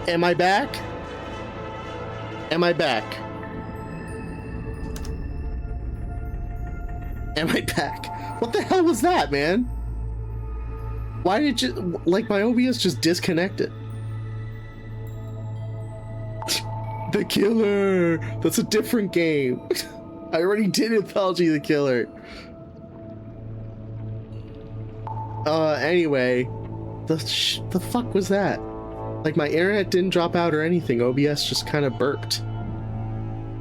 Am I back? Am I back? Am I back? What the hell was that, man? Why did you, like, my OBS just disconnected? The Killer! That's a different game. I already did Anthology the Killer. Anyway, the fuck was that? Like, my internet didn't drop out or anything. OBS just kind of burped.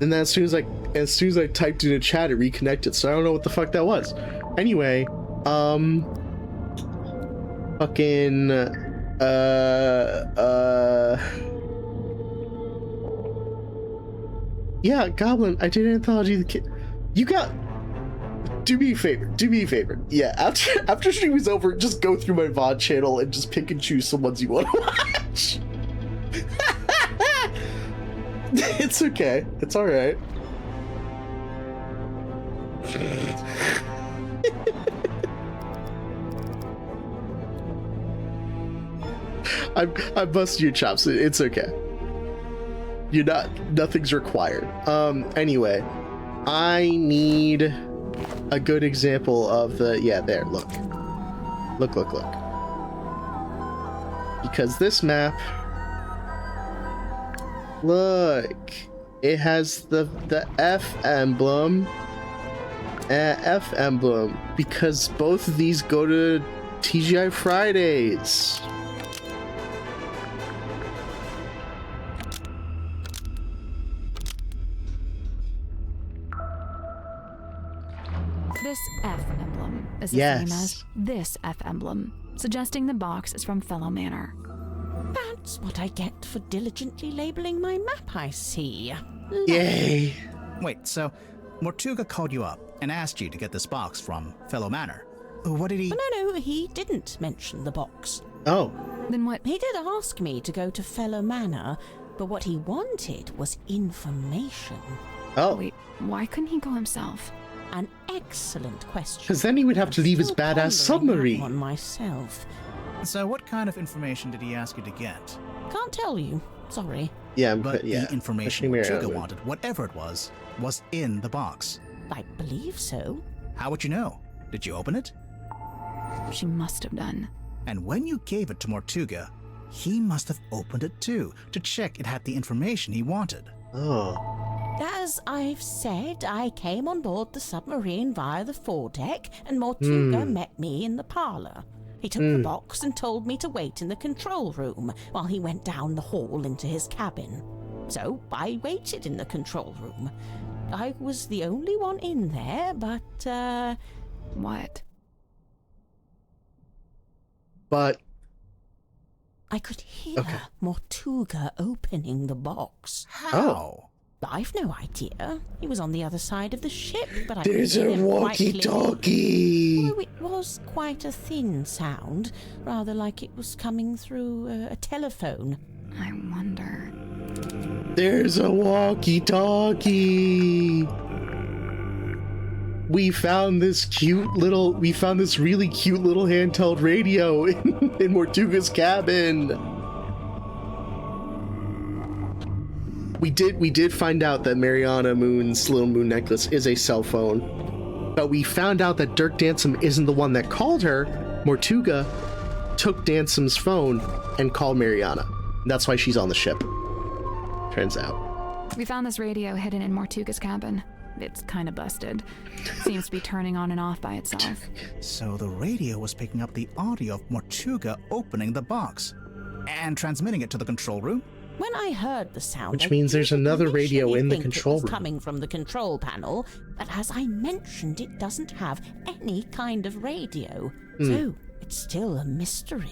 And then as soon as I typed in a chat, it reconnected. So I don't know what the fuck that was. Anyway, fucking, yeah, Goblin, I did Anthology the Kid. You got... Do me a favor. Yeah, after stream was over, just go through my VOD channel and just pick and choose some ones you want to watch. It's okay. It's alright. I'm busting your chops. It's okay. Nothing's required. Anyway, I need a good example of the, yeah, there, look. Look. Because this map, look, it has the F emblem, because both of these go to TGI Fridays. This F emblem is the same as this F emblem, suggesting the box is from Fellow Manor. That's what I get for diligently labeling my map, I see. Yay! Wait, so Mortuga called you up and asked you to get this box from Fellow Manor. What did he... No, he didn't mention the box. Oh. Then what? He did ask me to go to Fellow Manor, but what he wanted was information. Oh. Wait, why couldn't he go himself? An excellent question. Because then he would have to leave his badass submarine. On myself. So what kind of information did he ask you to get? Can't tell you. Sorry. Yeah, but yeah. The information Mortuga wanted, whatever it was in the box. I believe so. How would you know? Did you open it? She must have done. And when you gave it to Mortuga, he must have opened it too, to check it had the information he wanted. Oh. As I've said, I came on board the submarine via the foredeck, and Mortuga met me in the parlor. He took the box and told me to wait in the control room while he went down the hall into his cabin. So I waited in the control room. I was the only one in there, but, What? But... I could hear Mortuga opening the box. How? Oh. I've no idea. He was on the other side of the ship, but I There's could a hear him quite clearly. walkie-talkie! Oh, it was quite a thin sound, rather like it was coming through a telephone. I wonder... There's a walkie-talkie! We found this really cute little handheld radio in Mortuga's cabin. We did find out that Mariana Moon's little moon necklace is a cell phone, but we found out that Dirk Dansum isn't the one that called her. Mortuga took Dansum's phone and called Mariana. That's why she's on the ship. Turns out. We found this radio hidden in Mortuga's cabin. It's kind of busted. Seems to be turning on and off by itself. So the radio was picking up the audio of Mortuga opening the box and transmitting it to the control room? When I heard the sound, Which means there's another radio in the control room. Coming from the control panel, but as I mentioned, it doesn't have any kind of radio. So it's still a mystery.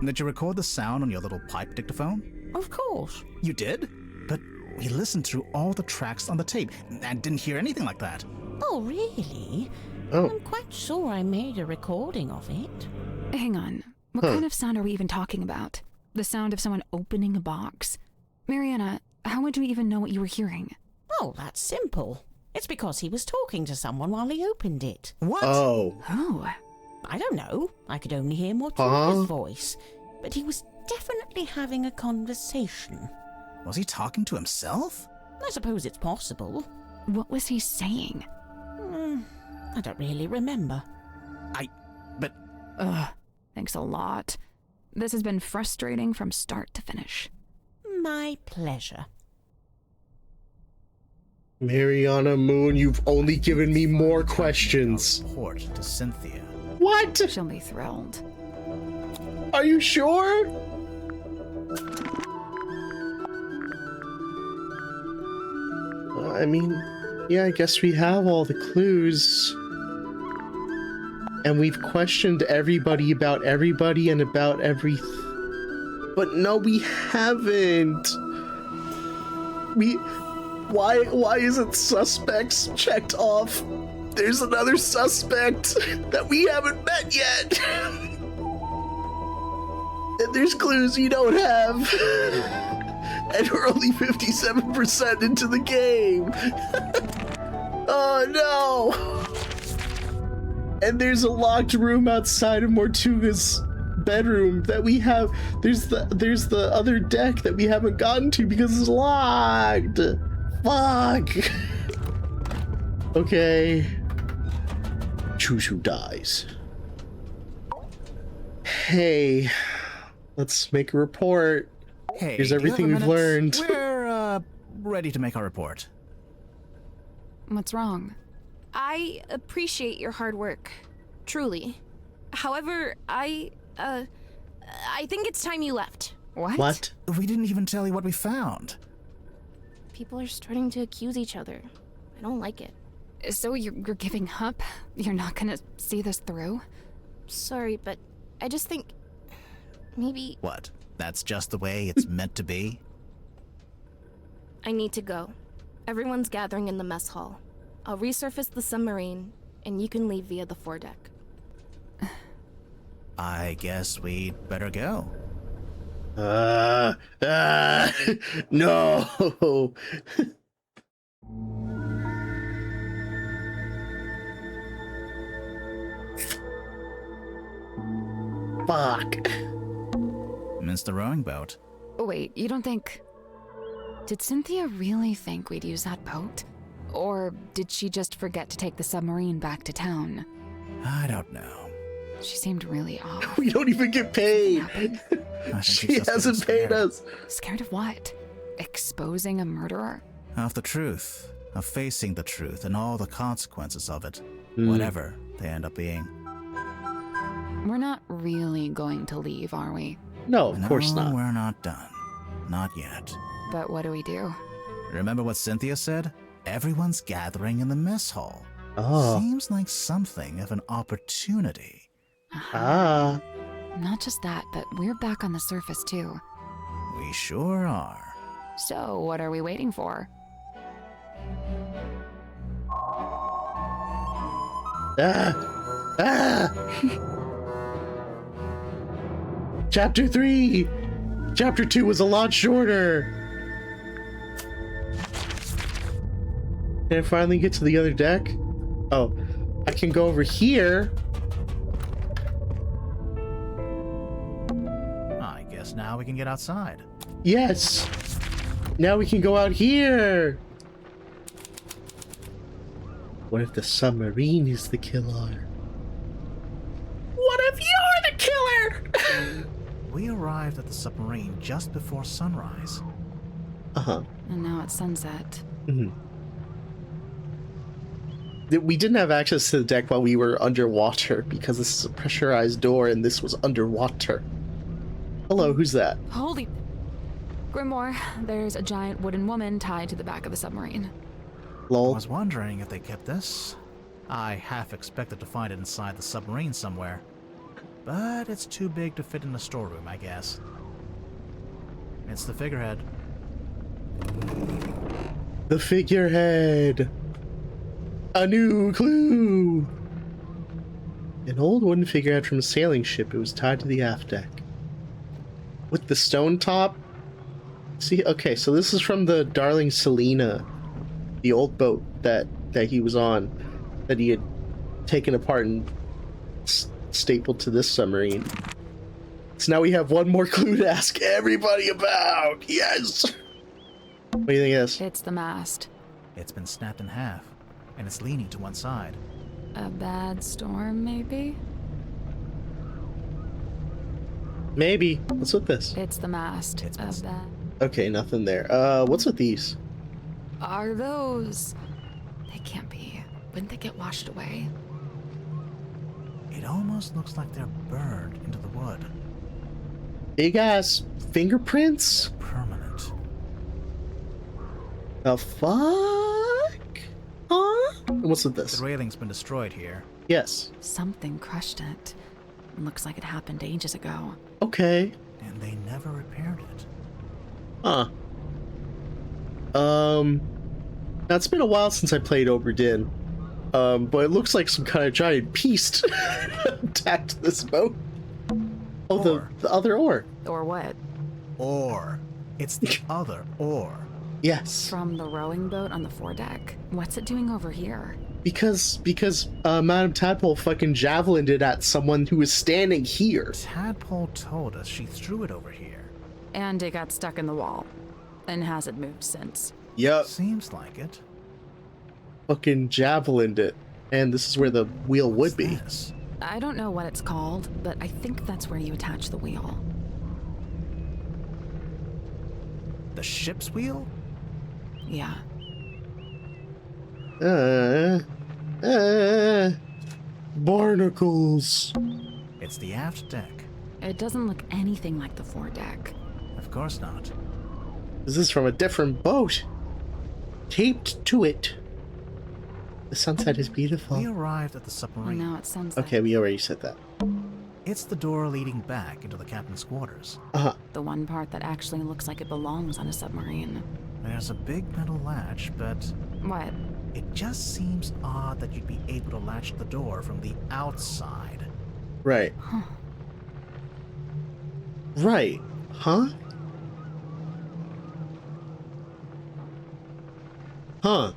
Did you record the sound on your little pipe dictaphone? Of course. You did? But we listened through all the tracks on the tape and didn't hear anything like that. Oh, really? Oh. I'm quite sure I made a recording of it. Hang on. What kind of sound are we even talking about? The sound of someone opening a box? Mariana, how would you even know what you were hearing? Oh, that's simple. It's because he was talking to someone while he opened it. What? Oh. Oh. I don't know. I could only hear Mortuga's voice. But he was definitely having a conversation. Was he talking to himself? I suppose it's possible. What was he saying? I don't really remember. But Ugh, thanks a lot. This has been frustrating from start to finish. My pleasure. Mariana Moon, you've only given me more questions. report to Cynthia. What? She'll be thrilled. Are you sure? I mean, yeah, I guess we have all the clues. And we've questioned everybody about everybody and about everything. But no, we haven't. Why isn't suspects checked off? There's another suspect that we haven't met yet. And there's clues you don't have. And we're only 57% into the game. Oh no. And there's a locked room outside of Mortuga's bedroom that we have. There's the other deck that we haven't gotten to because it's locked. Fuck. Okay. Choose who dies. Hey, let's make a report. Hey, Here's do you have everything a we've minute? learned. We're, ready to make our report. What's wrong? I appreciate your hard work, truly. However, I think it's time you left. What? We didn't even tell you what we found. People are starting to accuse each other. I don't like it. So you're giving up? You're not gonna see this through? Sorry, but I just think maybe What? That's just the way it's meant to be? I need to go. Everyone's gathering in the mess hall. I'll resurface the submarine, and you can leave via the foredeck. I guess we'd better go. No. Fuck. Mince the rowing boat. Wait, you don't think... Did Cynthia really think we'd use that boat? Or did she just forget to take the submarine back to town? I don't know. She seemed really off. We don't even get paid. I think She she's just hasn't getting paid scared. us. Scared of what? Exposing a murderer? Of the truth. Of facing the truth and all the consequences of it. Hmm. Whatever they end up being. We're not really going to leave, are we? No, of course No, not. we're not done. Not yet. But what do we do? Remember what Cynthia said? Everyone's gathering in the mess hall. Oh. Seems like something of an opportunity. Ah. Not just that, but we're back on the surface too. We sure are. So what are we waiting for? Ah. Ah. Chapter 3. Chapter 2 was a lot shorter. Can I finally get to the other deck? Oh, I can go over here. I guess now we can get outside. Yes. Now we can go out here. What if the submarine is the killer? What if you're the killer? We arrived at the submarine just before sunrise. Uh-huh. And now it's sunset. Mhm. We didn't have access to the deck while we were underwater because this is a pressurized door and this was underwater. Hello, who's that? Holy... Grimoire, there's a giant wooden woman tied to the back of the submarine. I Lol. was wondering if they kept this. I half expected to find it inside the submarine somewhere. But it's too big to fit in the storeroom, I guess. It's the figurehead. The figurehead. A new clue. An old wooden figurehead from a sailing ship. It was tied to the aft deck. With the stone top. See, okay, so this is from the Darling Selena, the old boat that he was on, that he had taken apart and stapled to this submarine. So now we have one more clue to ask everybody about. Yes. What do you think it is? It's the mast. It's been snapped in half, and it's leaning to one side. A bad storm, maybe? Maybe. What's with this? It's the mast. It's A been- bad... Okay, nothing there. What's with these? Are those... They can't be. Wouldn't they get washed away? It almost looks like they're burned into the wood. Big ass fingerprints? Permanent. The fuck? Huh? What's with this? The railing's been destroyed here. Yes. Something crushed it. Looks like it happened ages ago. Okay. And they never repaired it. Huh. Now it's been a while since I played Oberdin. But it looks like some kind of giant beast attacked this boat. Oh, Oar. the other oar. Or what? Or. It's the other or. Yes. From the rowing boat on the foredeck? What's it doing over here? Because Madame Tadpole fucking javelined it at someone who was standing here. Tadpole told us she threw it over here. And it got stuck in the wall. And hasn't moved since. Yep. Seems like it. Fucking javelined it. And this is where the wheel would be. This? I don't know what it's called, but I think that's where you attach the wheel. The ship's wheel? Yeah. Barnacles. It's the aft deck. It doesn't look anything like the foredeck. Of course not. This is from a different boat. Taped to it. The sunset is beautiful. We arrived at the Oh, submarine. now it sounds like Okay, we already said that. It's the door leading back into the captain's quarters. the one part that actually looks like it belongs on a submarine. There's a big metal latch, but What? it just seems odd that you'd be able to latch the door from the outside. Right. Huh. Right. Huh? Huh.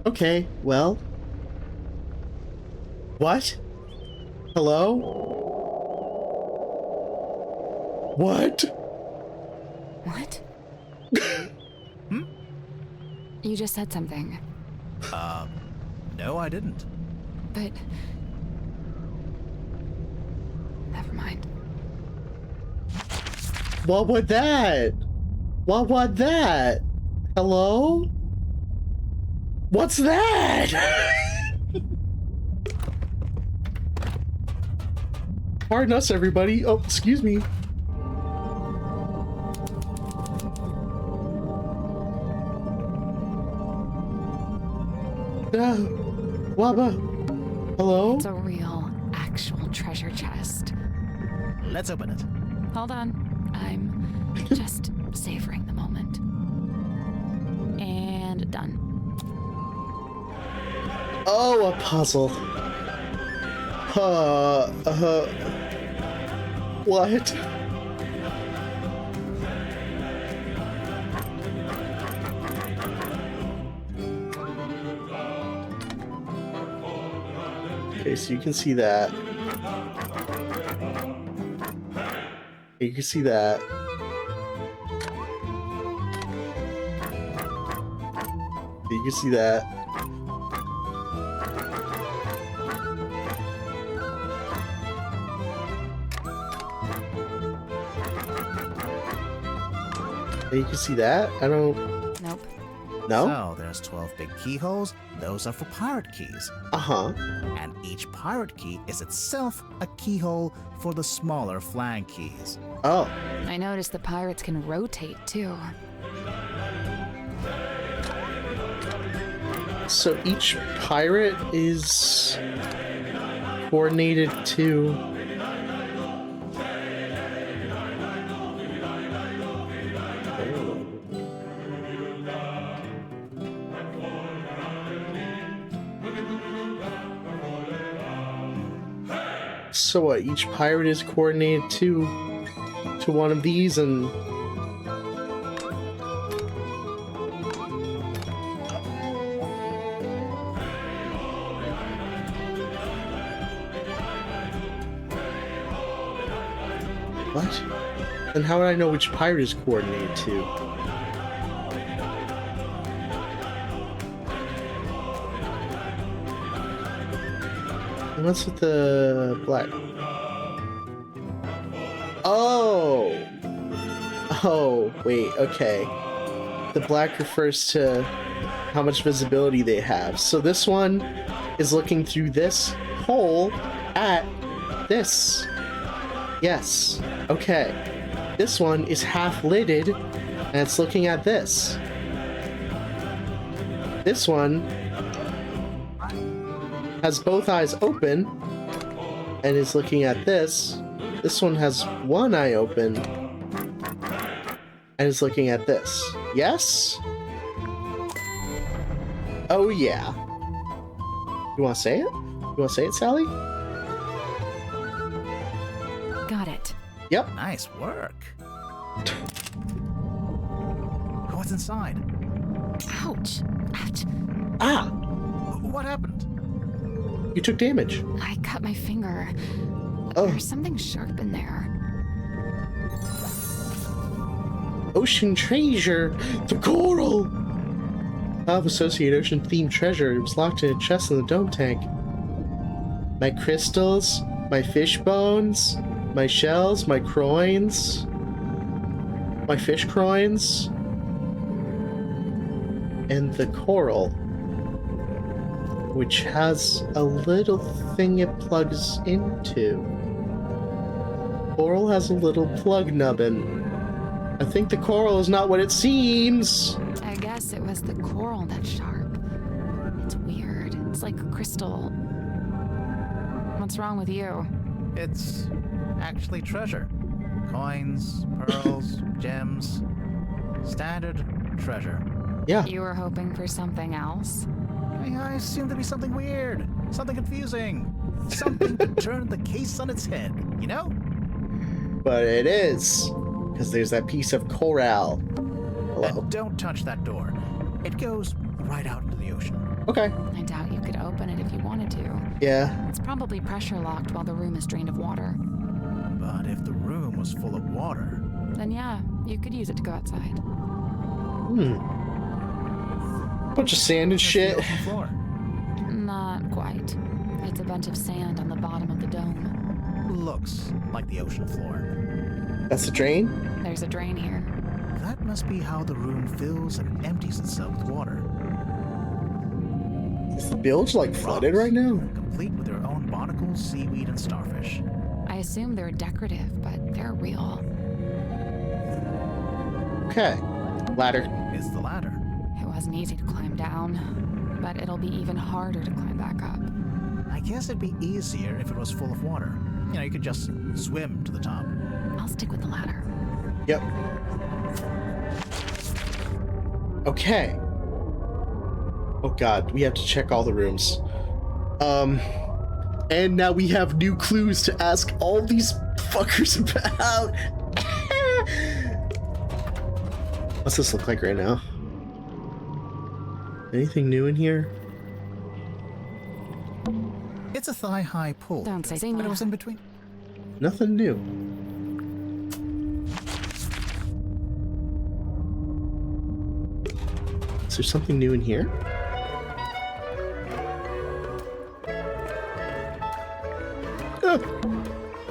Okay, well. What? Hello? What? What? You just said something. No, I didn't. But... Never mind. What was that? What was that? Hello? What's that? Pardon us, everybody. Oh, excuse me. Waba. Hello? It's a real, actual treasure chest. Let's open it. Hold on. I'm just savoring the moment. And done. Oh, a puzzle. What? Okay, so you can see that. You can see that. You can see that. You can see that? I don't... Nope. No? So there's 12 big keyholes. Those are for pirate keys. Uh-huh. And each pirate key is itself a keyhole for the smaller flag keys. Oh. I noticed the pirates can rotate, too. So each pirate is coordinated to... So what, each pirate is coordinated to one of these, and What? Then how would I know which pirate is coordinated to? And what's with the black? Oh! Oh, wait, okay. The black refers to how much visibility they have. So this one is looking through this hole at this. Yes. Okay. This one is half lidded and it's looking at this. This one has both eyes open and is looking at this. This one has one eye open and is looking at this. Yes? Oh yeah. You want to say it? You want to say it, Sally? Got it. Yep. Nice work. What's inside? Ouch. Ouch. Ah! What happened? You took damage. I cut my finger. Oh. There's something sharp in there. Ocean treasure! The coral! Of associate ocean themed treasure. It was locked in a chest in the dome tank. My crystals, my fish bones, my shells, my croins, my fish croins, and the coral, which has a little thing it plugs into. Coral has a little plug nubbin. I think the coral is not what it seems. I guess it was the coral that's sharp. It's weird. It's like a crystal. What's wrong with you? It's actually treasure. Coins, pearls, gems. Standard treasure. Yeah. You were hoping for something else? I assumed there'd be something weird, something confusing, something to turn the case on its head, you know? But it is. Because there's that piece of coral. Hello. And don't touch that door. It goes right out into the ocean. Okay. I doubt you could open it if you wanted to. Yeah. It's probably pressure locked while the room is drained of water. But if the room was full of water... Then yeah, you could use it to go outside. Bunch of sand and There's the shit. ocean floor. Not quite. It's a bunch of sand on the bottom of the dome. Looks like the ocean floor. That's the drain? There's a drain here. That must be how the room fills and empties itself with water. Is the bilge like flooded right now? Complete with their own barnacles, seaweed, and starfish. I assume they're decorative, but they're real. Okay. Ladder. It's the ladder. It wasn't easy to climb down, but it'll be even harder to climb back up. I guess it'd be easier if it was full of water. You know, you could just swim to the top. I'll stick with the ladder. Yep. Okay. Oh god, we have to check all the rooms. And now we have new clues to ask all these fuckers about. What's this look like right now? Anything new in here? It's a thigh-high pool. Don't say But it no. was in between. Nothing new. Is there something new in here?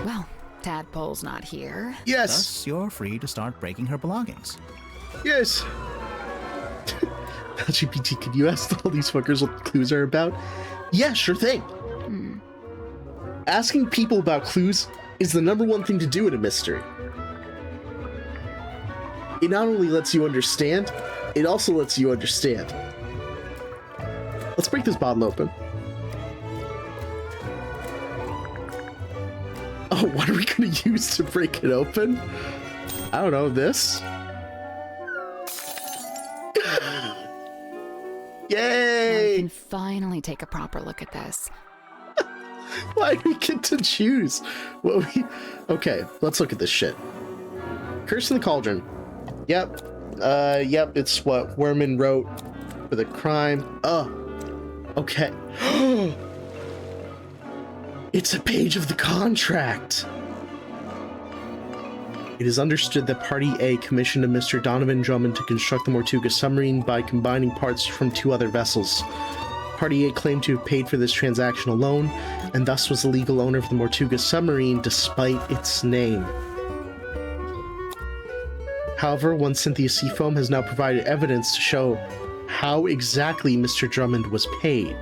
Well, Tadpole's not here. Yes! Thus, you're free to start breaking her belongings. Yes! LGBT, can you ask all these fuckers what the clues are about? Yeah, sure thing. Asking people about clues is the #1 thing to do in a mystery. It not only lets you understand, it also lets you understand. Let's break this bottle open. Oh, what are we gonna use to break it open? I don't know, this? I Yay! can finally take a proper look at this. Why do we get to choose? Okay, let's look at this shit. Curse in the Cauldron. Yep. Yep, it's what Werman wrote for the crime. Oh. Okay. It's a page of the contract. It is understood that Party A commissioned a Mr. Donovan Drummond to construct the Tortuga submarine by combining parts from 2 other vessels. Party A claimed to have paid for this transaction alone, and thus was the legal owner of the Tortuga submarine despite its name. However, one Cynthia Seafoam has now provided evidence to show how exactly Mr. Drummond was paid.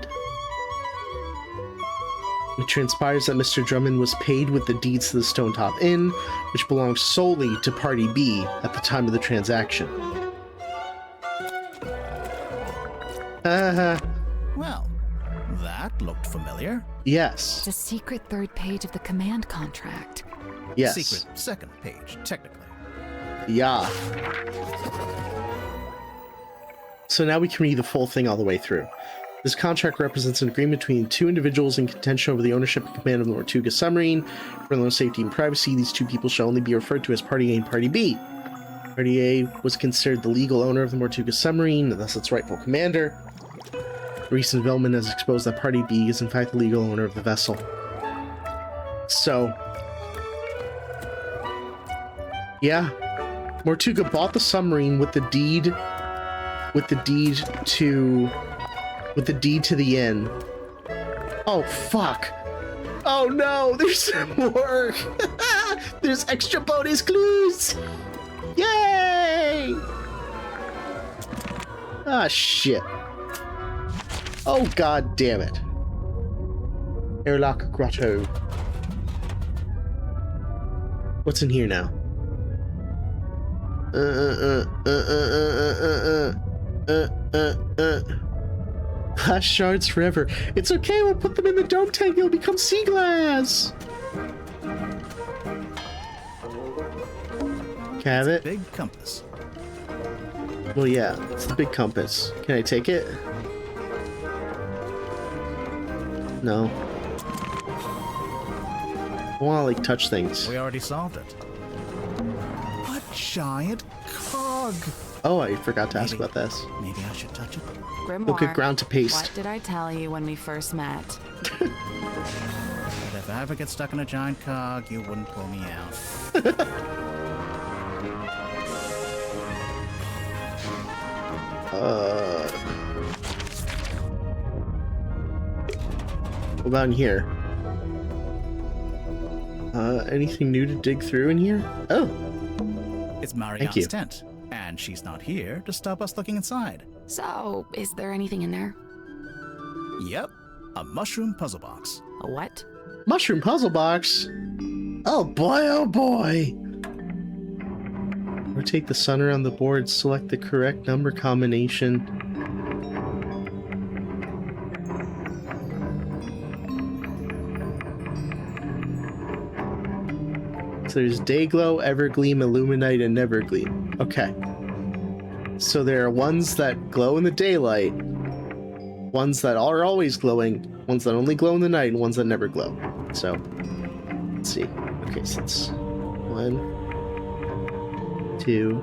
It transpires that Mr. Drummond was paid with the deeds to the Stone Top Inn, which belonged solely to Party B at the time of the transaction. Well, that looked familiar. Yes. The secret 3rd page of the command contract. Yes. Secret 2nd page, technically. Yeah. So now we can read the full thing all the way through. This contract represents an agreement between 2 individuals in contention over the ownership and command of the Tortuga submarine. For their own safety and privacy, these 2 people shall only be referred to as Party A and Party B. Party A was considered the legal owner of the Tortuga submarine, and thus its rightful commander. Recent development has exposed that Party B is in fact the legal owner of the vessel. So, yeah, Tortuga bought the submarine with the deed to the inn. Oh fuck! Oh no, there's more. There's extra bonus clues. Yay! Ah shit. Oh god damn it. Airlock Grotto. What's in here now? Glass shards forever. It's okay, we'll put them in the dome tank, they'll become sea glass. Can I have it? Big compass. Well, yeah, it's the big compass. Can I take it? No. I want to, like, touch things. We already solved it. A giant cog. Oh, I forgot to ask about this. Maybe I should touch it. Grimoire, Look at ground to paste. what did I tell you when we first met? But if I ever get stuck in a giant cog, you wouldn't pull me out. What about in here? Anything new to dig through in here? Oh, It's Thank you. Mariana's tent, and she's not here to stop us looking inside. So, is there anything in there? Yep, a mushroom puzzle box. A what? mushroom puzzle box. Oh boy, oh boy. Rotate the sun around the board, select the correct number combination. So there's Dayglow, Evergleam, Illuminite, and Nevergleam. Okay. So there are ones that glow in the daylight, ones that are always glowing, ones that only glow in the night, and ones that never glow. So, let's see. Okay, so it's 1, 2,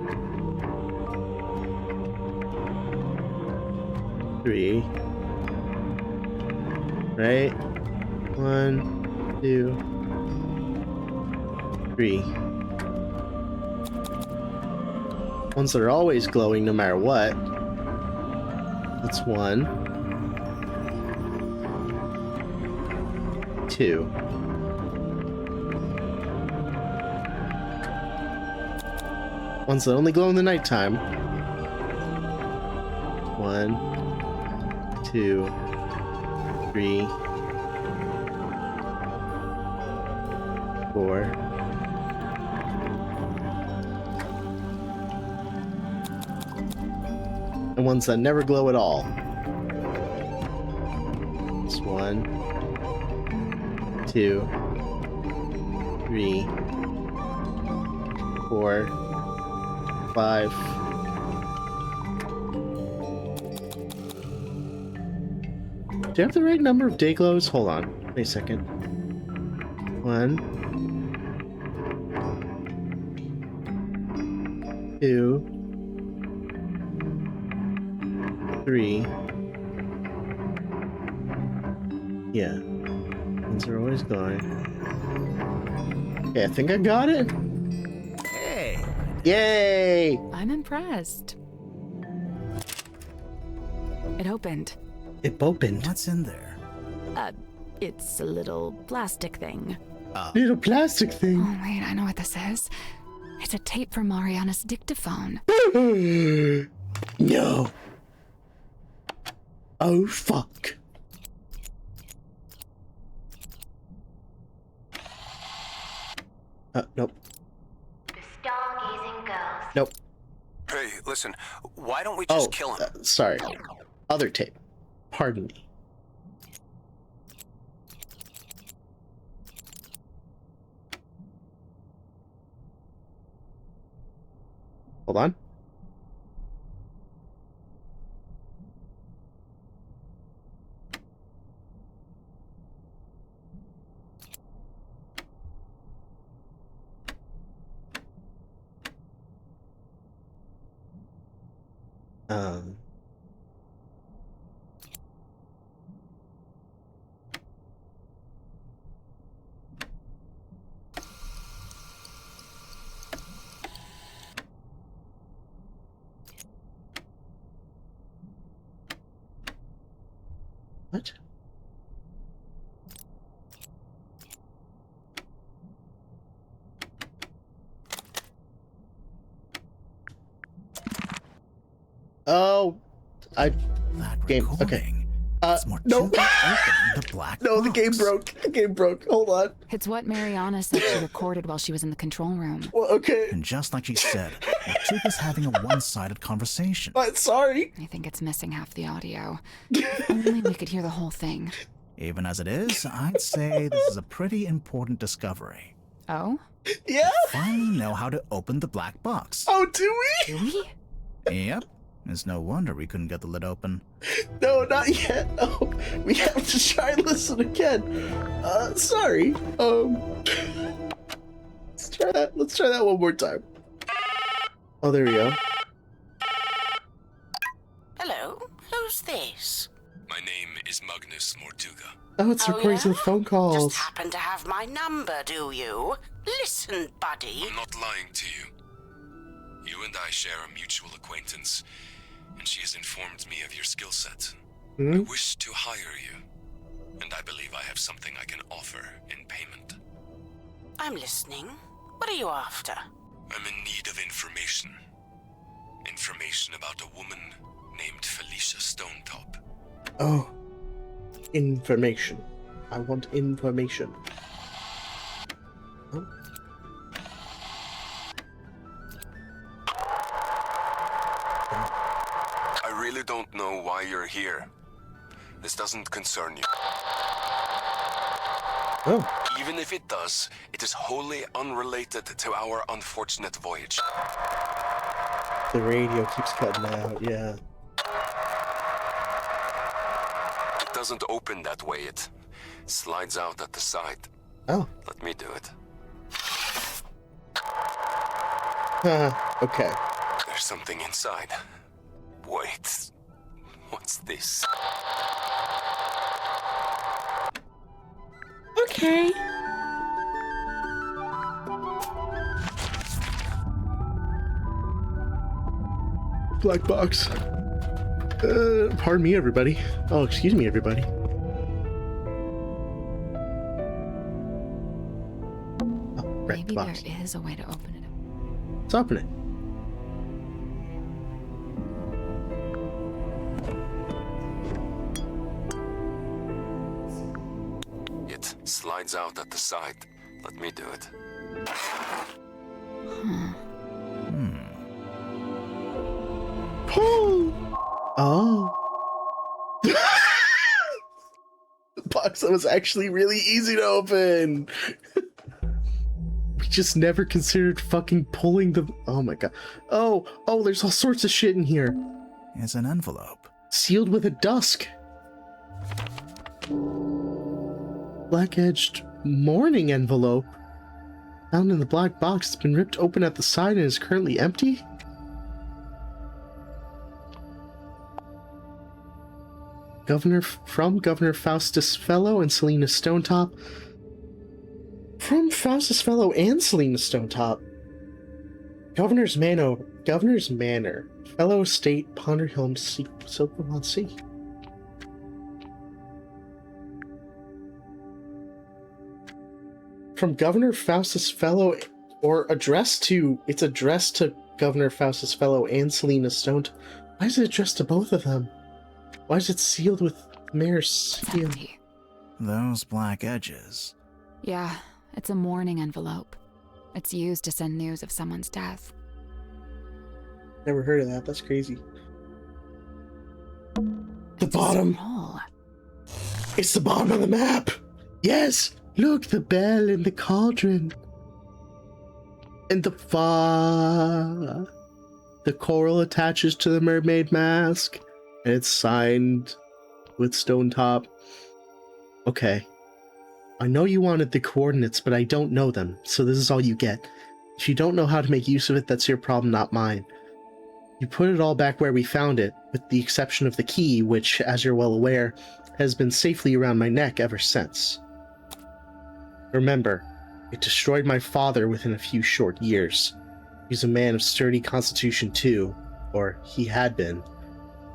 3. Right? 1, 2, 3. Ones that are always glowing no matter what. That's 1, 2. Ones that only glow in the nighttime. 1, 2, 3, 4. And ones that never glow at all. It's 1, 2, 3, 4, 5. Do I have the right number of day glows? Hold on. Wait a second. 1, 2, 3. Yeah. Ones are always glowing. Okay, I think I got it. Yay! I'm impressed. It opened. It opened. What's in there? It's a little plastic thing. Little plastic thing. Oh, wait, I know what this is. It's a tape from Mariana's dictaphone. No. Oh, fuck. Nope. The stargazing girls. Nope. Hey, listen, why don't we just kill him? Sorry. Other tape. Pardon me. Hold on. What? Oh, That game. recording. Okay. It's more No. open the black No, the game box. broke. The game broke. Hold on. It's what Mariana said she recorded while she was in the control room. Well, okay. And just like she said, Mortuga's having a one-sided conversation. Sorry. I think it's missing half the audio. If only we could hear the whole thing. Even as it is, I'd say this is a pretty important discovery. Oh? Yeah. Finally know how to open the black box. Oh, do we? Do we? Yep. It's no wonder we couldn't get the lid open. No, not yet. Oh, we have to try and listen again. Sorry. Let's try that. Let's try that one more time. Oh, there we go. Hello, who's this? My name is Magnus Mortuga. Oh, it's recording some phone calls. Just happen to have my number, do you? Listen, buddy. I'm not lying to you. You and I share a mutual acquaintance, and she has informed me of your skill set. I wish to hire you, and I believe I have something I can offer in payment. I'm listening. What are you after? I'm in need of information. Information about a woman named Felicia Stonetop. Oh, information. I want information. Oh. I really don't know why you're here. This doesn't concern you. Oh. Even if it does, it is wholly unrelated to our unfortunate voyage. The radio keeps cutting out, yeah. It doesn't open that way, it slides out at the side. Oh. Let me do it. Okay. There's something inside. Wait, what's this? Okay. Black box. Pardon me, everybody. Oh, excuse me, everybody. Oh, right, Maybe box. there is a way to open it. Let's open it. It slides out at the side. Let me do it. Pull! Oh. The box that was actually really easy to open. We just never considered fucking pulling the... Oh my god. Oh, there's all sorts of shit in here. It's an envelope. Sealed with a dusk. Black-edged mourning envelope. Found in the black box. It's been ripped open at the side and is currently empty. From Governor Faustus Fellow and Selena Stonetop. From Faustus Fellow and Selena Stonetop. Governor's Manor. Fellow Estate, Ponderhelm, Silvermont Sea. From Governor Faustus Fellow, or addressed to, it's addressed to Governor Faustus Fellow and Selena Stone. Why is it addressed to both of them? Why is it sealed with Mayor's seal? Empty. Those black edges. Yeah, it's a mourning envelope. It's used to send news of someone's death. Never heard of that. That's crazy. The It's a bottom. scroll. It's the bottom of the map. Yes. Look, the bell in the cauldron. And the coral attaches to the mermaid mask. And it's signed with stone top. Okay. I know you wanted the coordinates, but I don't know them, so this is all you get. If you don't know how to make use of it, that's your problem, not mine. You put it all back where we found it, with the exception of the key, which, as you're well aware, has been safely around my neck ever since. Remember, it destroyed my father within a few short years. He's a man of sturdy constitution too, or he had been,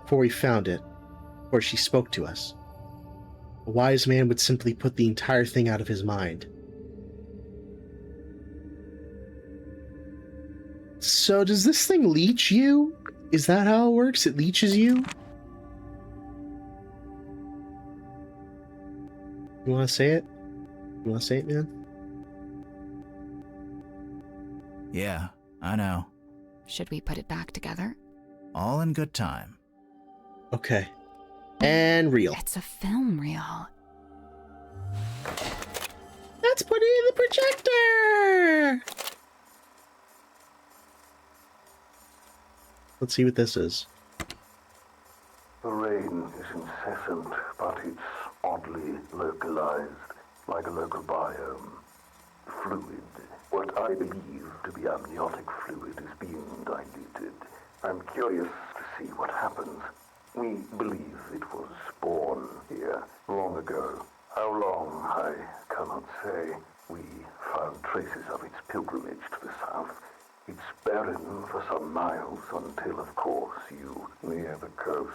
before we found it, before she spoke to us. A wise man would simply put the entire thing out of his mind. So does this thing leech you? Is that how it works? It leeches you? You want to say it? You want to say it, man? Yeah, I know. Should we put it back together? All in good time. Okay. And reel. It's a film reel. Let's put it in the projector! Let's see what this is. The rain is incessant, but it's oddly localized, like a local biome. Fluid. What I believe to be amniotic fluid is being diluted. I'm curious to see what happens. We believe it was born here long ago. How long, I cannot say. We found traces of its pilgrimage to the south. It's barren for some miles until, of course, you near the coast.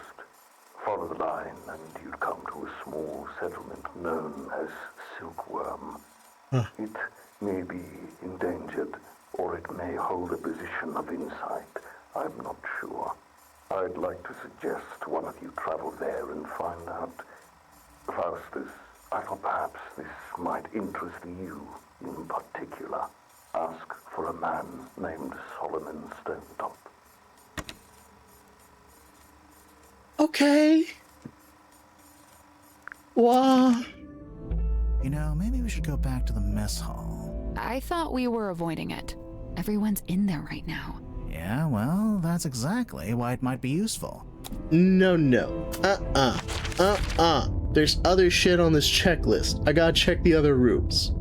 Follow the line and you'd come to a small settlement known as Silkworm. It may be endangered, or it may hold a position of insight. I'm not sure. I'd like to suggest one of you travel there and find out. Faustus, I thought perhaps this might interest you in particular. Ask for a man named Solomon Stonetop. Okay. Wow. You know, maybe we should go back to the mess hall. I thought we were avoiding it. Everyone's in there right now. Yeah, well, that's exactly why it might be useful. No. There's other shit on this checklist. I gotta check the other rooms.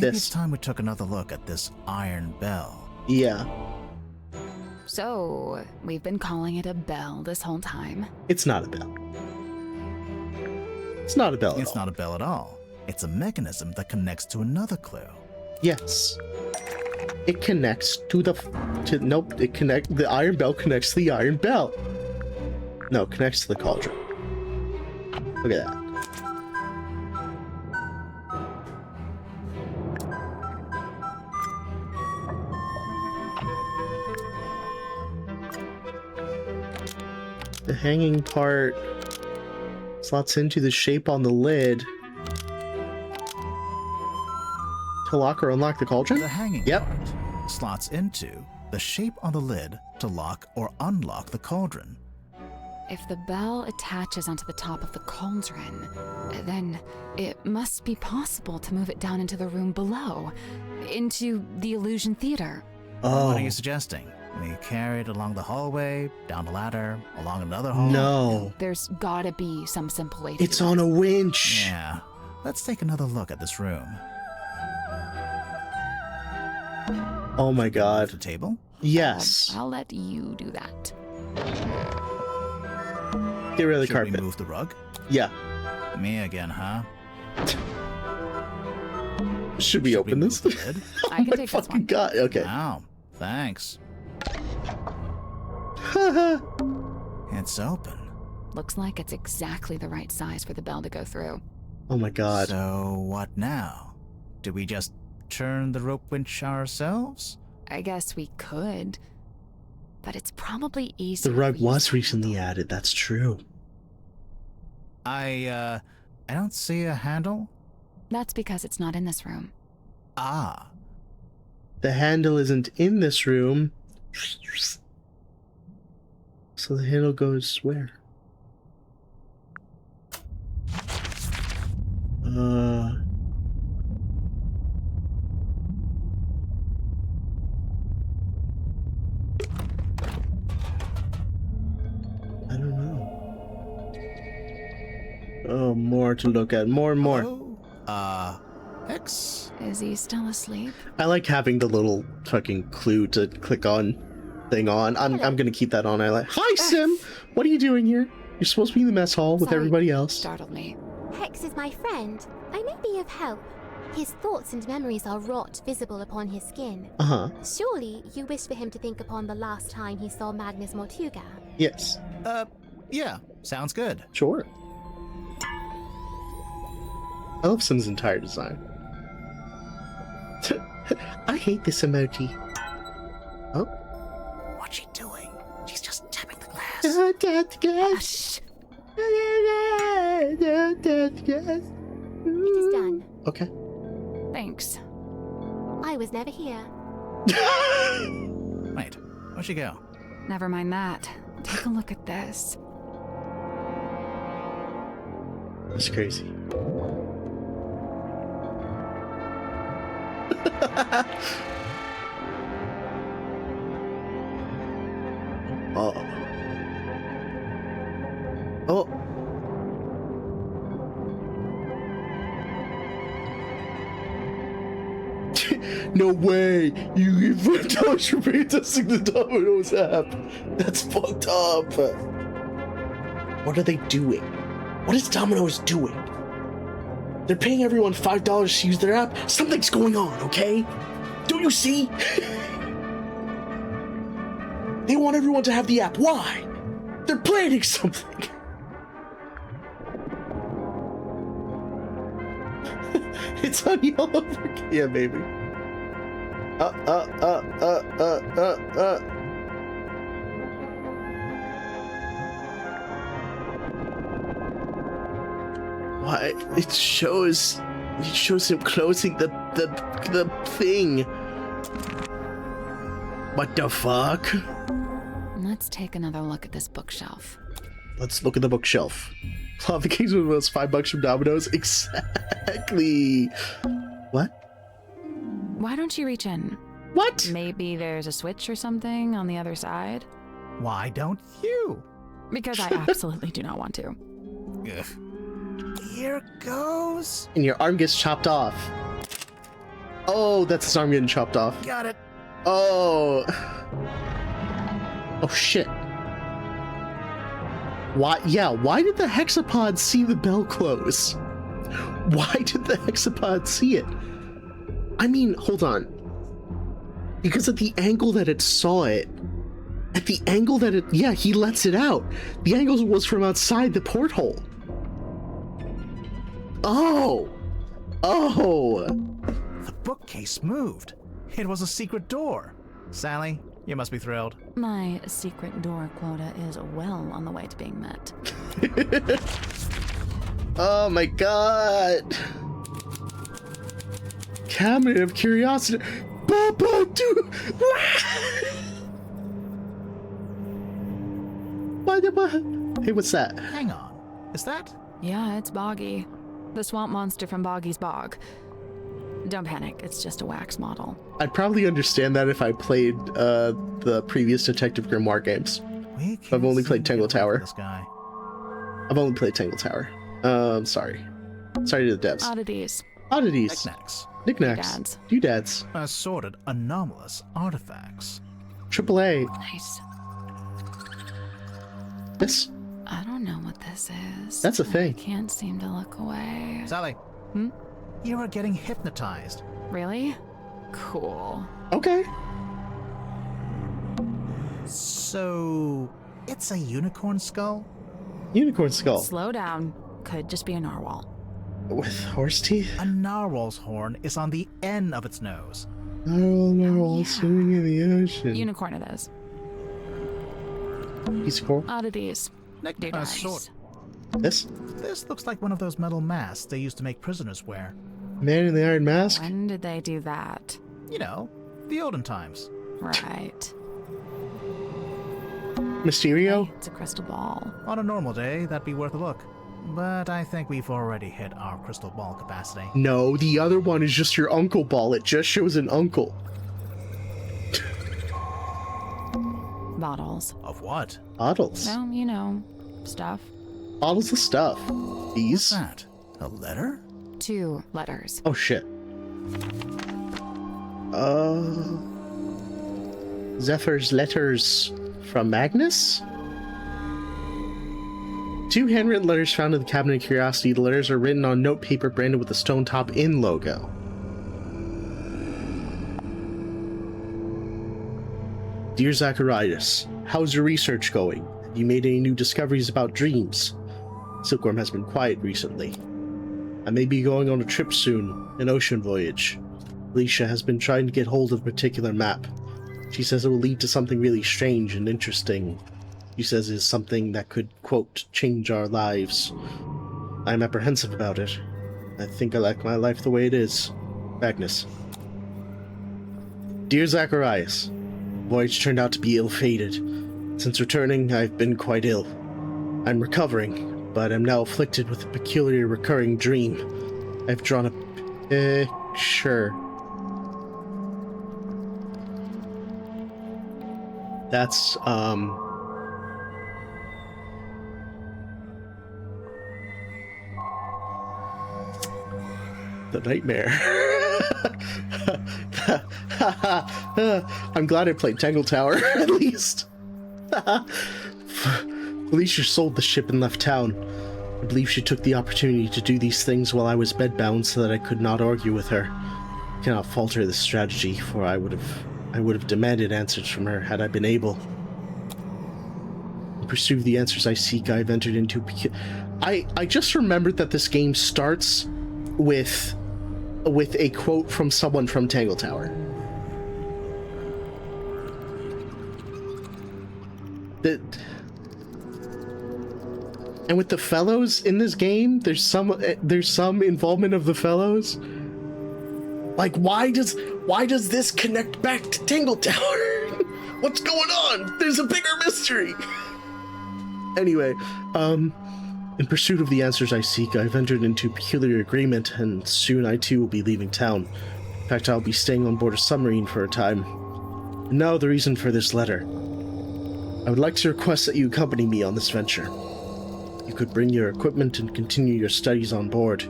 Maybe it's time we took another look at this iron bell. Yeah. So, we've been calling it a bell this whole time. It's not a bell. It's not a bell at all. It's not a bell at all. It's a mechanism that connects to another clue. Yes. It connects to the iron bell connects to the iron bell. No, connects to the cauldron. Look at that. The hanging part slots into the shape on the lid to lock or unlock the cauldron? The hanging part slots into the shape on the lid to lock or unlock the cauldron. If the bell attaches onto the top of the cauldron, then it must be possible to move it down into the room below, into the illusion theater. Oh. What are you suggesting? We carry it along the hallway, down the ladder, along another hall? No. There's gotta be some simple way to It's do on it. a winch. Yeah. Let's take another look at this room. Oh my god. The table? Yes. I'll let you do that. Get rid of the Should carpet. we move the rug? Yeah. Me again, huh? Should we open this? move the lid? I can My take this fucking one. god. Okay. Wow, thanks. It's open. Looks like it's exactly the right size for the bell to go through. Oh my god. So what now? Do we just turn the rope winch ourselves? I guess we could, but it's probably easier. The rug if we was use recently handle. added. That's true. I don't see a handle. That's because it's not in this room. Ah, The handle isn't in this room. So the handle goes where? I don't know. Oh, more to look at. More and more. X? Is he still asleep? I like having the little fucking clue to click on thing on. I'm gonna keep that on. I like. Hi, Sim. What are you doing here? You're supposed to be in the mess hall with Sorry, everybody else. Startled me. Hex is my friend. I may be of help. His thoughts and memories are wrought visible upon his skin. Uh-huh. Surely you wish for him to think upon the last time he saw Magnus Mortuga. Yes. Yeah, sounds good. Sure. I love Sim's entire design. I hate this emoji. Oh. What's she doing? She's just tapping the glass. Shh. It is done. Okay. Thanks. I was never here. Wait, where'd she go? Never mind that. Take a look at this. That's crazy. Oh. Oh. No way! You give $5 for playtesting the Domino's app. That's fucked up. What are they doing? What is Domino's doing? They're paying everyone $5 to use their app. Something's going on, okay? Don't you see? They want everyone to have the app. Why? They're planning something. It's on all over. Yeah, baby. Why? It shows him closing the thing. What the fuck? Let's take another look at this bookshelf. Let's look at the bookshelf. Love the Kings was $5 from Domino's. Exactly. What? Why don't you reach in? What? Maybe there's a switch or something on the other side? Why don't you? Because I absolutely do not want to. Ugh. Here goes. And your arm gets chopped off. Oh, that's his arm getting chopped off. Got it. Oh. Oh shit. Why? Yeah, why did the hexapod see the bell close? Why did the hexapod see it? I mean, hold on. Because at the angle that it saw it, at the angle that it, yeah, he lets it out. The angle was from outside the porthole. Oh. Oh. The bookcase moved. It was a secret door. Sally, you must be thrilled. My secret door quota is well on the way to being met. Oh my god. Cabinet of Curiosity. Papa, dude. What? Hey, what's that? Hang on. Is that? Yeah, it's Boggy. The swamp monster from Boggy's Bog. Don't panic, it's just a wax model. I'd probably understand that if I played the previous Detective Grimoire games. I've only played Tangle Tower. This guy. I've only played Tangle Tower. Sorry. Sorry to the devs. Oddities. Oddities. Knickknacks. Knickknacks. Doodads. Assorted anomalous artifacts. AAA. Nice. This? I don't know what this is. That's a thing. I can't seem to look away. Sally. You are getting hypnotized. Really? Cool. Okay. So, it's a unicorn skull? Unicorn skull. Slow down. Could just be a narwhal. With horse teeth? A narwhal's horn is on the end of its nose. Narwhal swimming in the ocean. Unicorn it is. Piece of coral. Oddities. Sword. This? This looks like one of those metal masks they used to make prisoners wear. Man in the Iron Mask? When did they do that? You know, the olden times. Right. Mysterio? Hey, it's a crystal ball. On a normal day, that'd be worth a look. But I think we've already hit our crystal ball capacity. No, the other one is just your uncle ball. It just shows an uncle. Bottles. Of what? Bottles. No, you know, stuff. Bottles of stuff. These? What's that? A letter? 2 letters. Oh shit. Zephyr's letters from Magnus? 2 handwritten letters found in the Cabinet of Curiosity. The letters are written on note paper branded with the Stone Top Inn logo. Dear Zacharias, how's your research going? Have you made any new discoveries about dreams? Silkworm has been quiet recently. I may be going on a trip soon, an ocean voyage. Alicia has been trying to get hold of a particular map. She says it will lead to something really strange and interesting. She says it is something that could, quote, change our lives. I am apprehensive about it. I think I like my life the way it is. Magnus. Dear Zacharias, the voyage turned out to be ill-fated. Since returning, I've been quite ill. I'm recovering, but am now afflicted with a peculiar recurring dream. I've drawn a picture. That's, the nightmare. I'm glad I played Tangle Tower, at least. Alicia sold the ship and left town. I believe she took the opportunity to do these things while I was bedbound so that I could not argue with her. I cannot falter this strategy, for I would have demanded answers from her had I been able. In pursuit of the answers I seek, I've entered into... I just remembered that this game starts with a quote from someone from Tangle Tower. And with the fellows in this game, there's some involvement of the fellows. Like, why does this connect back to Tangle Tower? What's going on? There's a bigger mystery. Anyway, in pursuit of the answers I seek, I've entered into peculiar agreement, and soon I too will be leaving town. In fact, I'll be staying on board a submarine for a time. And now the reason for this letter. I would like to request that you accompany me on this venture. You could bring your equipment and continue your studies on board.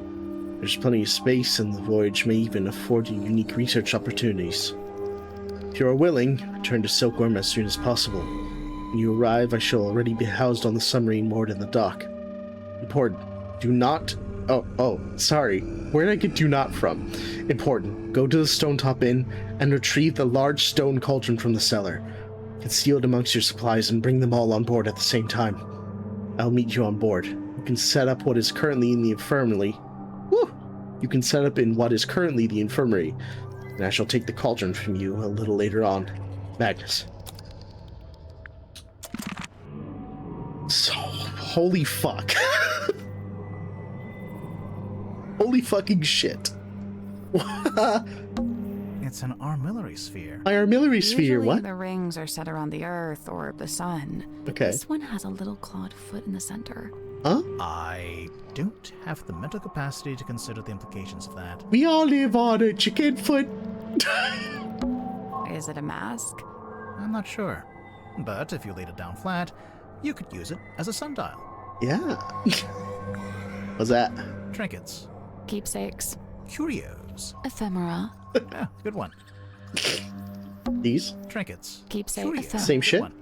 There's plenty of space, and the voyage may even afford you unique research opportunities. If you are willing, return to Silkworm as soon as possible. When you arrive, I shall already be housed on the submarine moored in the dock. Important. Do not... Oh, sorry. Where did I get do not from? Important. Go to the Stone Top Inn and retrieve the large stone cauldron from the cellar. Conceal it amongst your supplies and bring them all on board at the same time. I'll meet you on board. You can set up what is currently in the infirmary. Woo! You can set up in what is currently the infirmary, and I shall take the cauldron from you a little later on. Magnus. So, holy fuck. Holy fucking shit. It's an armillary sphere. My armillary sphere, Usually what? the rings are set around the Earth or the Sun. But Okay. this one has a little clawed foot in the center. Huh? I don't have the mental capacity to consider the implications of that. We all live on a chicken foot. Is it a mask? I'm not sure. But if you laid it down flat, you could use it as a sundial. Yeah. What's that? Trinkets. Keepsakes. Curios. Ephemera. Yeah, good one. These? Trinkets. Keepsake. Curios. Ephemera. Same Good shit? one.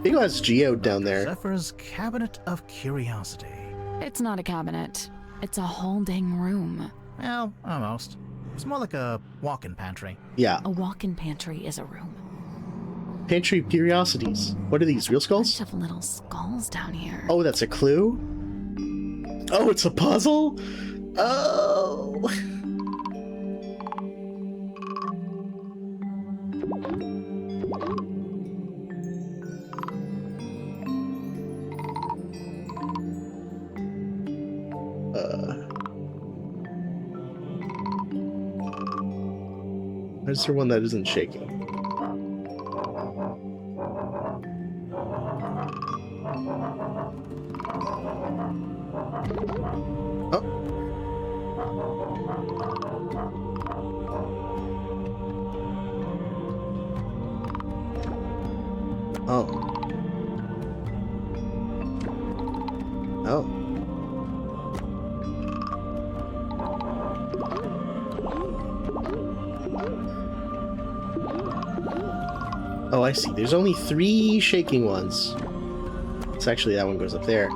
Big ass geode down there. Zephyr's Cabinet of Curiosity. It's not a cabinet. It's a whole dang room. Well, almost. It's more like a walk-in pantry. Yeah. A walk-in pantry is a room. Pantry of Curiosities. What are these, real skulls? Bunch of little skulls down here. Oh, that's a clue? Oh, it's a puzzle? Oh! Is there one that isn't shaking? Oh. Oh. Oh. Oh, I see. There's only 3 shaking ones. It's actually that one goes up there.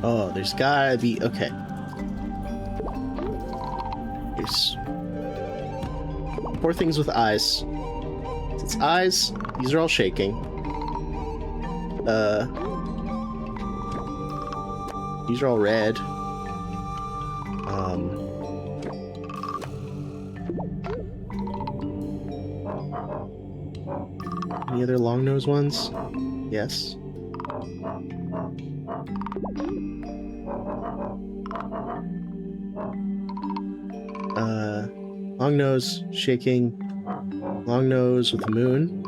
Oh, there's gotta be... Okay. Here's 4 things with eyes. Since eyes, these are all shaking. These are all red. Any other long-nosed ones? Yes. Long nose, shaking. Long nose with the moon.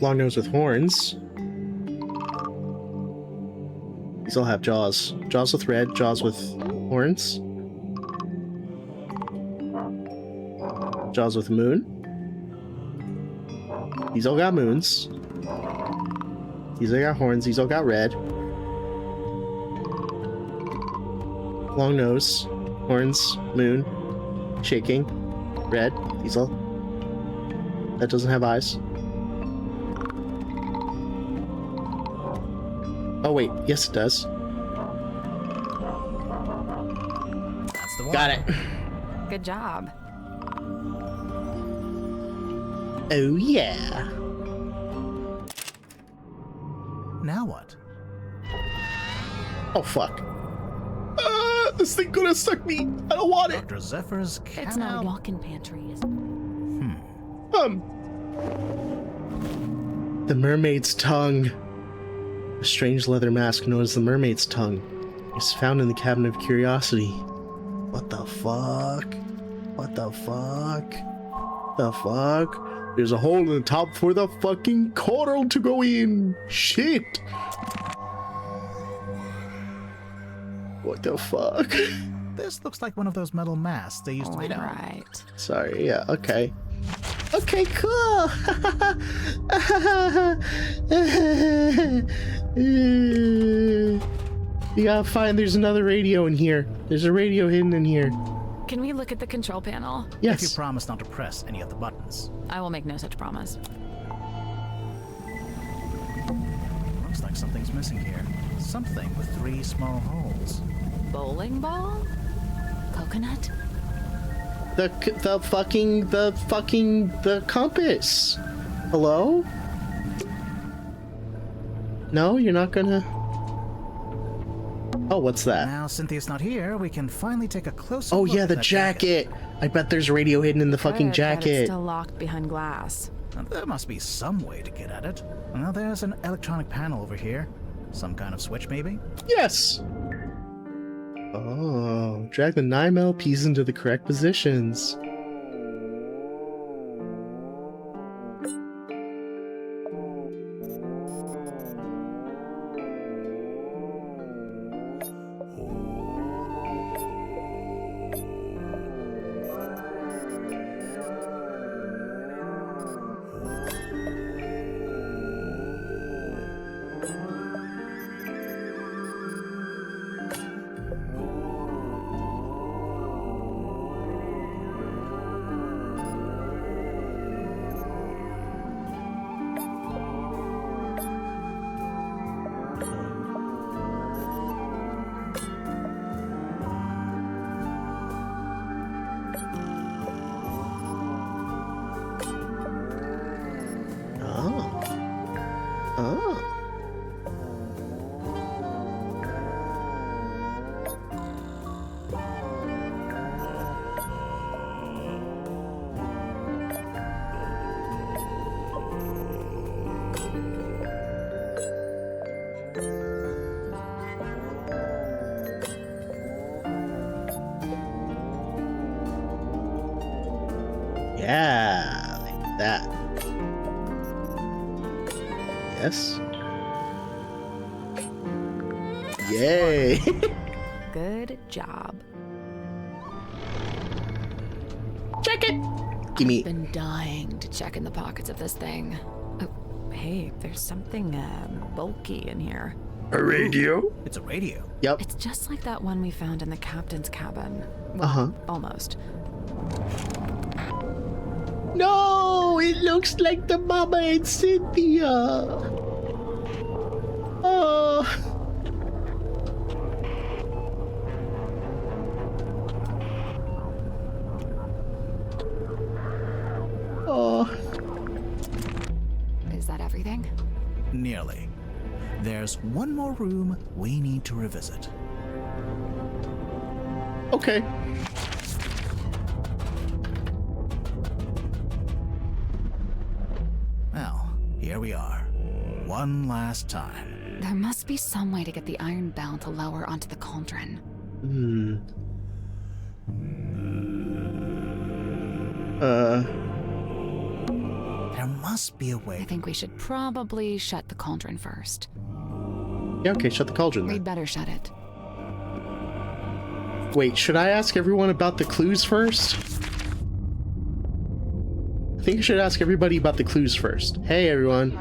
Long nose with horns. These all have jaws. Jaws with red, jaws with horns. Jaws with moon. These all got moons. These all got horns, these all got red. Long nose, horns, moon, shaking, red, these all. That doesn't have eyes. Oh wait, yes it does. That's the one. Got it. Good job. Oh yeah. Now what? Oh fuck. This thing could have stuck me. I don't want it. Dr. Zephyr's It's not a walk-in pantry, is it? The mermaid's tongue. A strange leather mask known as the mermaid's tongue is found in the Cabinet of Curiosity. What the fuck? What the fuck? The fuck? There's a hole in the top for the fucking coral to go in. Shit. What the fuck? This looks like one of those metal masks they used to be. Right. Sorry, yeah, okay. Okay, cool. You gotta find, there's another radio in here. There's a radio hidden in here. Can we look at the control panel? Yes. If you promise not to press any of the buttons. I will make no such promise. Looks like something's missing here. Something with 3 small holes. Bowling ball? Coconut? The compass. Hello? No, you're not gonna... Oh, what's that? Now Cynthia's not here, we can finally take a closer Oh look yeah, at the that jacket. I bet there's a radio hidden in the fucking Good, but It's jacket. still locked behind glass. Now, there must be some way to get at it. Now there's an electronic panel over here. Some kind of switch, maybe? Yes! Oh, drag the 9mm piece into the correct positions. Yes. Yay! Good job. Check it! Gimme. I've been dying to check in the pockets of this thing. Oh, hey, there's something bulky in here. A radio? It's a radio. Yep. It's just like that one we found in the captain's cabin. Well, almost. No! It looks like the Mama and Cynthia! Oh! Oh. Is that everything? Nearly. There's one more room we need to revisit. Okay. Well, here we are. One last time. There must be some way to get the iron bell to lower onto the cauldron. There must be a way. I think we should probably shut the cauldron first. Yeah, okay, shut the cauldron then. We'd better shut it. Wait, should I ask everyone about the clues first? I think I should ask everybody about the clues first. Hey, everyone.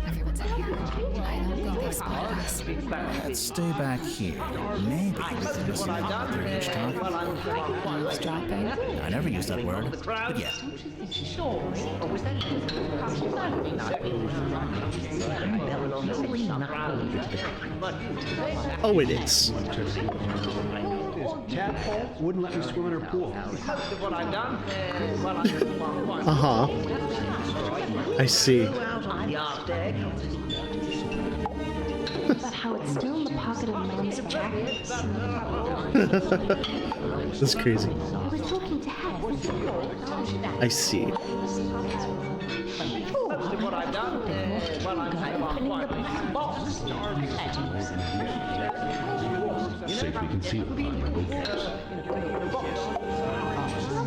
Everyone's in here. I don't think they spotted us. Let's stay back here. Maybe we can listen to their each talk. Eavesdropping? I never used that word, but yeah. Oh, it is. Tadpole wouldn't let me swim in her pool. Uh-huh. I see. But how it's still in the pocket of Mom's jacket. That's crazy. I was talking to Hess. I see. Safely concealed by the bookcase.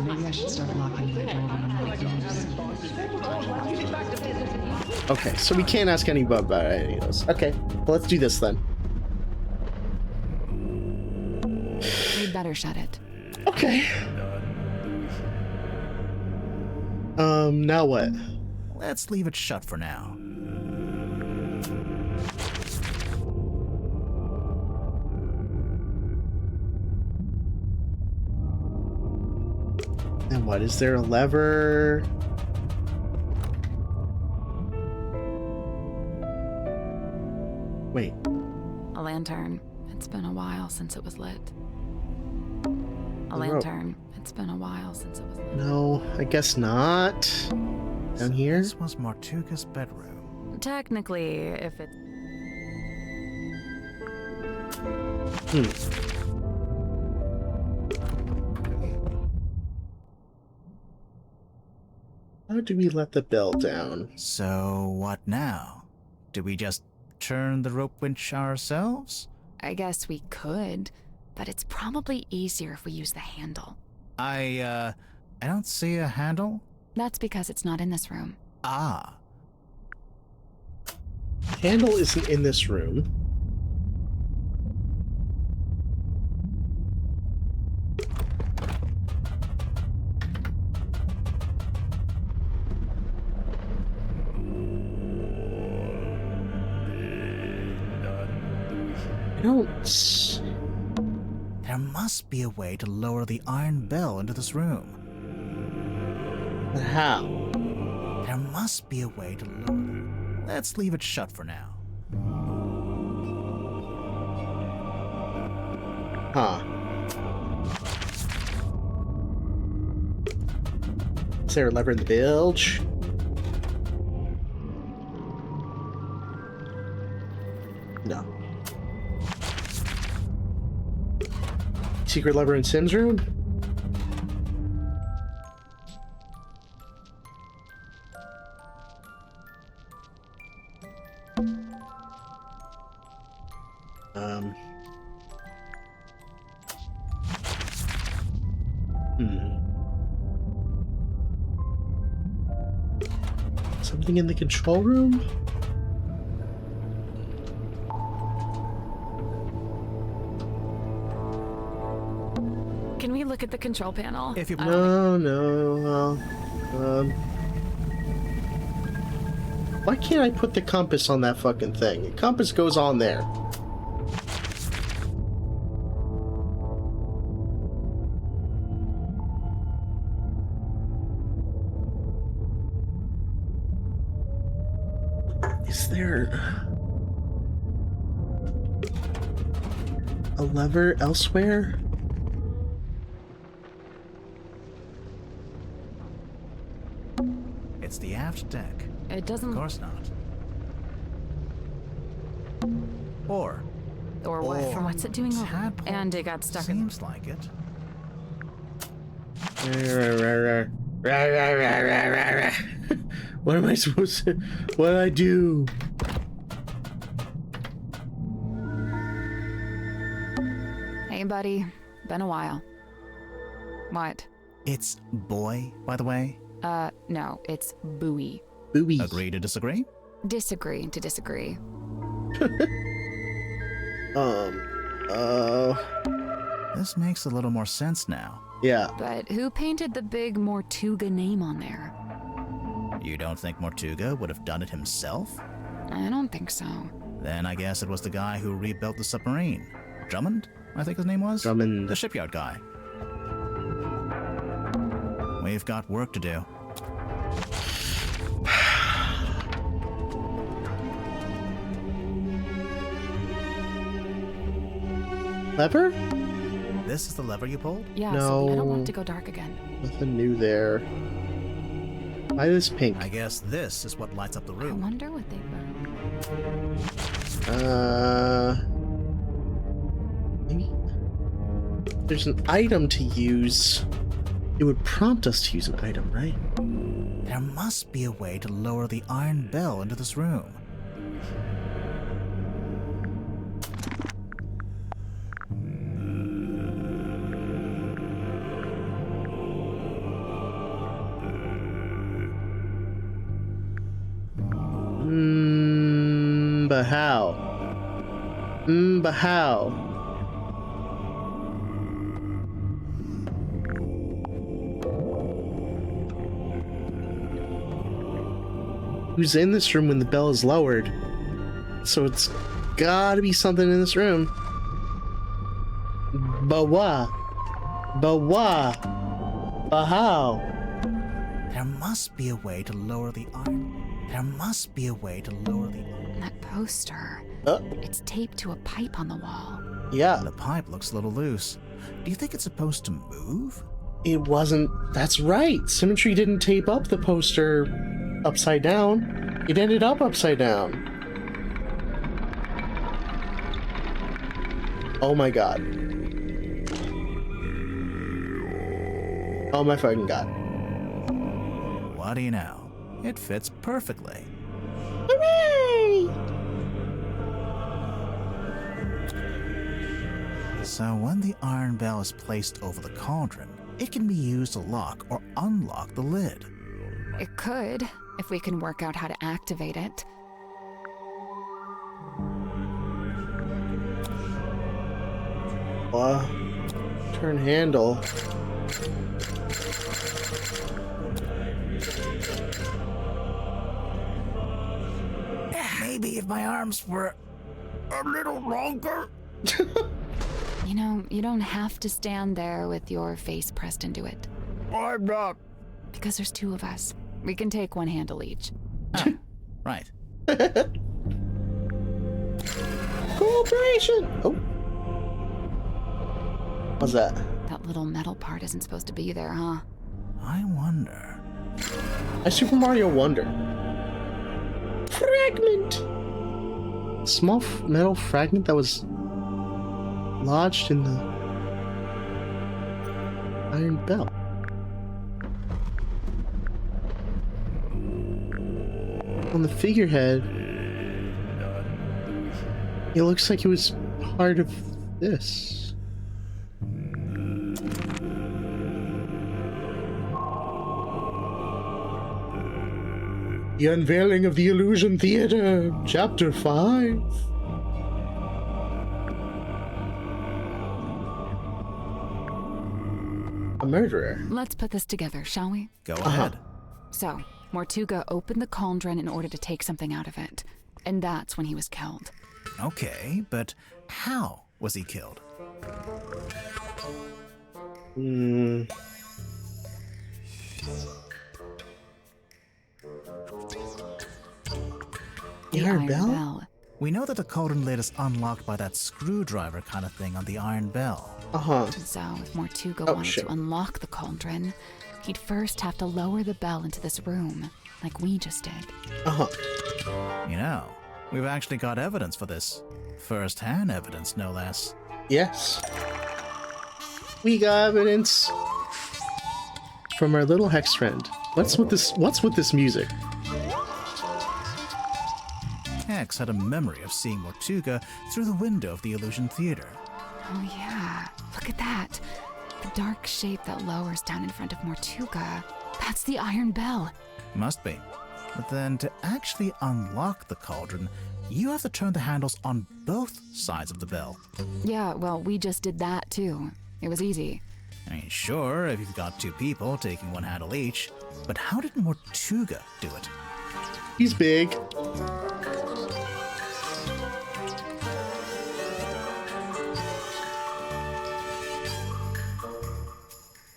Maybe I should start locking my door when Okay, so we can't ask anybody about any of those. Okay, well, let's do this then. We'd better shut it. Okay. Now what? Let's leave it shut for now. And what? Is there a lever? Wait. A lantern. It's been a while since it was lit. A rope. lantern. It's been a while since it was lit. No, I guess not. Down here? This was Martuga's bedroom. Technically, if it... How do we let the bell down? So, what now? Do we just turn the rope winch ourselves? I guess we could, but it's probably easier if we use the handle. I don't see a handle. That's because it's not in this room. Ah. Handle isn't in this room. I don't... There must be a way to lower the iron bell into this room. How? There must be a way to lower... Let's leave it shut for now. Huh. Is there a lever in the bilge? No. Secret lever in Sim's room? Something in the control room? at the control panel? If you No. Why can't I put the compass on that fucking thing? The compass goes on there. Is there a lever elsewhere? It's the aft deck. It doesn't. Of course not. Or what? What's it doing? Tadpole. And it got stuck in. Seems like it. What am I supposed to... What do I do? Hey, buddy. Been a while. What? It's boy, by the way. No, it's buoy. Buoy. Agree to disagree? Disagree to disagree. This makes a little more sense now. Yeah. But who painted the big Mortuga name on there? You don't think Mortuga would have done it himself? I don't think so. Then I guess it was the guy who rebuilt the submarine. Drummond, I think his name was? Drummond. The shipyard guy. We've got work to do. Lever? This is the lever you pulled? Yeah, No. so I don't want it to go dark again. Nothing new there. Why this pink? I guess this is what lights up the I room. wonder what they burned. Maybe there's an item to use. It would prompt us to use an item, right? There must be a way to lower the iron bell into this room. But how? But how? Who's in this room when the bell is lowered? So it's gotta be something in this room. But what? But what? But how? There must be a way to lower the iron. There must be a way to lower the iron. That poster. It's taped to a pipe on the wall. Yeah. The pipe looks a little loose. Do you think it's supposed to move? It wasn't. That's right. Symmetry didn't tape up the poster upside down. It ended up upside down. Oh my god. Oh my fucking god. What do you know? It fits perfectly. Hooray! So when the iron bell is placed over the cauldron, it can be used to lock or unlock the lid. It could, if we can work out how to activate it. Turn handle. Maybe if my arms were a little longer. You know, you don't have to stand there with your face pressed into it. I'm not. Because there's two of us. We can take one handle each. Oh, right. Cooperation! Oh. What's that? That little metal part isn't supposed to be there, huh? I wonder. A Super Mario Wonder. Fragment! Small metal fragment that was lodged in the iron bell. On the figurehead, it looks like it was part of this. The Unveiling of the Illusion Theater, Chapter 5. murderer. Let's put this together, shall we? Go ahead. So, Mortuga opened the cauldron in order to take something out of it. And that's when he was killed. Okay, but how was he killed? The Iron Bell? We know that the cauldron lid is unlocked by that screwdriver kind of thing on the Iron Bell. So, if Mortuga wanted to unlock the cauldron, he'd first have to lower the bell into this room, like we just did. You know, we've actually got evidence for this. First-hand evidence, no less. Yes. We got evidence from our little hex friend. What's with this music? Hex had a memory of seeing Mortuga through the window of the Illusion Theater. Oh yeah, look at that. The dark shape that lowers down in front of Mortuga. That's the Iron Bell. Must be. But then to actually unlock the cauldron, you have to turn the handles on both sides of the bell. Yeah, well, we just did that too. It was easy. I mean, sure, if you've got two people taking one handle each, but how did Mortuga do it? He's big.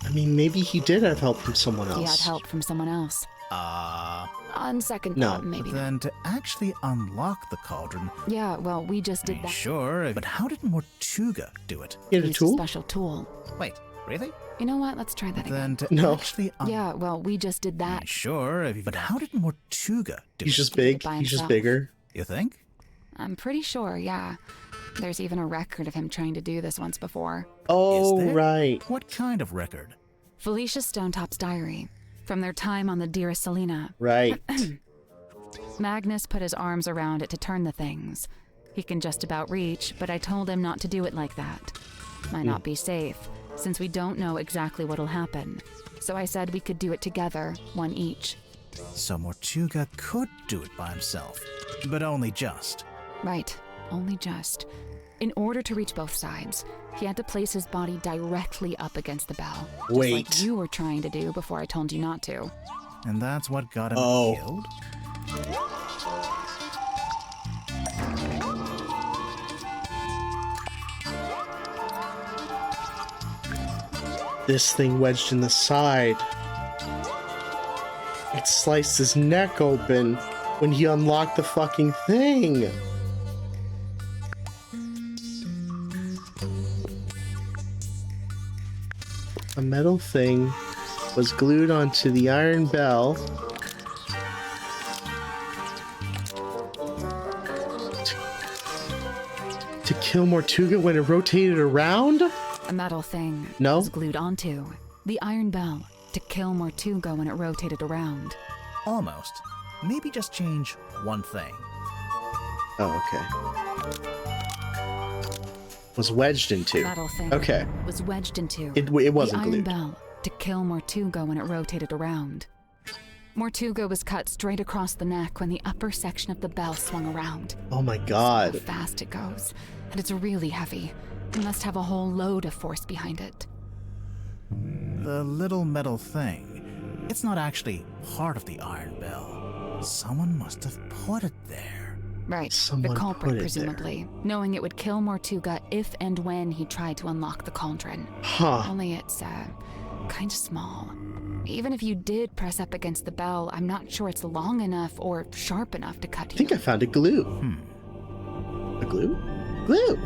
I mean, maybe he did have help from someone else. He had help from someone else. On second thought, maybe. But then to actually unlock the cauldron... Yeah, well, we just did that. Sure, but how did Mortuga do it? He had a tool? A special tool. Wait, really? You know what? Let's try that again. Then to actually... Yeah, well, we just did that. Sure, but how did Mortuga do it? He's just big. He's just bigger. You think? I'm pretty sure, yeah. There's even a record of him trying to do this once before. Oh, right. What kind of record? Felicia Stonetop's diary. From their time on the Dearest Selena. Right. Magnus put his arms around it to turn the things. He can just about reach, but I told him not to do it like that. Might not be safe, since we don't know exactly what'll happen. So I said we could do it together, one each. So Mortuga could do it by himself, but only just. Right, only just. In order to reach both sides, he had to place his body directly up against the bell. Wait. Just like you were trying to do before I told you not to. And that's what got him killed? This thing wedged in the side. It sliced his neck open when he unlocked the fucking thing. A metal thing was glued onto the iron bell to kill Mortuga when it rotated around? A metal thing was glued onto the iron bell to kill Mortuga when it rotated around. Almost. Maybe just change one thing. Oh, okay. Was wedged into. Metal thing. Okay. Was wedged into. It wasn't the glued. Iron bell to kill Mortuga when it rotated around. Mortuga was cut straight across the neck when the upper section of the bell swung around. Oh my god. So fast it goes, and it's really heavy. It must have a whole load of force behind it. The little metal thing. It's not actually part of the iron bell. Someone must have put it there. Right, Someone the culprit, put it presumably, knowing it would kill Mortuga if and when he tried to unlock the cauldron. Huh. Only it's, kind of small. Even if you did press up against the bell, I'm not sure it's long enough or sharp enough to cut you. I think I found a glue. A glue? Glue!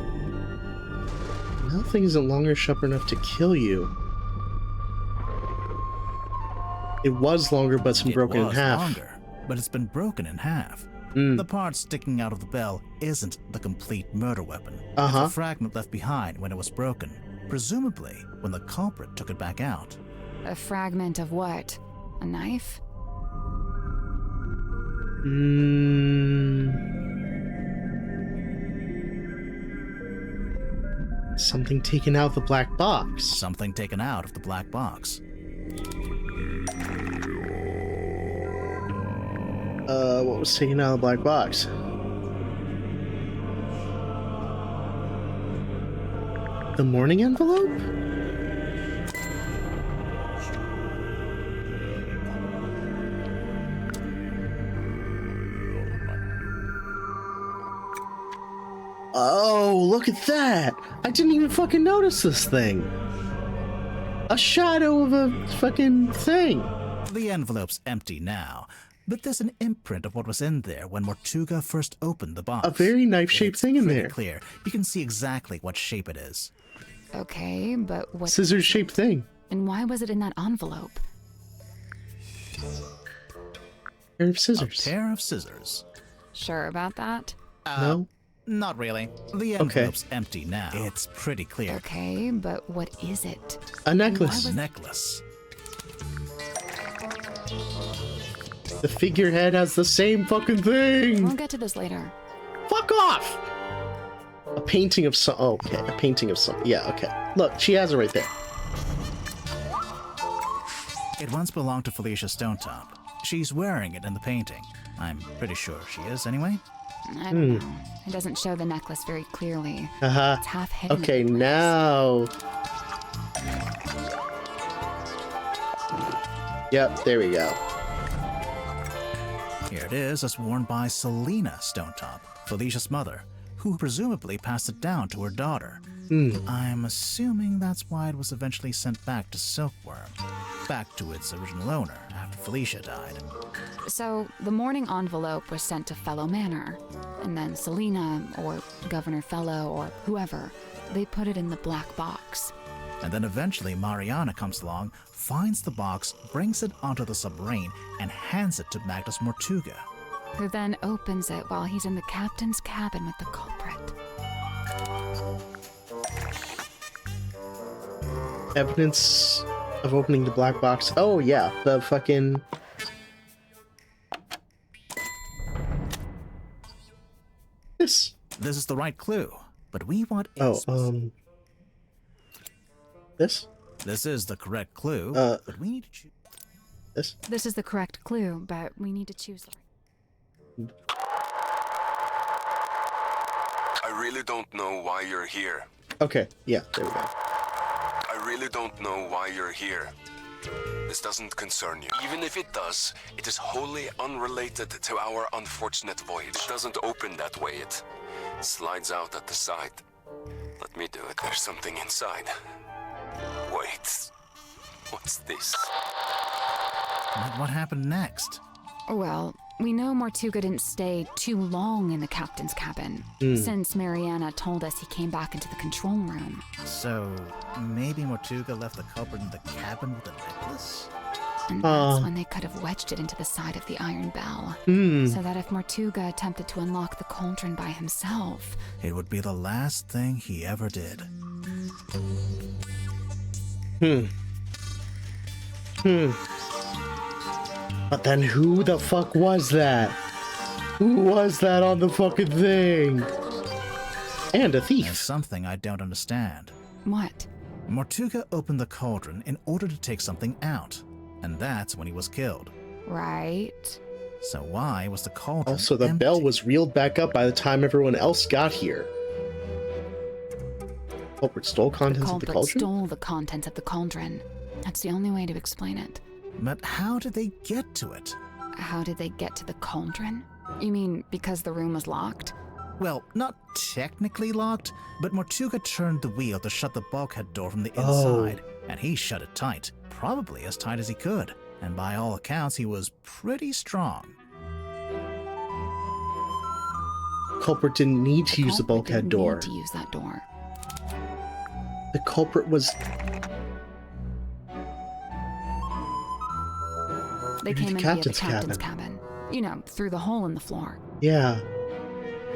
Metal thing isn't long or sharp enough to kill you. It was longer, but it's been broken in half. Longer, but it's been broken in half. The part sticking out of the bell isn't the complete murder weapon. It's a fragment left behind when it was broken, presumably when the culprit took it back out. A fragment of what? A knife? Something taken out of the black box. Something taken out of the black box. What was taken out of the black box? The morning envelope? Oh, look at that! I didn't even fucking notice this thing. A shadow of a fucking thing. The envelope's empty now, but there's an imprint of what was in there when Mortuga first opened the box. A very knife-shaped thing in there. Clear. You can see exactly what shape it is. Okay, but what... Scissors-shaped thing. And why was it in that envelope? Pair of scissors. A pair of scissors. Sure about that? No? Not really. The envelope's empty now. It's pretty clear. Okay, but what is it? A necklace. A necklace. The figurehead has the same fucking thing. We'll get to this later. Fuck off! A painting of some... Oh, okay. A painting of some... Yeah, okay. Look, she has it right there. It once belonged to Felicia Stonetop. She's wearing it in the painting. I'm pretty sure she is, anyway. I don't know. It doesn't show the necklace very clearly. It's half hidden. Okay, now... Yep, there we go. Here it is, as worn by Selena Stonetop, Felicia's mother, who presumably passed it down to her daughter. I'm assuming that's why it was eventually sent back to Silkworm, back to its original owner after Felicia died. So, the mourning envelope was sent to Fellow Manor, and then Selena, or Governor Fellow, or whoever, they put it in the black box. And then eventually Mariana comes along, finds the box, brings it onto the submarine, and hands it to Magnus Mortuga. Who then opens it while he's in the captain's cabin with the culprit. Evidence of opening the black box. Oh, yeah. The fucking... This is the right clue, but we want... This? This is the correct clue, but we need to choose... This? This is the correct clue, but we need to choose the right... I really don't know why you're here. Okay, yeah, there we go. I really don't know why you're here. This doesn't concern you. Even if it does, it is wholly unrelated to our unfortunate voyage. It doesn't open that way. It slides out at the side. Let me do it. There's something inside. Wait. What's this? What happened next? Well, we know Mortuga didn't stay too long in the captain's cabin, since Mariana told us he came back into the control room. So, maybe Mortuga left the culprit in the cabin with the necklace? And that's when they could have wedged it into the side of the iron bell, so that if Mortuga attempted to unlock the cauldron by himself... It would be the last thing he ever did. But then who the fuck was that? Who was that on the fucking thing? And a thief. There's something I don't understand. What? Mortuga opened the cauldron in order to take something out, and that's when he was killed. Right. So why was the cauldron Also, the empty? bell was reeled back up by the time everyone else got here. Culprit stole contents of the cauldron? Stole the contents of the cauldron. That's the only way to explain it. But how did they get to it? How did they get to the cauldron? You mean because the room was locked? Well, not technically locked, but Mortuga turned the wheel to shut the bulkhead door from the inside, and he shut it tight, probably as tight as he could, and by all accounts he was pretty strong. Culprit didn't need to use the bulkhead door. To use that door. The culprit was... They came in via the captain's cabin. You know, through the hole in the floor. Yeah.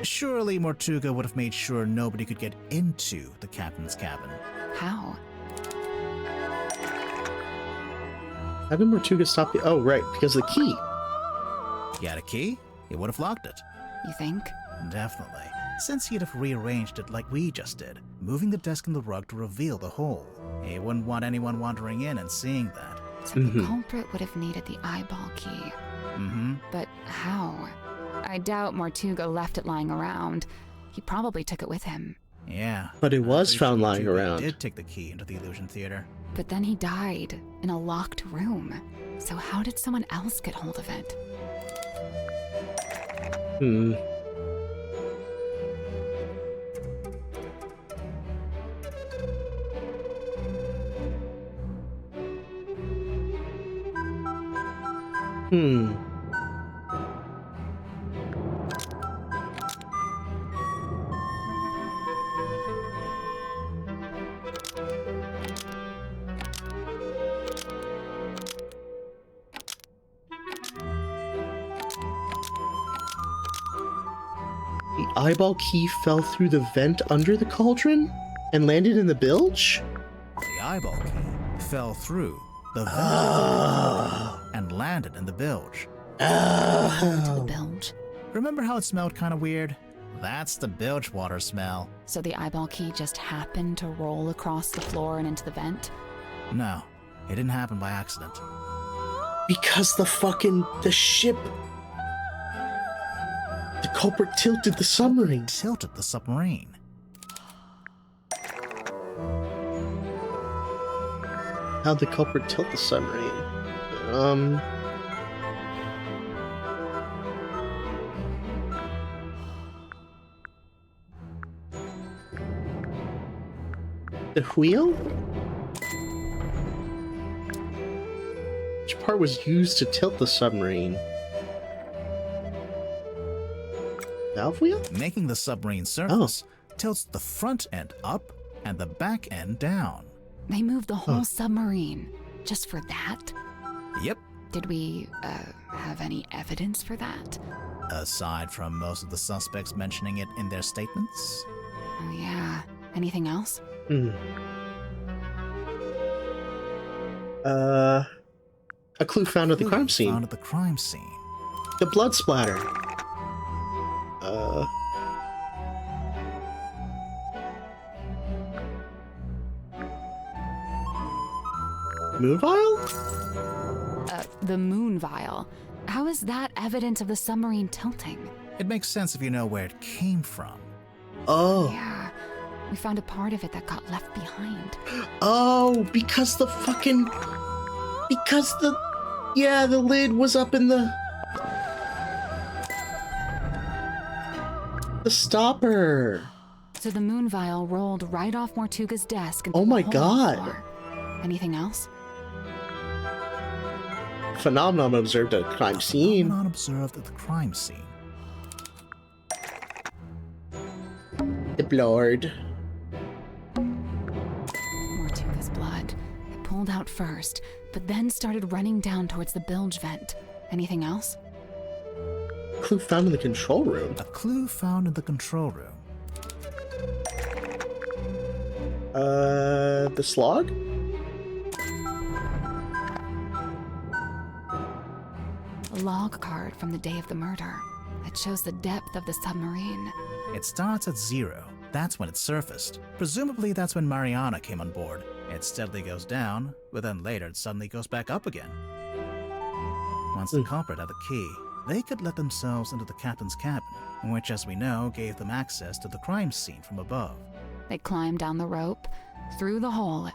Surely Mortuga would have made sure nobody could get into the captain's cabin. How? How did Mortuga stop the... Oh, right, because of the key. He had a key? He would have locked it. You think? Definitely. Since he'd have rearranged it like we just did, moving the desk and the rug to reveal the hole. He wouldn't want anyone wandering in and seeing that. So the culprit would have needed the eyeball key. But how? I doubt Mortuga left it lying around. He probably took it with him. Yeah. But it was found lying around. He did take the key into the illusion theater. But then he died in a locked room. So how did someone else get hold of it? The eyeball key fell through the vent under the cauldron and landed in the bilge? The eyeball key fell through the vent and landed in the bilge. Into the bilge. Remember how it smelled kind of weird? That's the bilge water smell. So the eyeball key just happened to roll across the floor and into the vent? No, it didn't happen by accident. Because the ship... The culprit tilted the submarine. Tilted the submarine. How'd the culprit tilt the submarine? The wheel? Which part was used to tilt the submarine? Valve wheel? Making the submarine surface tilts the front end up and the back end down. They moved the whole submarine just for that? Yep. Did we have any evidence for that? Aside from most of the suspects mentioning it in their statements. Oh yeah. Anything else? A clue found at the crime scene. Found at the crime scene. The blood splatter. Moon vial? The moon vial. How is that evidence of the submarine tilting? It makes sense if you know where it came from. Oh. Yeah. We found a part of it that got left behind. Oh, because the lid was up in the stopper. So the moon vial rolled right off Mortuga's desk and oh my the hole in the god. floor. Anything else? Phenomenon observed at the crime scene. Phenomenon observed at the crime scene. The blood. Mortuga's blood. It pulled out first, but then started running down towards the bilge vent. Anything else? Clue found in the control room. A clue found in the control room. The slog? A log card from the day of the murder. It shows the depth of the submarine. It starts at 0. That's when it surfaced. Presumably that's when Mariana came on board. It steadily goes down, but then later it suddenly goes back up again. Once the culprit had the key, they could let themselves into the captain's cabin, which, as we know, gave them access to the crime scene from above. They climbed down the rope, through the hole,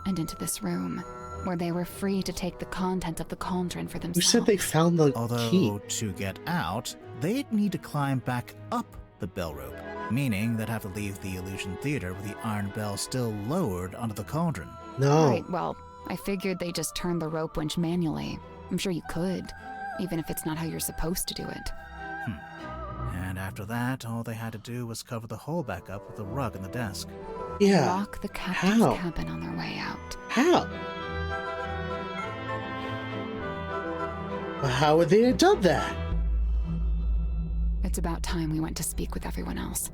and into this room, where they were free to take the contents of the cauldron for themselves. Who said they found the key? Although, to get out, they'd need to climb back up the bell rope, meaning they'd have to leave the illusion theater with the iron bell still lowered onto the cauldron. No. Right, well, I figured they just turned the rope winch manually. I'm sure you could, even if it's not how you're supposed to do it. And after that, all they had to do was cover the hole back up with the rug in the desk. Yeah. Lock the captain's cabin on their way out. How? How would they have done that? It's about time we went to speak with everyone else.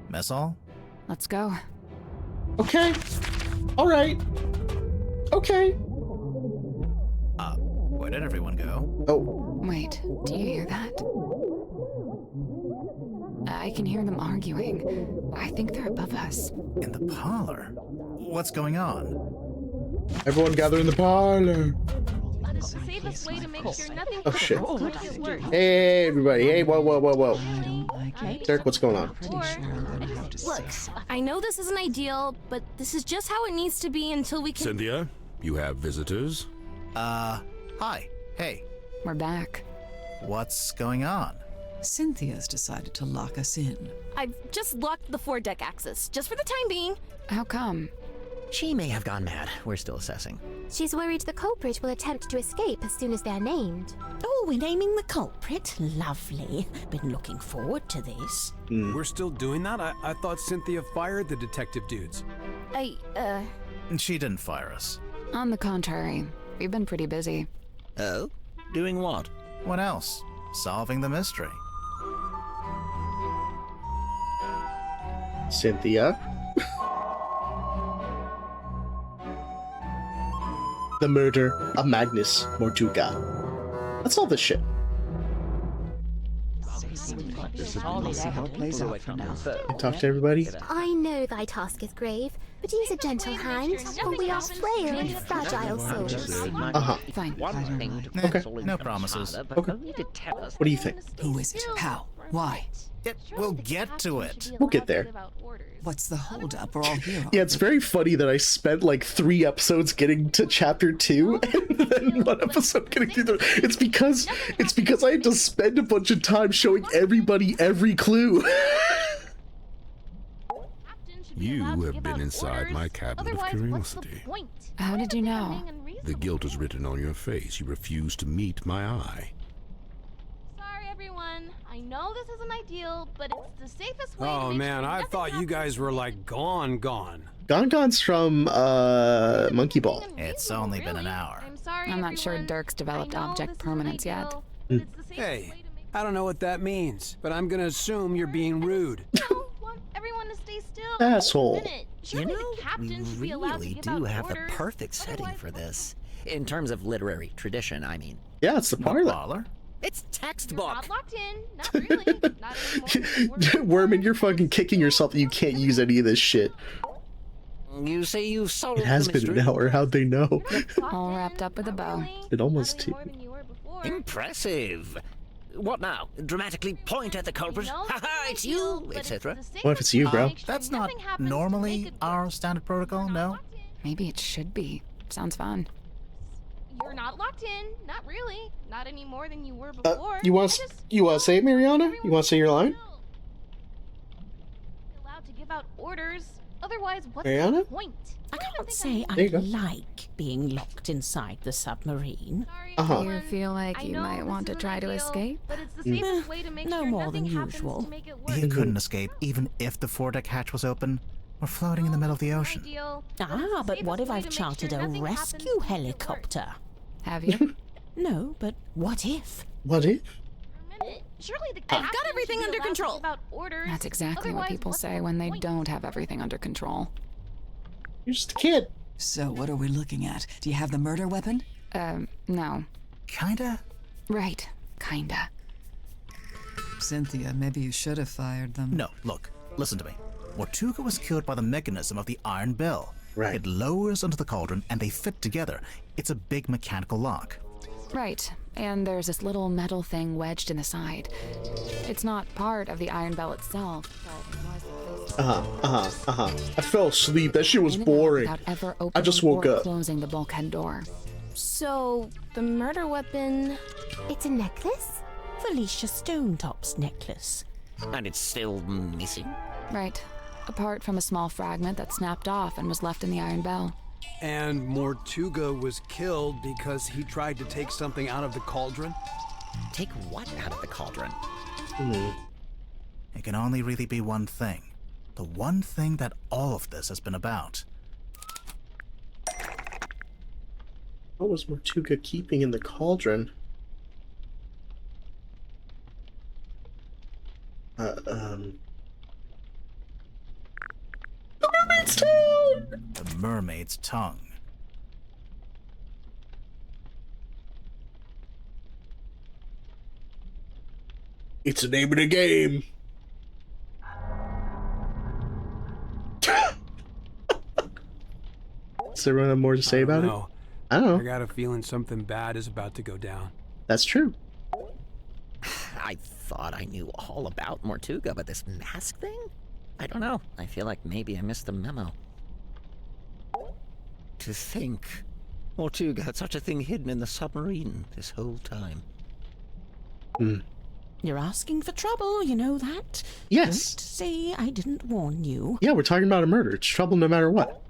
Mess hall? Let's go. Okay. All right. Okay. Where did everyone go? Oh. Wait, do you hear that? I can hear them arguing. I think they're above us. In the parlor? What's going on? Everyone gather in the parlor. Safest way to make sure nothing. Oh shit. Hey everybody. Hey, whoa. Derek, what's going on? Look, I know this isn't ideal, but this is just how it needs to be until we can. Cynthia, you have visitors? Hi. Hey. We're back. What's going on? Cynthia's decided to lock us in. I've just locked the foredeck access, just for the time being. How come? She may have gone mad. We're still assessing. She's worried the culprit will attempt to escape as soon as they're named. Oh, we're naming the culprit? Lovely. Been looking forward to this. We're still doing that? I thought Cynthia fired the detective dudes. She didn't fire us. On the contrary, we've been pretty busy. Oh? Doing what? What else? Solving the mystery. Cynthia. The murder of Magnus Mortuga. That's all this shit. Talk to everybody. I know thy task is grave, but use a gentle hand, for we are frail and fragile souls. Fine. Okay. No promises. Okay. What do you think? Who is it? How? Why? We'll get to it. We'll get there. What's the holdup? We're all here. Yeah, it's very funny that I spent like 3 episodes getting to chapter 2 and then 1 episode getting through the... It's because I had to spend a bunch of time showing everybody every clue. You have been inside my cabinet of curiosity. How did you know? The guilt is written on your face. You refuse to meet my eye. Sorry, everyone. I know this isn't ideal, but it's the safest way to Oh make man, sure I nothing thought you guys were like gone. Gongon's from Monkey Ball. It's only been an hour. I'm not sure Dirk's developed object permanence yet. Hey, I don't know what that means, but I'm gonna assume you're being rude. want everyone to stay still. Asshole. You know, we really do have the perfect setting for this. In terms of literary tradition, I mean. Yeah, it's the parlor. It's textbook. Not locked in. Not really. Not anymore. Worman, you're fucking kicking yourself that you can't use any of this shit. You say you've solved It has been an hour. How'd they know? All wrapped up with a bow. It almost 2. Impressive. What now? Dramatically point at the culprit? Haha, it's you, etc. What if it's you, bro? That's not normally our standard protocol, no? Maybe it should be. Sounds fun. You're not locked in. Not really. Not any more than you were before. You want to say it, Mariana? You want to say your line? Allowed to give out orders. Otherwise, what's Mariana? the point? I can't say I like being locked inside the submarine. Do you feel like you might want to try to escape? But it's the safest way to make No sure more nothing than happens usual. to make it work. You couldn't escape even if the foredeck hatch was open. We're floating in the middle of the ocean. Ah, but what if I've chartered a rescue helicopter? Have you? No, but what if? What if? Surely the I've got everything under control. That's exactly what people say when they don't have everything under control. You're just a kid. So what are we looking at? Do you have the murder weapon? No. Kinda? Right. Kinda. Cynthia, maybe you should have fired them. No, look. Listen to me. Mortuga was killed by the mechanism of the iron bell. Right. It lowers onto the cauldron and they fit together. It's a big mechanical lock. Right. And there's this little metal thing wedged in the side. It's not part of the iron bell itself, I fell asleep. That shit was boring. I just woke up. Closing the bulkhead door. So, the murder weapon... It's a necklace? Felicia Stonetop's necklace. And it's still missing? Right. Apart from a small fragment that snapped off and was left in the iron bell. And Mortuga was killed because he tried to take something out of the cauldron? Take what out of the cauldron? It can only really be one thing. The one thing that all of this has been about. What was Mortuga keeping in the cauldron? The mermaid's tongue! The mermaid's tongue. It's the name of the game. Does everyone have more to say about it? I don't know. I got a feeling something bad is about to go down. That's true. I thought I knew all about Mortuga, but this mask thing? I don't know. I feel like maybe I missed the memo. To think, Mortuga had such a thing hidden in the submarine this whole time. You're asking for trouble, you know that? Yes. Don't say I didn't warn you. Yeah, we're talking about a murder. It's trouble no matter what.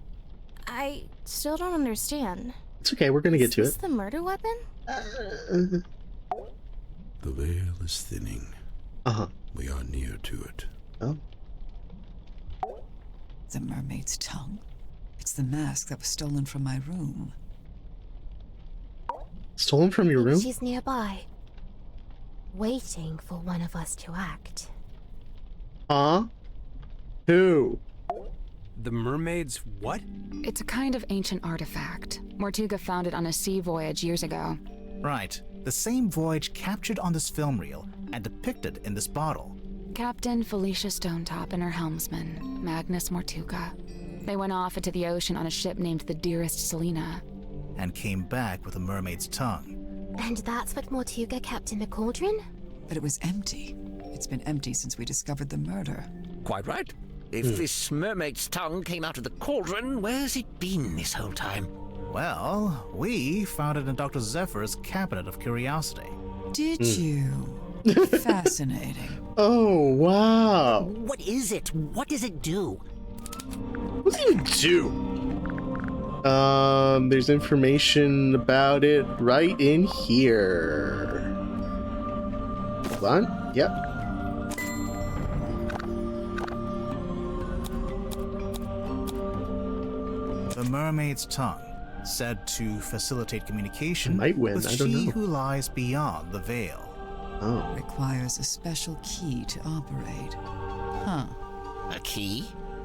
I still don't understand. It's okay, we're gonna get to Is it. this the murder weapon? The veil is thinning. Uh-huh. We are near to it. Oh. The mermaid's tongue? It's the mask that was stolen from my room. Stolen from your room? She's nearby, waiting for one of us to act. Huh? Who? The mermaid's what? It's a kind of ancient artifact. Mortuga found it on a sea voyage years ago. Right. The same voyage captured on this film reel and depicted in this bottle. Captain Felicia Stonetop and her helmsman, Magnus Mortuga. They went off into the ocean on a ship named the Dearest Selena. And came back with a mermaid's tongue. And that's what Mortuga kept in the cauldron? But it was empty. It's been empty since we discovered the murder. Quite right. If this mermaid's tongue came out of the cauldron, where's it been this whole time? Well, we found it in Dr. Zephyr's cabinet of curiosity. Did you? Fascinating. Oh, wow. What is it? What does it do? What do you do? There's information about it right in here. Hold on. Yep. The mermaid's tongue, said to facilitate communication Might win, with I don't she know. who lies beyond the veil. Oh. Requires a special key to operate. Huh. A key?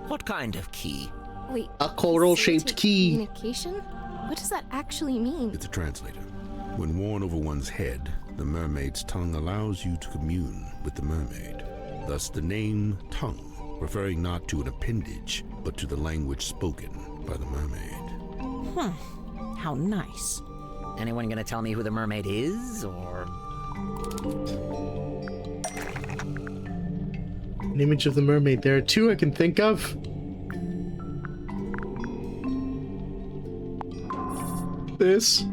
What kind of key? Wait. A coral-shaped key. Communication? What does that actually mean? It's a translator. When worn over one's head, the mermaid's tongue allows you to commune with the mermaid. Thus the name tongue, referring not to an appendage, but to the language spoken by the mermaid. How nice. Anyone gonna tell me who the mermaid is, or...? An image of the mermaid. There are two I can think of. This.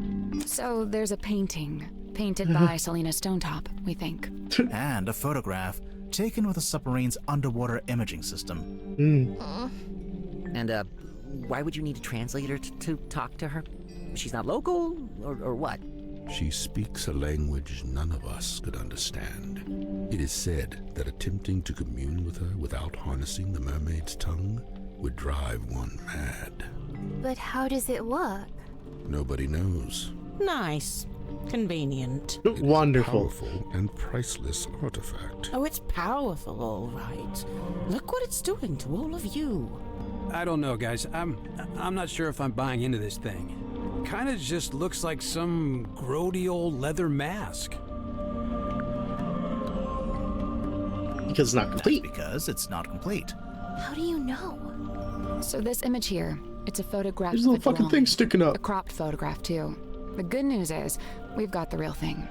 So there's a painting, painted by Selena Stonetop, we think. And a photograph taken with the submarine's underwater imaging system. And, why would you need a translator to talk to her? She's not local, or what? She speaks a language none of us could understand. It is said that attempting to commune with her without harnessing the mermaid's tongue would drive one mad. But how does it work? Nobody knows. Nice. Convenient. Wonderful. Powerful and priceless artifact. Oh, it's powerful, all right. Look what it's doing to all of you. I don't know, guys. I'm not sure if I'm buying into this thing. Kind of just looks like some grody old leather mask. Because it's not complete. Because it's not complete. How do you know? So this image here, it's a photograph There's of a a little fucking drone. thing sticking up. A cropped photograph, too. The good news is, we've got the real thing.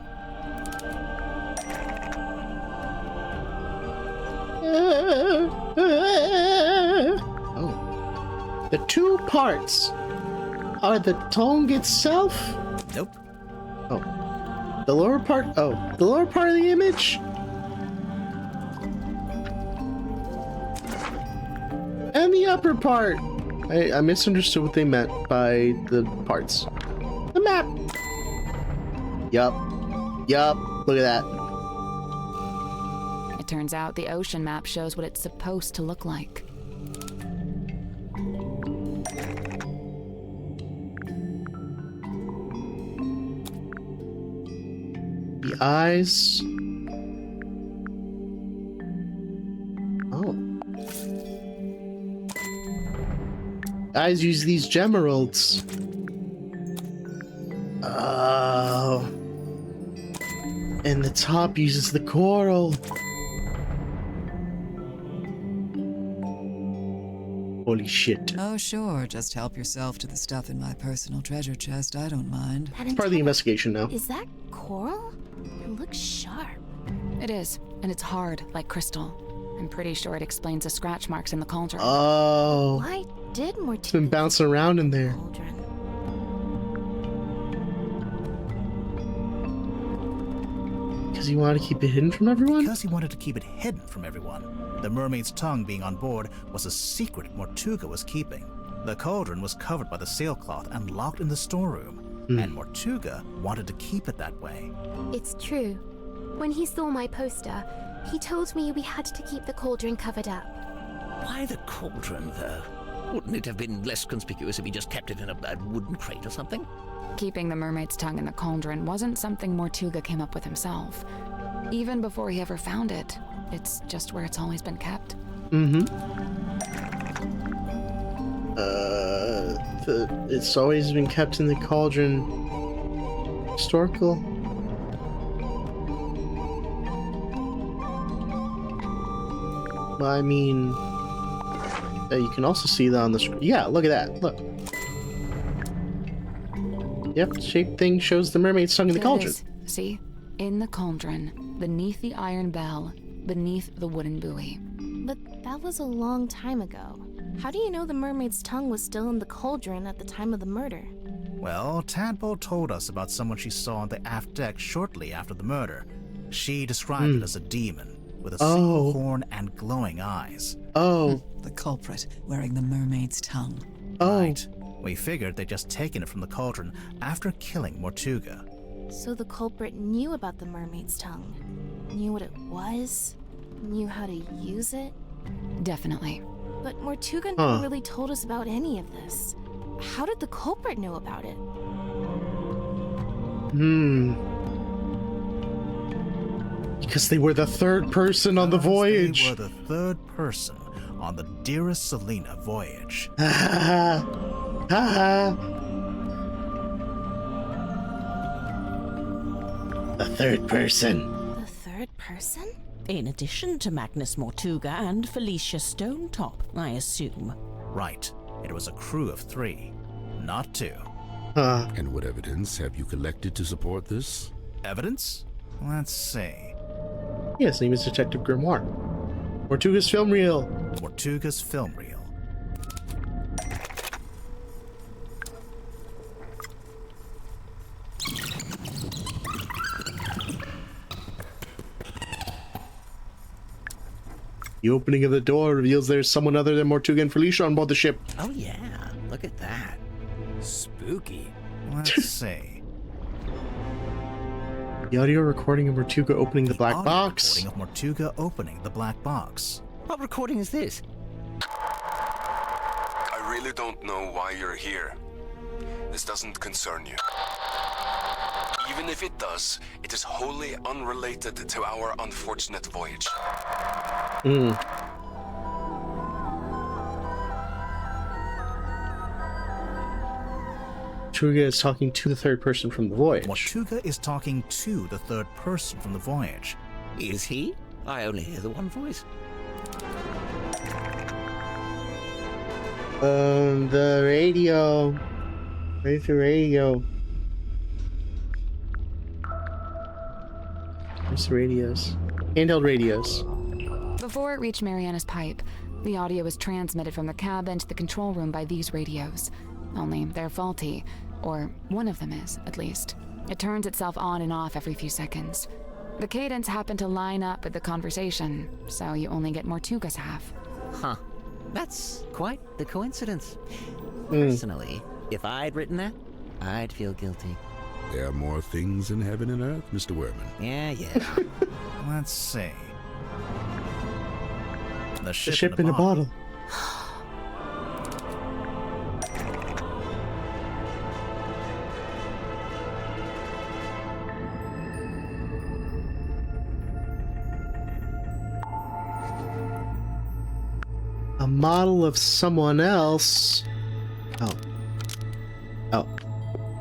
Oh. The two parts are the tongue itself? Nope. Oh. The lower part? Oh. The lower part of the image? And the upper part. I misunderstood what they meant by the parts. The map. Yup. Look at that. It turns out the ocean map shows what it's supposed to look like. The eyes. Oh. Eyes use these gemeralds. Oh. And the top uses the coral. Holy shit. Oh, sure. Just help yourself to the stuff in my personal treasure chest. I don't mind. It's part of the investigation now. Is that coral? It looks sharp. It is, and it's hard, like crystal. I'm pretty sure it explains the scratch marks in the cauldron. Oh. Why did Mortuga It's been bouncing around in there. cauldron? Because he wanted to keep it hidden from everyone? Because he wanted to keep it hidden from everyone. The mermaid's tongue being on board was a secret Mortuga was keeping. The cauldron was covered by the sailcloth and locked in the storeroom, and Mortuga wanted to keep it that way. It's true. When he saw my poster, he told me we had to keep the cauldron covered up. Why the cauldron, though? Wouldn't it have been less conspicuous if he just kept it in a wooden crate or something? Keeping the mermaid's tongue in the cauldron wasn't something Mortuga came up with himself. Even before he ever found it, it's just where it's always been kept. It's always been kept in the cauldron. Historical? Well, I mean, you can also see that on the screen. Yeah, look at that. Look. Yep, shaped thing shows the mermaid's tongue in the cauldron. See? In the cauldron, beneath the iron bell, beneath the wooden buoy. But that was a long time ago. How do you know the mermaid's tongue was still in the cauldron at the time of the murder? Well, Tadpole told us about someone she saw on the aft deck shortly after the murder. She described it as a demon, with a single horn and glowing eyes. The culprit wearing the mermaid's tongue. Right. We figured they'd just taken it from the cauldron after killing Mortuga. So the culprit knew about the mermaid's tongue, knew what it was, knew how to use it? Definitely. But Mortuga never really told us about any of this. How did the culprit know about it? Because they were the third person on the voyage. They were the third person on the Dearest Selena voyage. The third person. The third person? In addition to Magnus Mortuga and Felicia Stonetop, I assume. Right. It was a crew of 3, not 2. And what evidence have you collected to support this? Evidence? Let's see. Yeah, his name is Detective Grimoire. Mortuga's film reel. Mortuga's film reel. The opening of the door reveals there's someone other than Mortuga and Felicia on board the ship. Oh yeah, look at that. Spooky. Let's see. The audio recording of Mortuga opening the black box. Recording of Mortuga opening the black box. What recording is this? I really don't know why you're here. This doesn't concern you. Even if it does, it is wholly unrelated to our unfortunate voyage. Mortuga is talking to the third person from the voyage. Mortuga is talking to the third person from the voyage. Is he? I only hear the one voice. The radio. Where's the radio? Where's the radios? Handheld radios. Before it reached Mariana's pipe, the audio was transmitted from the cabin to the control room by these radios. Only they're faulty, or one of them is, at least. It turns itself on and off every few seconds. The cadence happened to line up with the conversation, so you only get Mortuga's half. Huh. That's quite the coincidence. Personally, if I'd written that, I'd feel guilty. There are more things in heaven and earth, Mr. Werman. Yeah. Let's see. The ship in a bottle. A model of someone else. Oh.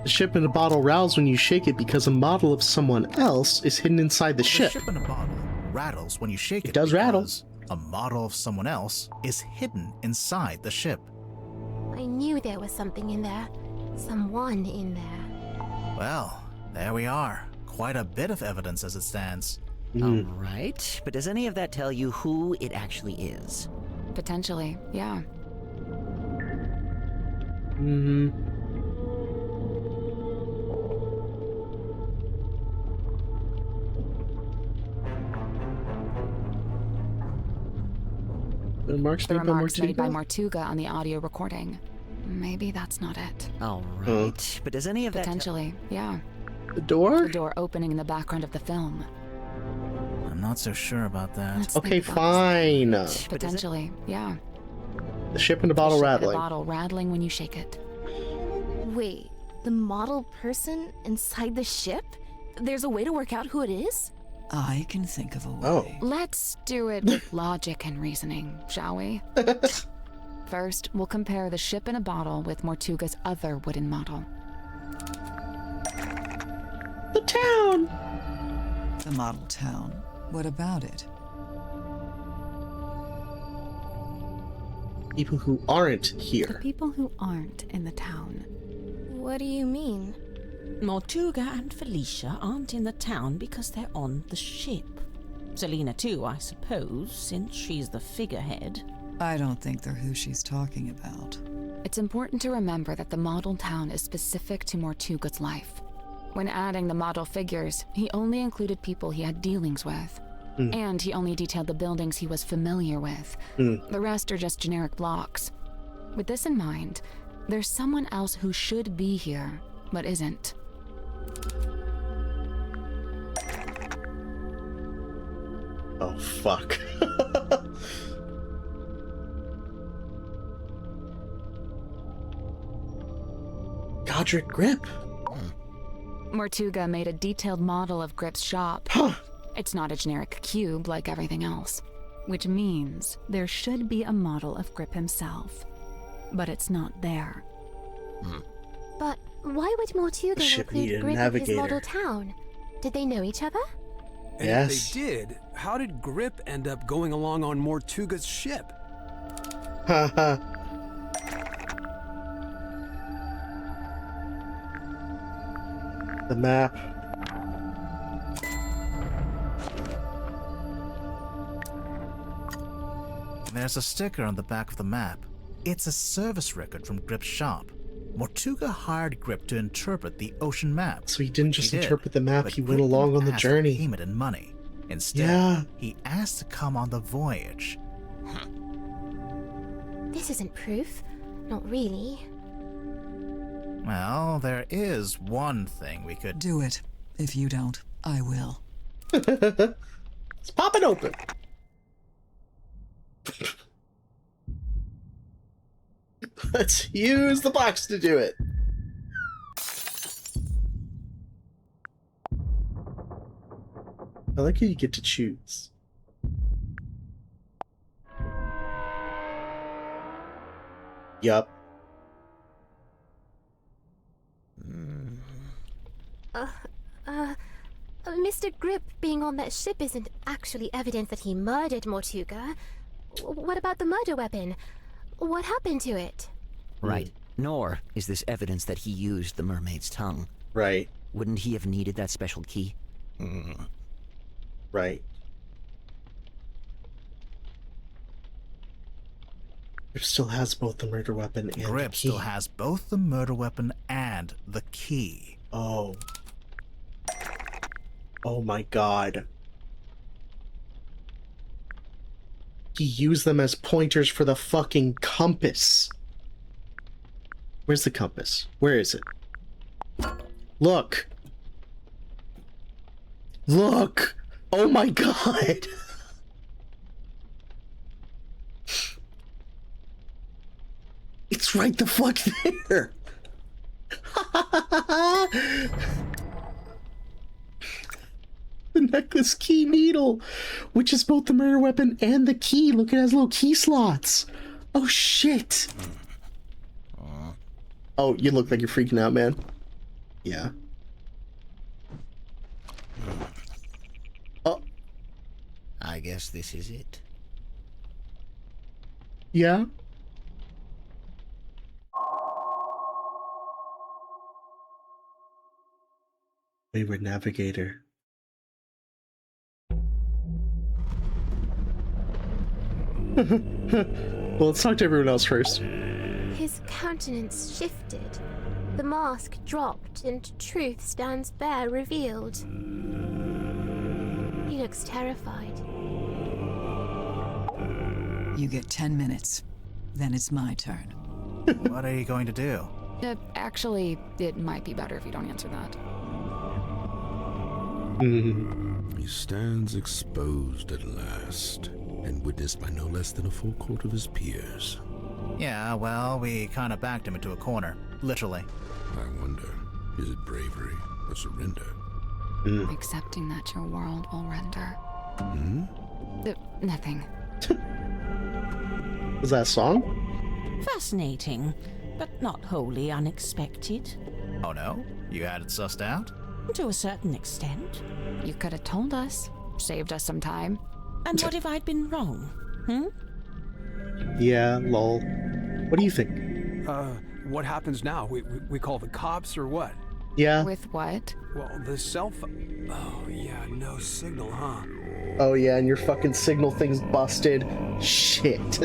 The ship in a bottle rattles when you shake it because a model of someone else is hidden inside the ship. The ship in a bottle rattles when you shake it. It does rattle. A model of someone else is hidden inside the ship. I knew there was something in there. Someone in there. Well, there we are. Quite a bit of evidence as it stands. All right, but does any of that tell you who it actually is? Potentially, yeah. The remarks made by Mortuga on the audio recording. maybe that's not it. All right, but does any of that... Potentially, yeah. The door? The door opening in the background of the film. I'm not so sure about that. Let's Okay, think about fine. this. Potentially, yeah. The ship in a bottle The rattling. bottle rattling when you shake it. Wait, the model person inside the ship? There's a way to work out who it is? I can think of a way. Oh. Let's do it with logic and reasoning, shall we? First, we'll compare the ship in a bottle with Mortuga's other wooden model. The town! The model town. What about it? People who aren't The here. people who aren't in the town. What do you mean? Mortuga and Felicia aren't in the town because they're on the ship. Selena too, I suppose, since she's the figurehead. I don't think they're who she's talking about. It's important to remember that the model town is specific to Mortuga's life. When adding the model figures, he only included people he had dealings with. And he only detailed the buildings he was familiar with. The rest are just generic blocks. With this in mind, there's someone else who should be here, but isn't. Oh, fuck. Godric Grip. Mortuga made a detailed model of Grip's shop. It's not a generic cube like everything else, which means there should be a model of Grip himself. But it's not there. But why would Mortuga ship needed include a Grip in his navigator. model town? Did they know each other? And Yes. if they did, how did Grip end up going along on Mortuga's ship? Haha. The map. There's a sticker on the back of the map. It's a service record from Grip's shop. Mortuga hired Grip to interpret the ocean map. So he didn't which just he did, interpret the map, but he Grip went along didn't on the ask for journey. Payment in money. Instead, Yeah. he asked to come on the voyage. This isn't proof. Not really. Well, there is one thing we could... Do it. If you don't, I will. Let's pop it open. Let's use the box to do it. I like how you get to choose. Yup. Mr. Grip being on that ship isn't actually evidence that he murdered Mortuga. What about the murder weapon? What happened to it? Right. Nor is this evidence that he used the mermaid's tongue. Right. Wouldn't he have needed that special key? Right. Grip still has both the murder weapon and Grip the key. still has both the murder weapon and the key. Oh. Oh my god. He used them as pointers for the fucking compass. Where's the compass? Where is it? Look. Look. Oh my god. It's right the fuck there. The necklace key needle, which is both the murder weapon and the key. Look, it has little key slots. Oh shit. Oh, you look like you're freaking out, man. Yeah. Oh. I guess this is it. Yeah. Wayward Navigator. Well, let's talk to everyone else first. His countenance shifted. The mask dropped, and truth stands bare, revealed. He looks terrified. You get 10 minutes. Then it's my turn. What are you going to do? Actually, it might be better if you don't answer that. He stands exposed at last, and witnessed by no less than a full court of his peers. Yeah, well, we kind of backed him into a corner, literally. I wonder, is it bravery or surrender? Accepting that your world will render. Nothing. Was that a song? Fascinating, but not wholly unexpected. Oh no? You had it sussed out? To a certain extent. You could have told us. Saved us some time. And what if I'd been wrong? Yeah, lol. What do you think? What happens now? We call the cops or what? Yeah. With what? Well, the cell phone. Oh, yeah, no signal, huh? Oh, yeah, and your fucking signal thing's busted. Shit.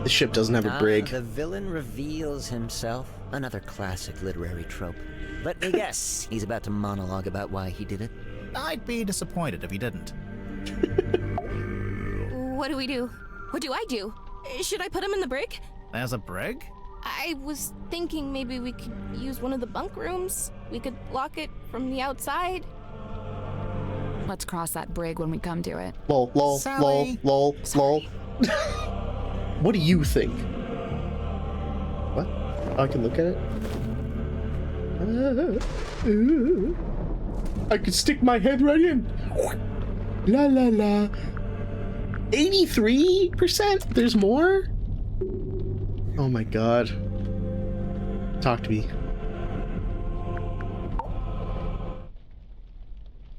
The ship doesn't have a brig. The villain reveals himself. Another classic literary trope. Let me guess, he's about to monologue about why he did it. I'd be disappointed if he didn't. What do we do? What do I do? Should I put him in the brig? There's a brig? I was thinking maybe we could use one of the bunk rooms. We could lock it from the outside. Let's cross that brig when we come to it. Lol, lol, Sally. lol, lol, lol. What do you think? What? Oh, I can look at it? I can stick my head right in. La la la. 83%? There's more? Oh my god. Talk to me.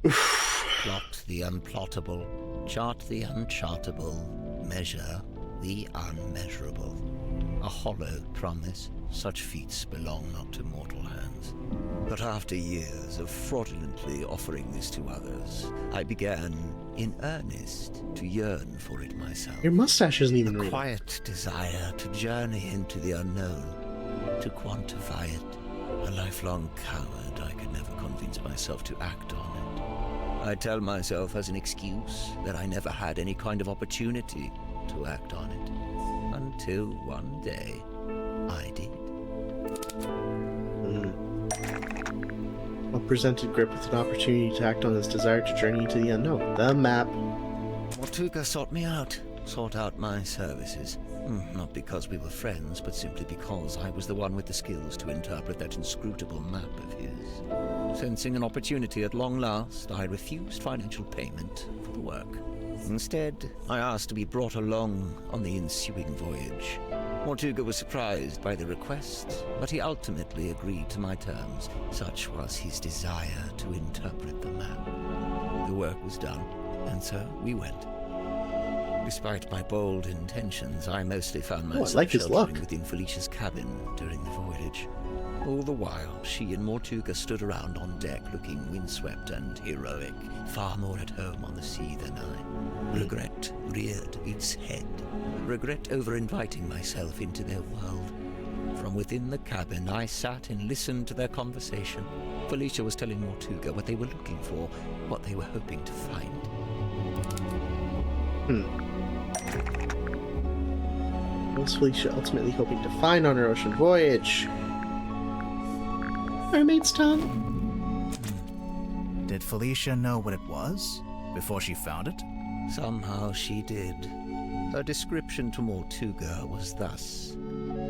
Plot the unplottable, chart the unchartable, measure the unmeasurable. A hollow promise, such feats belong not to mortal hands. But after years of fraudulently offering this to others, I began, in earnest, to yearn for it myself. Your mustache isn't even real. A quiet desire to journey into the unknown, to quantify it. A lifelong coward, I could never convince myself to act on it. I tell myself as an excuse that I never had any kind of opportunity to act on it. Until one day, I did. What presented Grip with an opportunity to act on his desire to journey into the unknown? The map. Mortuga sought out my services. Not because we were friends, but simply because I was the one with the skills to interpret that inscrutable map of his. Sensing an opportunity at long last, I refused financial payment for the work. Instead, I asked to be brought along on the ensuing voyage. Mortuga was surprised by the request, but he ultimately agreed to my terms. Such was his desire to interpret the map. The work was done, and so we went. Despite my bold intentions, I mostly found myself sheltering within Felicia's cabin during the voyage. All the while, she and Mortuga stood around on deck looking windswept and heroic, far more at home on the sea than I. Regret reared its head. Regret over inviting myself into their world. From within the cabin, I sat and listened to their conversation. Felicia was telling Mortuga what they were looking for, what they were hoping to find. What's Felicia ultimately hoping to find on her ocean voyage? Mermaid's tongue? Did Felicia know what it was before she found it? Somehow she did. Her description to Mortuga was thus: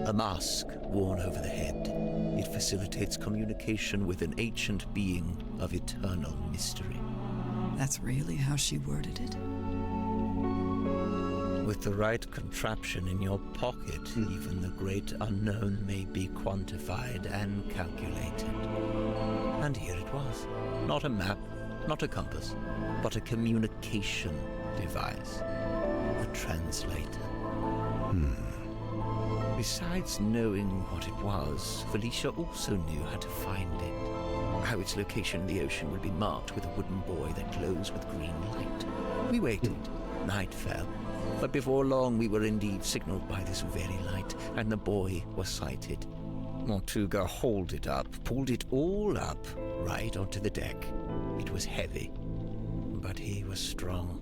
a mask worn over the head. It facilitates communication with an ancient being of eternal mystery. That's really how she worded it? With the right contraption in your pocket, even the great unknown may be quantified and calculated. And here it was. Not a map, not a compass, but a communication device. A translator. Besides knowing what it was, Felicia also knew how to find it. How its location in the ocean would be marked with a wooden buoy that glows with green light. We waited. Night fell. But before long we were indeed signaled by this very light, and the buoy was sighted. Mortuga hauled it up, pulled it all up, right onto the deck. It was heavy, but he was strong.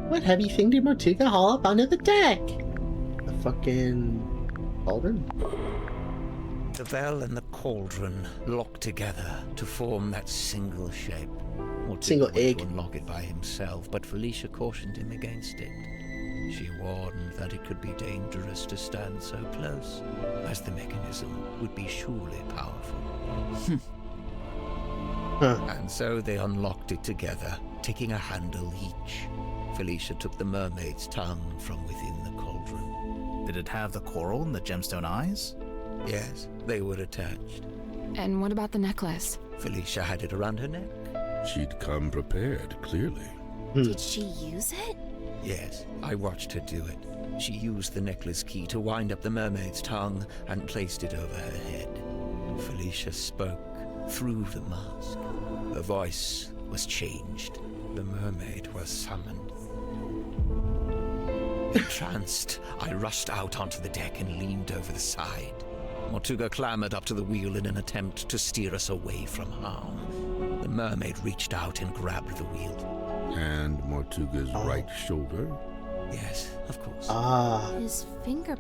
What heavy thing did Mortuga haul up onto the deck? The fucking cauldron? The bell and the cauldron locked together to form that single shape. Single egg. To unlock it by himself, but Felicia cautioned him against it. She warned that it could be dangerous to stand so close, as the mechanism would be surely powerful. And so they unlocked it together, taking a handle each. Felicia took the mermaid's tongue from within the cauldron. Did it have the coral and the gemstone eyes? Yes, they were attached. And what about the necklace? Felicia had it around her neck. She'd come prepared, clearly. Did she use it? Yes, I watched her do it. She used the necklace key to wind up the mermaid's tongue and placed it over her head. Felicia spoke through the mask. Her voice was changed. The mermaid was summoned. Entranced, I rushed out onto the deck and leaned over the side. Mortuga clambered up to the wheel in an attempt to steer us away from harm. The mermaid reached out and grabbed the wheel. And Mortuga's right shoulder? Yes, of course. His finger.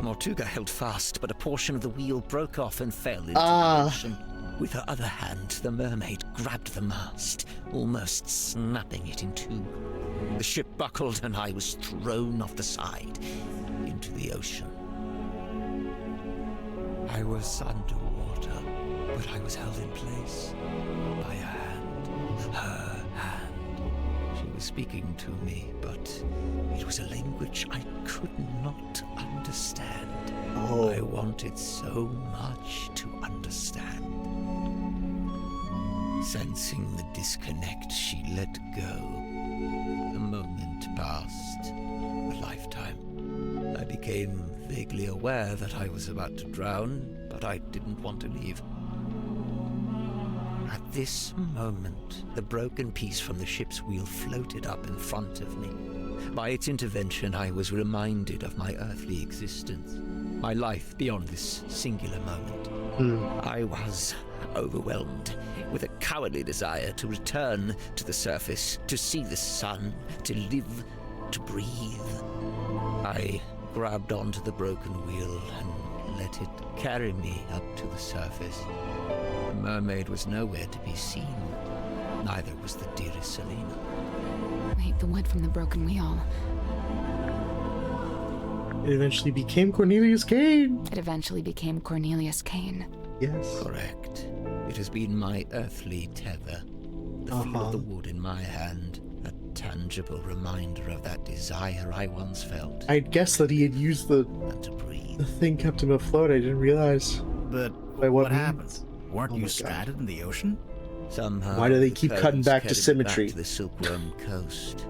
Mortuga held fast, but a portion of the wheel broke off and fell into the ocean. With her other hand, the mermaid grabbed the mast, almost snapping it in two. The ship buckled and I was thrown off the side into the ocean. I was underwater, but I was held in place by a hand, her hand. She was speaking to me, but it was a language I could not understand. I wanted so much to understand. Sensing the disconnect, she let go. A moment passed, a lifetime. I became vaguely aware that I was about to drown, but I didn't want to leave. At this moment, the broken piece from the ship's wheel floated up in front of me. By its intervention, I was reminded of my earthly existence, my life beyond this singular moment. I was overwhelmed with a cowardly desire to return to the surface, to see the sun, to live, to breathe. I grabbed onto the broken wheel and let it carry me up to the surface. The mermaid was nowhere to be seen. Neither was the dearest Selena. Wait, the wood from the broken wheel. It eventually became Cornelius Kane. It eventually became Cornelius Kane. Yes. Correct. It has been my earthly tether. The feel of the wood in my hand, a tangible reminder of that desire I once felt. I'd guessed that he had used the thing kept him afloat. I didn't realize. But what what happened? Weren't you stranded in the ocean? Somehow, why do they keep cutting back to symmetry? Back to the Silkworm Coast.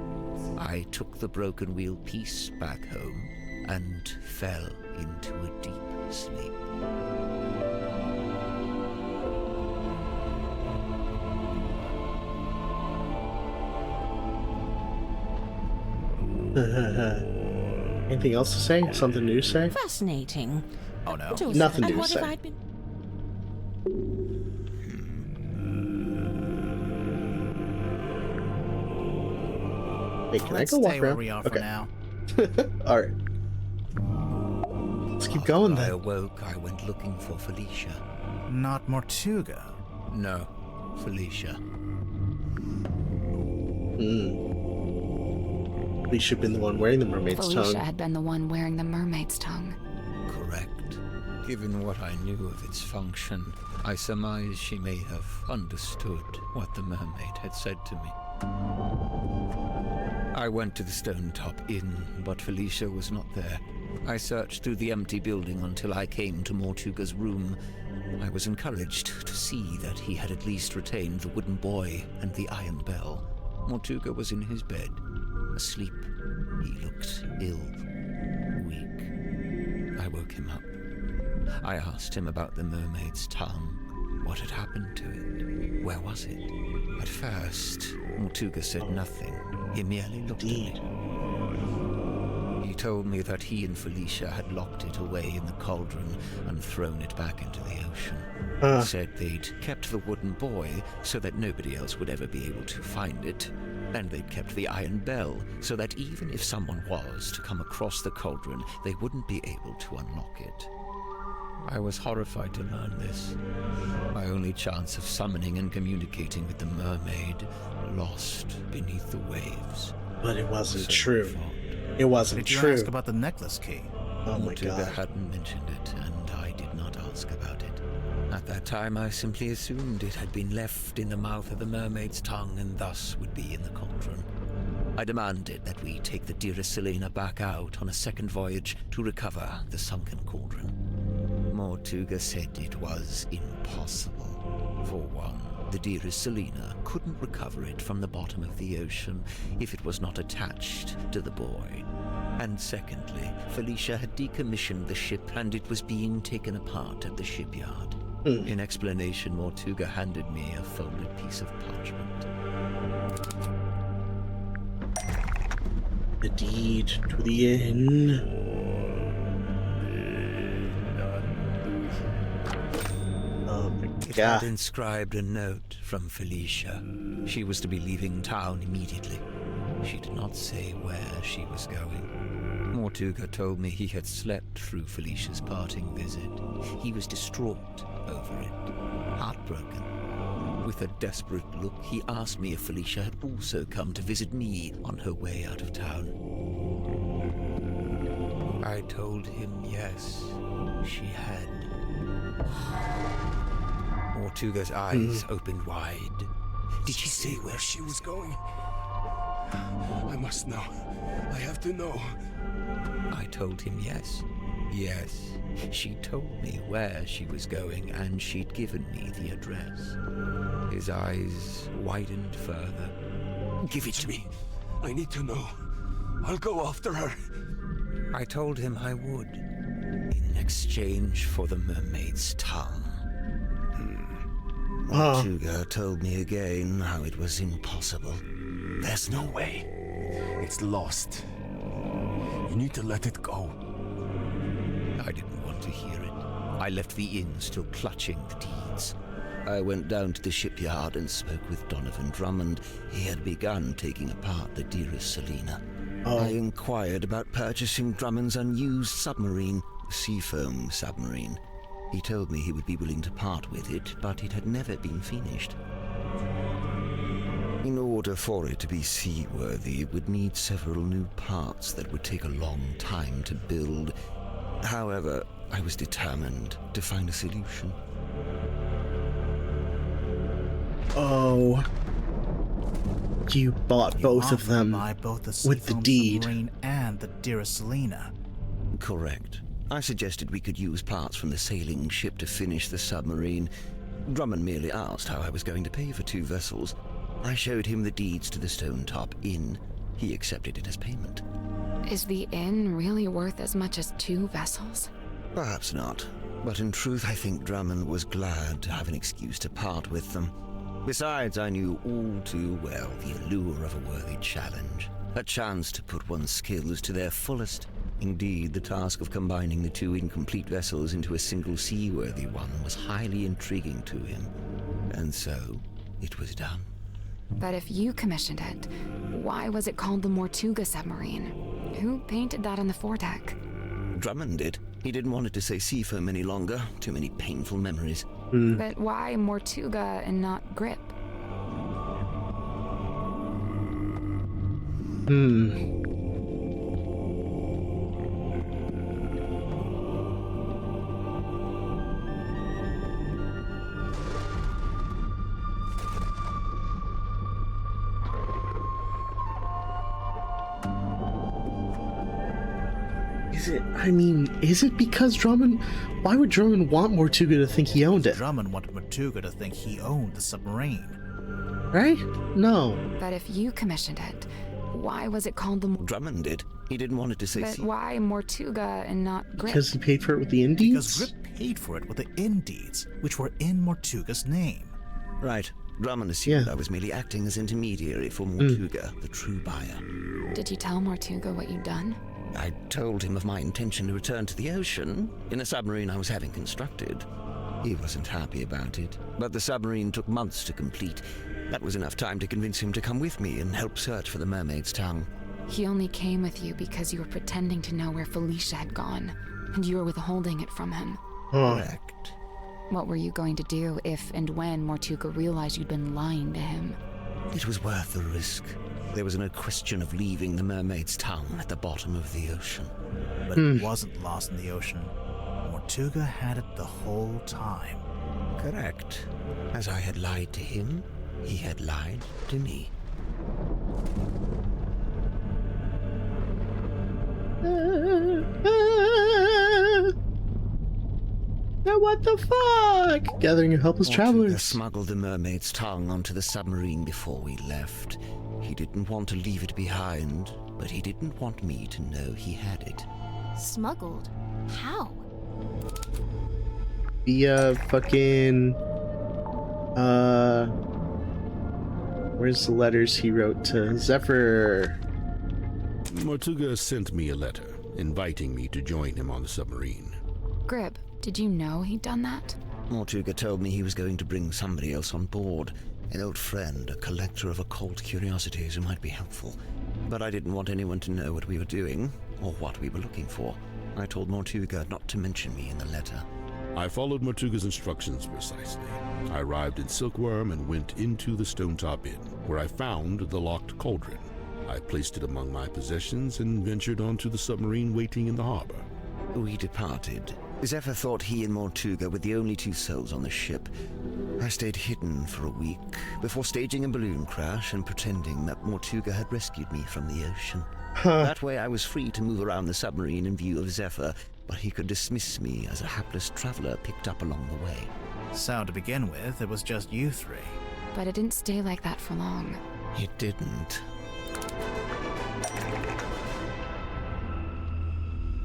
I took the broken wheel piece back home and fell into a deep sleep. Anything else to say? Something new to say? Fascinating. Oh no. Nothing And new to what if say. I'd been... Hey, can Let's I go walk stay around? where we are for now. All right. Let's keep going I then. awoke, I went looking for Felicia. Not Mortuga. No, Felicia. Felicia had been the one wearing the mermaid's Felicia tongue. had been the one wearing the mermaid's tongue. Correct. Given what I knew of its function, I surmised she may have understood what the mermaid had said to me. I went to the Stone Top Inn, but Felicia was not there. I searched through the empty building until I came to Mortuga's room. I was encouraged to see that he had at least retained the wooden boy and the iron bell. Mortuga was in his bed, asleep. He looked ill, weak. I woke him up. I asked him about the mermaid's tongue. What had happened to it? Where was it? At first, Mortuga said nothing. He merely looked at me. He told me that he and Felicia had locked it away in the cauldron and thrown it back into the ocean. He said they'd kept the wooden boy so that nobody else would ever be able to find it. And they'd kept the iron bell so that even if someone was to come across the cauldron, they wouldn't be able to unlock it. I was horrified to learn this. My only chance of summoning and communicating with the mermaid lost beneath the waves. But it wasn't true. It wasn't true. Did you ask about the necklace key? Oh my God. hadn't mentioned it, and I did not ask about it. At that time, I simply assumed it had been left in the mouth of the mermaid's tongue and thus would be in the cauldron. I demanded that we take the dearest Selena back out on a second voyage to recover the sunken cauldron. Mortuga said it was impossible. For one, the dearest Selena couldn't recover it from the bottom of the ocean if it was not attached to the buoy. And secondly, Felicia had decommissioned the ship and it was being taken apart at the shipyard. In explanation, Mortuga handed me a folded piece of parchment. The deed to the inn. It had inscribed a note from Felicia. She was to be leaving town immediately. She did not say where she was going. Mortuga told me he had slept through Felicia's parting visit. He was distraught over it, heartbroken. With a desperate look, he asked me if Felicia had also come to visit me on her way out of town. I told him yes, she had. Mortuga's eyes opened wide. Did she say where she was going? I must know. I have to know. I told him yes. Yes, she told me where she was going and she'd given me the address. His eyes widened further. Give it to me. I need to know. I'll go after her. I told him I would, in exchange for the mermaid's tongue. Mortuga told me again how it was impossible. There's no way. It's lost. You need to let it go. I didn't want to hear it. I left the inn still clutching the deeds. I went down to the shipyard and spoke with Donovan Drummond. He had begun taking apart the dearest Selena. I inquired about purchasing Drummond's unused submarine, the Seafoam submarine. He told me he would be willing to part with it, but it had never been finished. In order for it to be seaworthy, it would need several new parts that would take a long time to build. However, I was determined to find a solution. Oh. You bought both of them both the with the deed. Submarine and the dearest Selena. Correct. I suggested we could use parts from the sailing ship to finish the submarine. Drummond merely asked how I was going to pay for 2 vessels. I showed him the deeds to the Stone Top Inn. He accepted it as payment. Is the inn really worth as much as 2 vessels? Perhaps not. But in truth, I think Drummond was glad to have an excuse to part with them. Besides, I knew all too well the allure of a worthy challenge. A chance to put one's skills to their fullest. Indeed, the task of combining the 2 incomplete vessels into a single seaworthy one was highly intriguing to him. And so, it was done. But if you commissioned it, why was it called the Mortuga submarine? Who painted that on the foredeck? Drummond did. He didn't want it to say Seafoam any longer. Too many painful memories. But why Mortuga and not Grip? Is it because Drummond... Why would Drummond want Mortuga to think he owned it? Drummond wanted Mortuga to think he owned the submarine. Right? No. But if you commissioned it, why was it called the... Drummond did. He didn't want it to say... But why Mortuga and not Grip? Because he paid for it with the inn deeds? Because Grip paid for it with the inn deeds, which were in Mortuga's name. Right. Drummond assumed I was merely acting as intermediary for Mortuga, the true buyer. Did you tell Mortuga what you'd done? I told him of my intention to return to the ocean in a submarine I was having constructed. He wasn't happy about it, but the submarine took months to complete. That was enough time to convince him to come with me and help search for the mermaid's tongue. He only came with you because you were pretending to know where Felicia had gone, and you were withholding it from him. Correct. What were you going to do if and when Mortuga realized you'd been lying to him? It was worth the risk. There was no question of leaving the mermaid's tongue at the bottom of the ocean. But it wasn't lost in the ocean. Mortuga had it the whole time. Correct. As I had lied to him, he had lied to me. What the fuck? Gathering of helpless travelers. Mortuga smuggled the mermaid's tongue onto the submarine before we left. He didn't want to leave it behind, but he didn't want me to know he had it. Smuggled? How? Via fucking... Where's the letters he wrote to Zephyr? Mortuga sent me a letter, inviting me to join him on the submarine. Grib, did you know he'd done that? Mortuga told me he was going to bring somebody else on board. An old friend, a collector of occult curiosities who might be helpful. But I didn't want anyone to know what we were doing, or what we were looking for. I told Mortuga not to mention me in the letter. I followed Mortuga's instructions precisely. I arrived in Silkworm and went into the Stonetop Inn, where I found the locked cauldron. I placed it among my possessions and ventured onto the submarine waiting in the harbor. We departed. Zephyr thought he and Mortuga were the only two souls on the ship. I stayed hidden for a week, before staging a balloon crash and pretending that Mortuga had rescued me from the ocean. That way I was free to move around the submarine in view of Zephyr, but he could dismiss me as a hapless traveler picked up along the way. So to begin with, it was just you three. But it didn't stay like that for long. It didn't.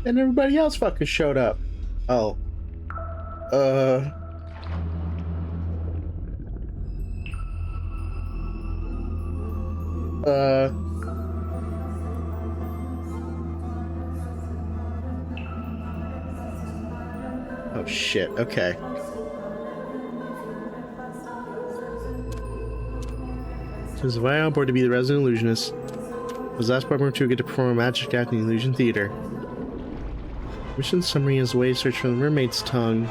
And everybody else fucking showed up. Oh. Oh shit, okay. Says invite on board to be the resident illusionist. Was asked by Mortuga to perform a magic act in the Illusion Theater. Mission summary is a way to search for the mermaid's tongue.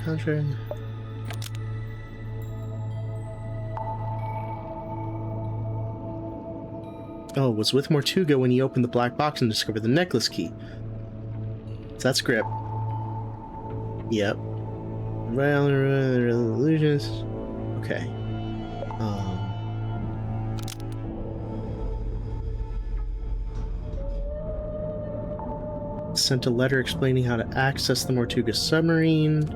Contract. Oh, was with Mortuga when he opened the black box and discovered the necklace key. So that's Grip. Yep. Illusions. Okay. Sent a letter explaining how to access the Mortuga submarine.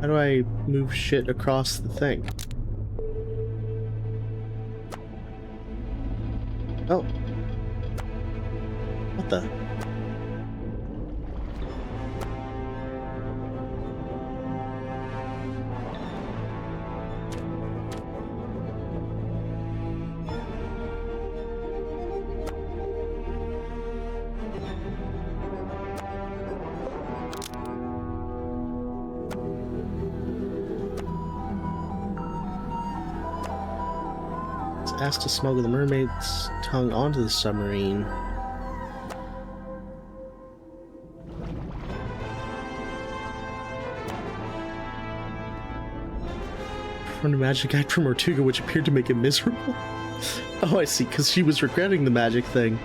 How do I move shit across the thing? Oh. What the? Asked to smuggle the mermaid's tongue onto the submarine. Performed a magic act from Mortuga, which appeared to make it miserable. Oh, I see, because she was regretting the magic thing.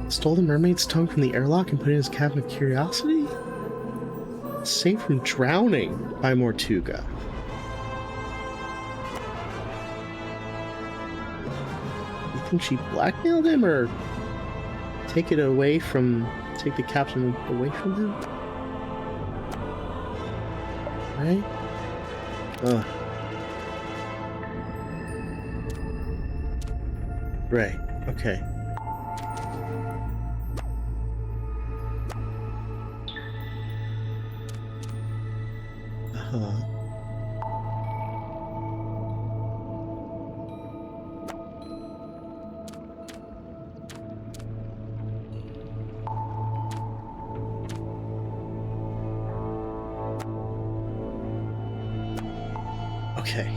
Stole the mermaid's tongue from the airlock and put it in his cabin of curiosity? Saved from drowning by Mortuga. You think she blackmailed him, or take the captain away from him? Right? Ugh. Right, okay. Okay,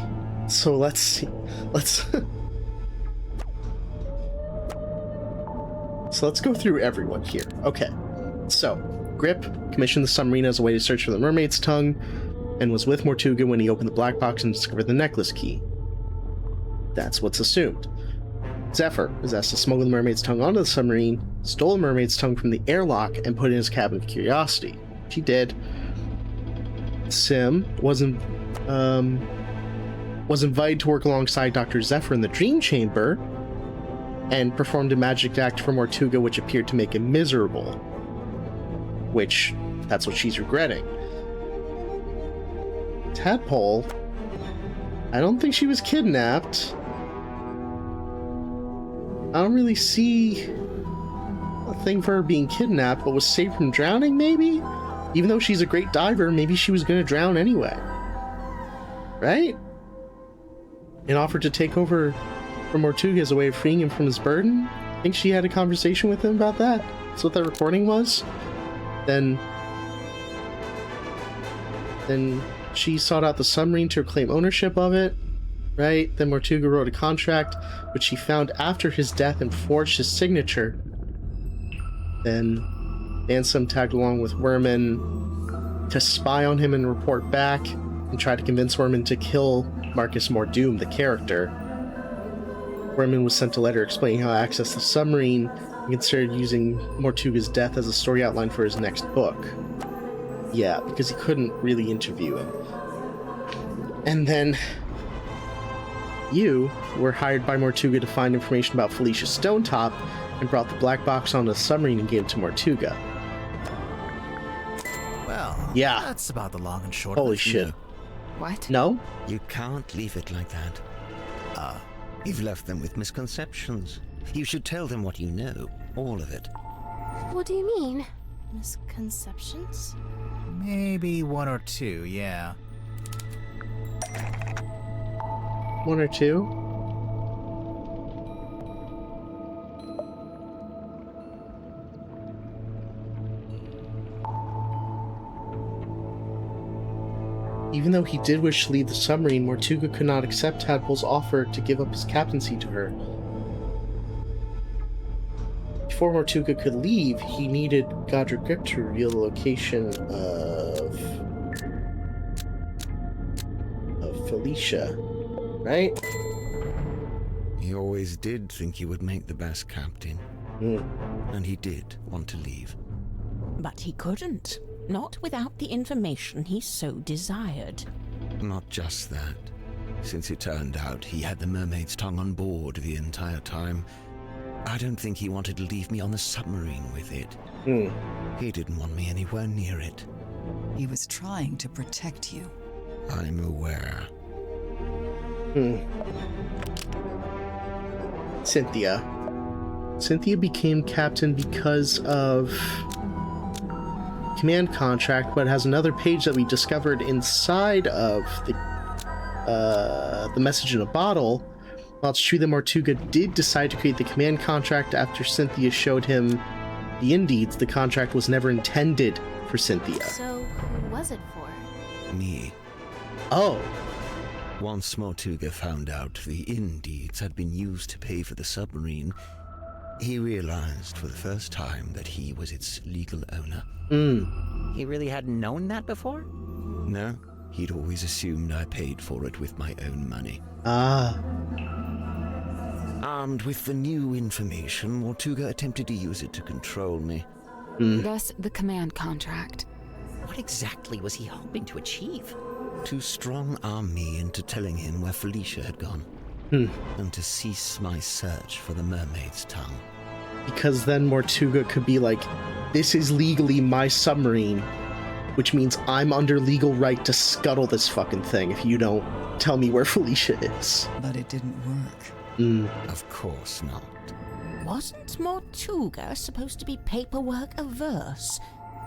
so let's see. So let's go through everyone here. Okay, so Grip commissioned the submarine as a way to search for the mermaid's tongue, and was with Mortuga when he opened the black box and discovered the necklace key. That's what's assumed. Zephyr was asked to smuggle the mermaid's tongue onto the submarine, stole the mermaid's tongue from the airlock, and put it in his cabin of curiosity. She did. Sim was invited to work alongside Dr. Zephyr in the dream chamber and performed a magic act for Mortuga which appeared to make him miserable. Which, that's what she's regretting. Tadpole, I don't think she was kidnapped. I don't really see a thing for her being kidnapped, but was saved from drowning, maybe? Even though she's a great diver, maybe she was gonna drown anyway. Right? And offered to take over from Mortuga as a way of freeing him from his burden? I think she had a conversation with him about that. That's what that recording was. Then she sought out the submarine to claim ownership of it, right? Then Mortuga wrote a contract, which she found after his death and forged his signature. Then Ansem tagged along with Werman to spy on him and report back, and try to convince Werman to kill Marcus Mordoom, the character. Werman was sent a letter explaining how to access the submarine and considered using Mortuga's death as a story outline for his next book. Yeah, because he couldn't really interview him. And then you were hired by Mortuga to find information about Felicia Stonetop and brought the black box on the submarine and gave it to Mortuga. Well, yeah, that's about the long and short Holy of it. shit. What? No? You can't leave it like that. You've left them with misconceptions. You should tell them what you know. All of it. What do you mean? Misconceptions? Maybe one or two, yeah. One or two? Even though he did wish to leave the submarine, Mortuga could not accept Tadpole's offer to give up his captaincy to her. Before Mortuga could leave, he needed Godric Grip to reveal the location of Felicia, right? He always did think he would make the best captain. And he did want to leave. But he couldn't. Not without the information he so desired. Not just that. Since it turned out he had the mermaid's tongue on board the entire time, I don't think he wanted to leave me on the submarine with it. He didn't want me anywhere near it. He was trying to protect you. I'm aware. Cynthia. Cynthia became captain because of command contract, but has another page that we discovered inside of the message in a bottle. While it's true that Mortuga did decide to create the command contract after Cynthia showed him the Indeeds, the contract was never intended for Cynthia. So, who was it for? Me. Oh. Once Mortuga found out the Indeeds had been used to pay for the submarine, he realized for the first time that he was its legal owner. He really hadn't known that before? No, he'd always assumed I paid for it with my own money. Armed with the new information, Mortuga attempted to use it to control me. Thus, the command contract. What exactly was he hoping to achieve? To strong-arm me into telling him where Felicia had gone. And to cease my search for the mermaid's tongue. Because then Mortuga could be like, this is legally my submarine, which means I'm under legal right to scuttle this fucking thing if you don't tell me where Felicia is. But it didn't work. Of course not. Wasn't Mortuga supposed to be paperwork averse?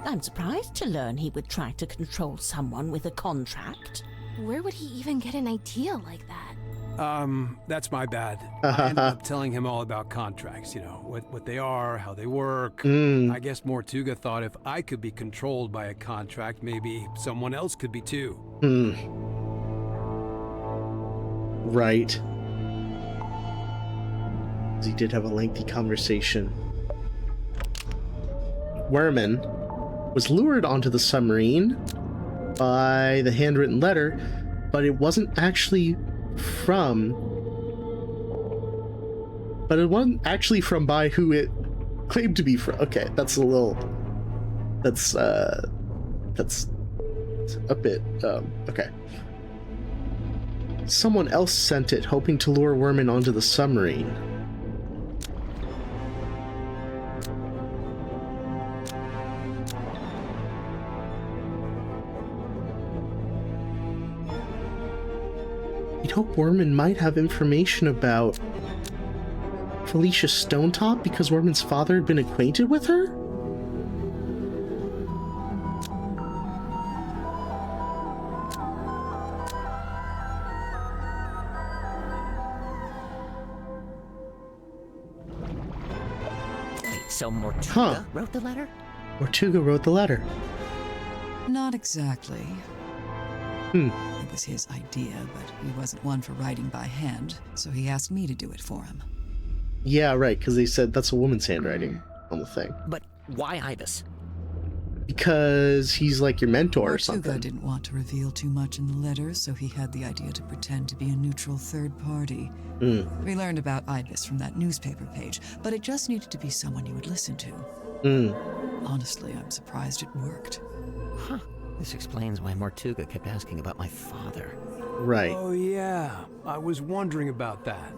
I'm surprised to learn he would try to control someone with a contract. Where would he even get an idea like that? That's my bad. I ended up telling him all about contracts, what they are, how they work. I guess Mortuga thought if I could be controlled by a contract, maybe someone else could be too. Right. He did have a lengthy conversation. Werman was lured onto the submarine by the handwritten letter, but it wasn't actually from by who it claimed to be from. Okay, that's a bit okay. Someone else sent it, hoping to lure Werman onto the submarine. You'd hope Werman might have information about Felicia Stonetop because Werman's father had been acquainted with her? Wait, so Mortuga wrote the letter? Mortuga wrote the letter. Not exactly. It was his idea, but he wasn't one for writing by hand, so he asked me to do it for him. Yeah, right, because they said that's a woman's handwriting on the thing. But why Ibis? Because he's like your mentor or something. Mortuga didn't want to reveal too much in the letter, so he had the idea to pretend to be a neutral third party. We learned about Ibis from that newspaper page, but it just needed to be someone you would listen to. Honestly, I'm surprised it worked. Huh. This explains why Mortuga kept asking about my father. Right. Oh yeah, I was wondering about that.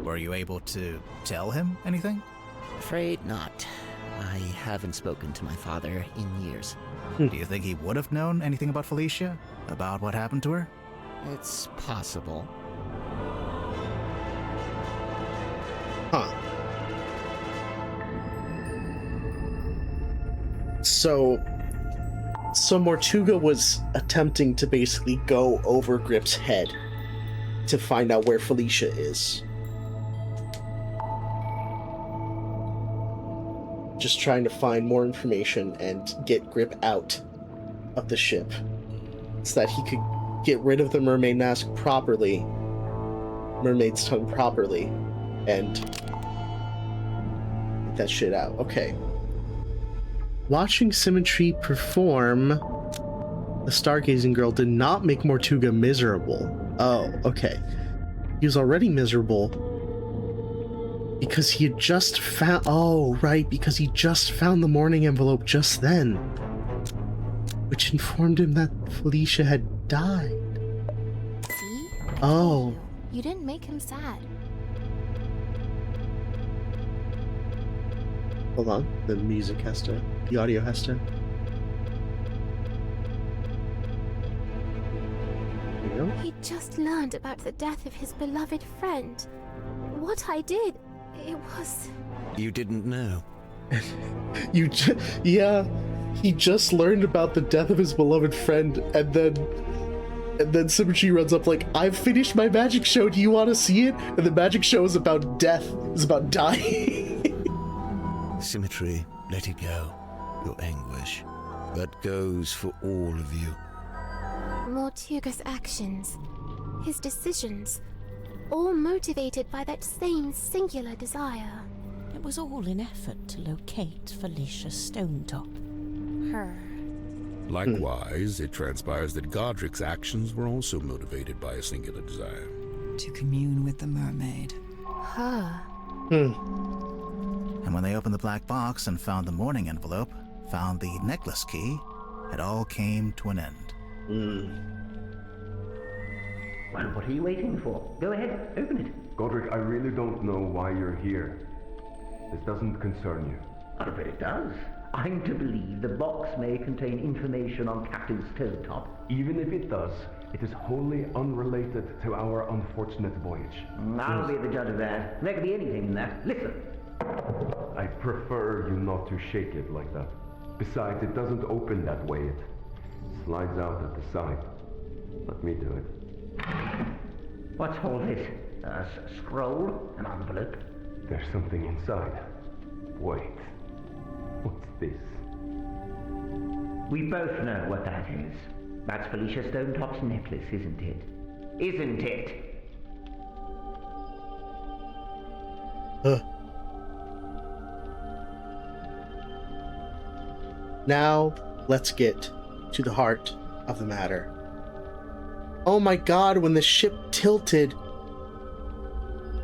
Were you able to tell him anything? Afraid not. I haven't spoken to my father in years. Do you think he would have known anything about Felicia? About what happened to her? It's possible. Huh. So Mortuga was attempting to basically go over Grip's head to find out where Felicia is. Just trying to find more information and get Grip out of the ship so that he could get rid of the Mermaid Mask properly, Mermaid's tongue properly, and get that shit out. Okay. Watching Symmetry perform the Stargazing Girl did not make Mortuga miserable. Oh, okay. He was already miserable because he had just found... Oh, right, because he just found the mourning envelope just then, which informed him that Felicia had died. See? Oh. You didn't make him sad. Hold on, the music has to... The audio has to... There you go. He just learned about the death of his beloved friend. What I did, it was... You didn't know? Yeah, he just learned about the death of his beloved friend, and then Symmetry runs up like, I've finished my magic show, do you want to see it? And the magic show is about death, is about dying. Symmetry, let it go. Your anguish. That goes for all of you. Mortuga's actions, his decisions, all motivated by that same singular desire. It was all in effort to locate Felicia Stonetop. Her. Likewise, it transpires that Godric's actions were also motivated by a singular desire. To commune with the mermaid. Huh. And when they opened the black box and found the mourning envelope, found the necklace key, it all came to an end. Well, what are you waiting for? Go ahead, open it. Godric, I really don't know why you're here. This doesn't concern you. Oh, but it does. I'm to believe the box may contain information on Captain Stonetop. Even if it does, it is wholly unrelated to our unfortunate voyage. I'll be the judge of that. There could be anything in that. Listen. I prefer you not to shake it like that. Besides, it doesn't open that way. It slides out at the side. Let me do it. What's all this? A scroll? An envelope? There's something inside. Wait. What's this? We both know what that is. That's Felicia Stonetop's necklace, isn't it? Isn't it? Now, let's get to the heart of the matter. Oh my god, when the ship tilted,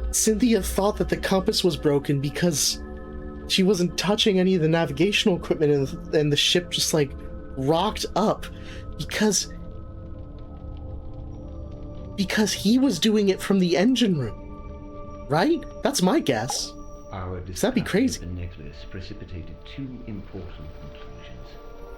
Cynthia thought that the compass was broken because she wasn't touching any of the navigational equipment, and the ship just like rocked up because he was doing it from the engine room, right? That's my guess. Our That'd be crazy. The necklace precipitated two important conclusions.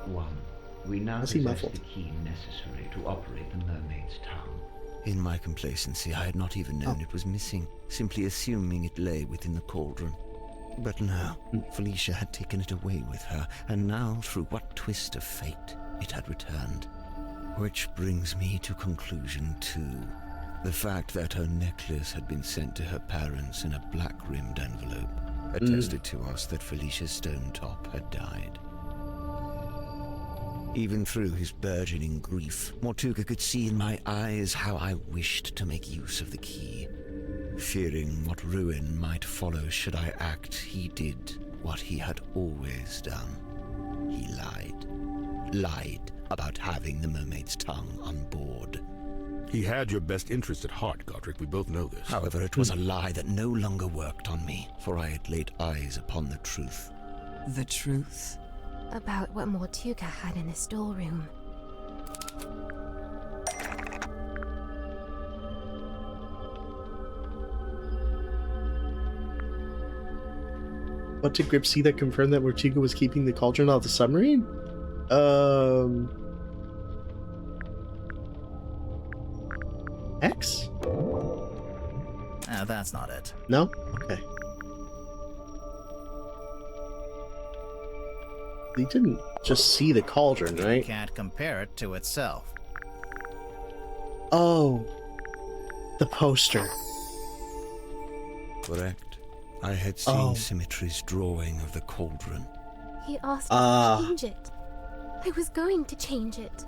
One, we now possess the key necessary to operate the Mermaid's Tongue. In my complacency, I had not even known it was missing, simply assuming it lay within the cauldron. But no, Felicia had taken it away with her, and now, through what twist of fate, it had returned. Which brings me to conclusion 2. The fact that her necklace had been sent to her parents in a black-rimmed envelope attested to us that Felicia Stonetop had died. Even through his burgeoning grief, Mortuga could see in my eyes how I wished to make use of the key. Fearing what ruin might follow should I act, he did what he had always done. He lied. Lied about having the Mermaid's Tongue on board. He had your best interest at heart, Godric. We both know this. However, it was a lie that no longer worked on me, for I had laid eyes upon the truth. The truth? About what Mortuga had in the storeroom. What did Grip see that confirmed that Mortuga was keeping the cauldron out of the submarine? X? That's not it. No? Okay. He didn't just see the cauldron, right? You can't compare it to itself. Oh. The poster. Correct. I had seen Symmetry's drawing of the cauldron. He asked me to change it. I was going to change it.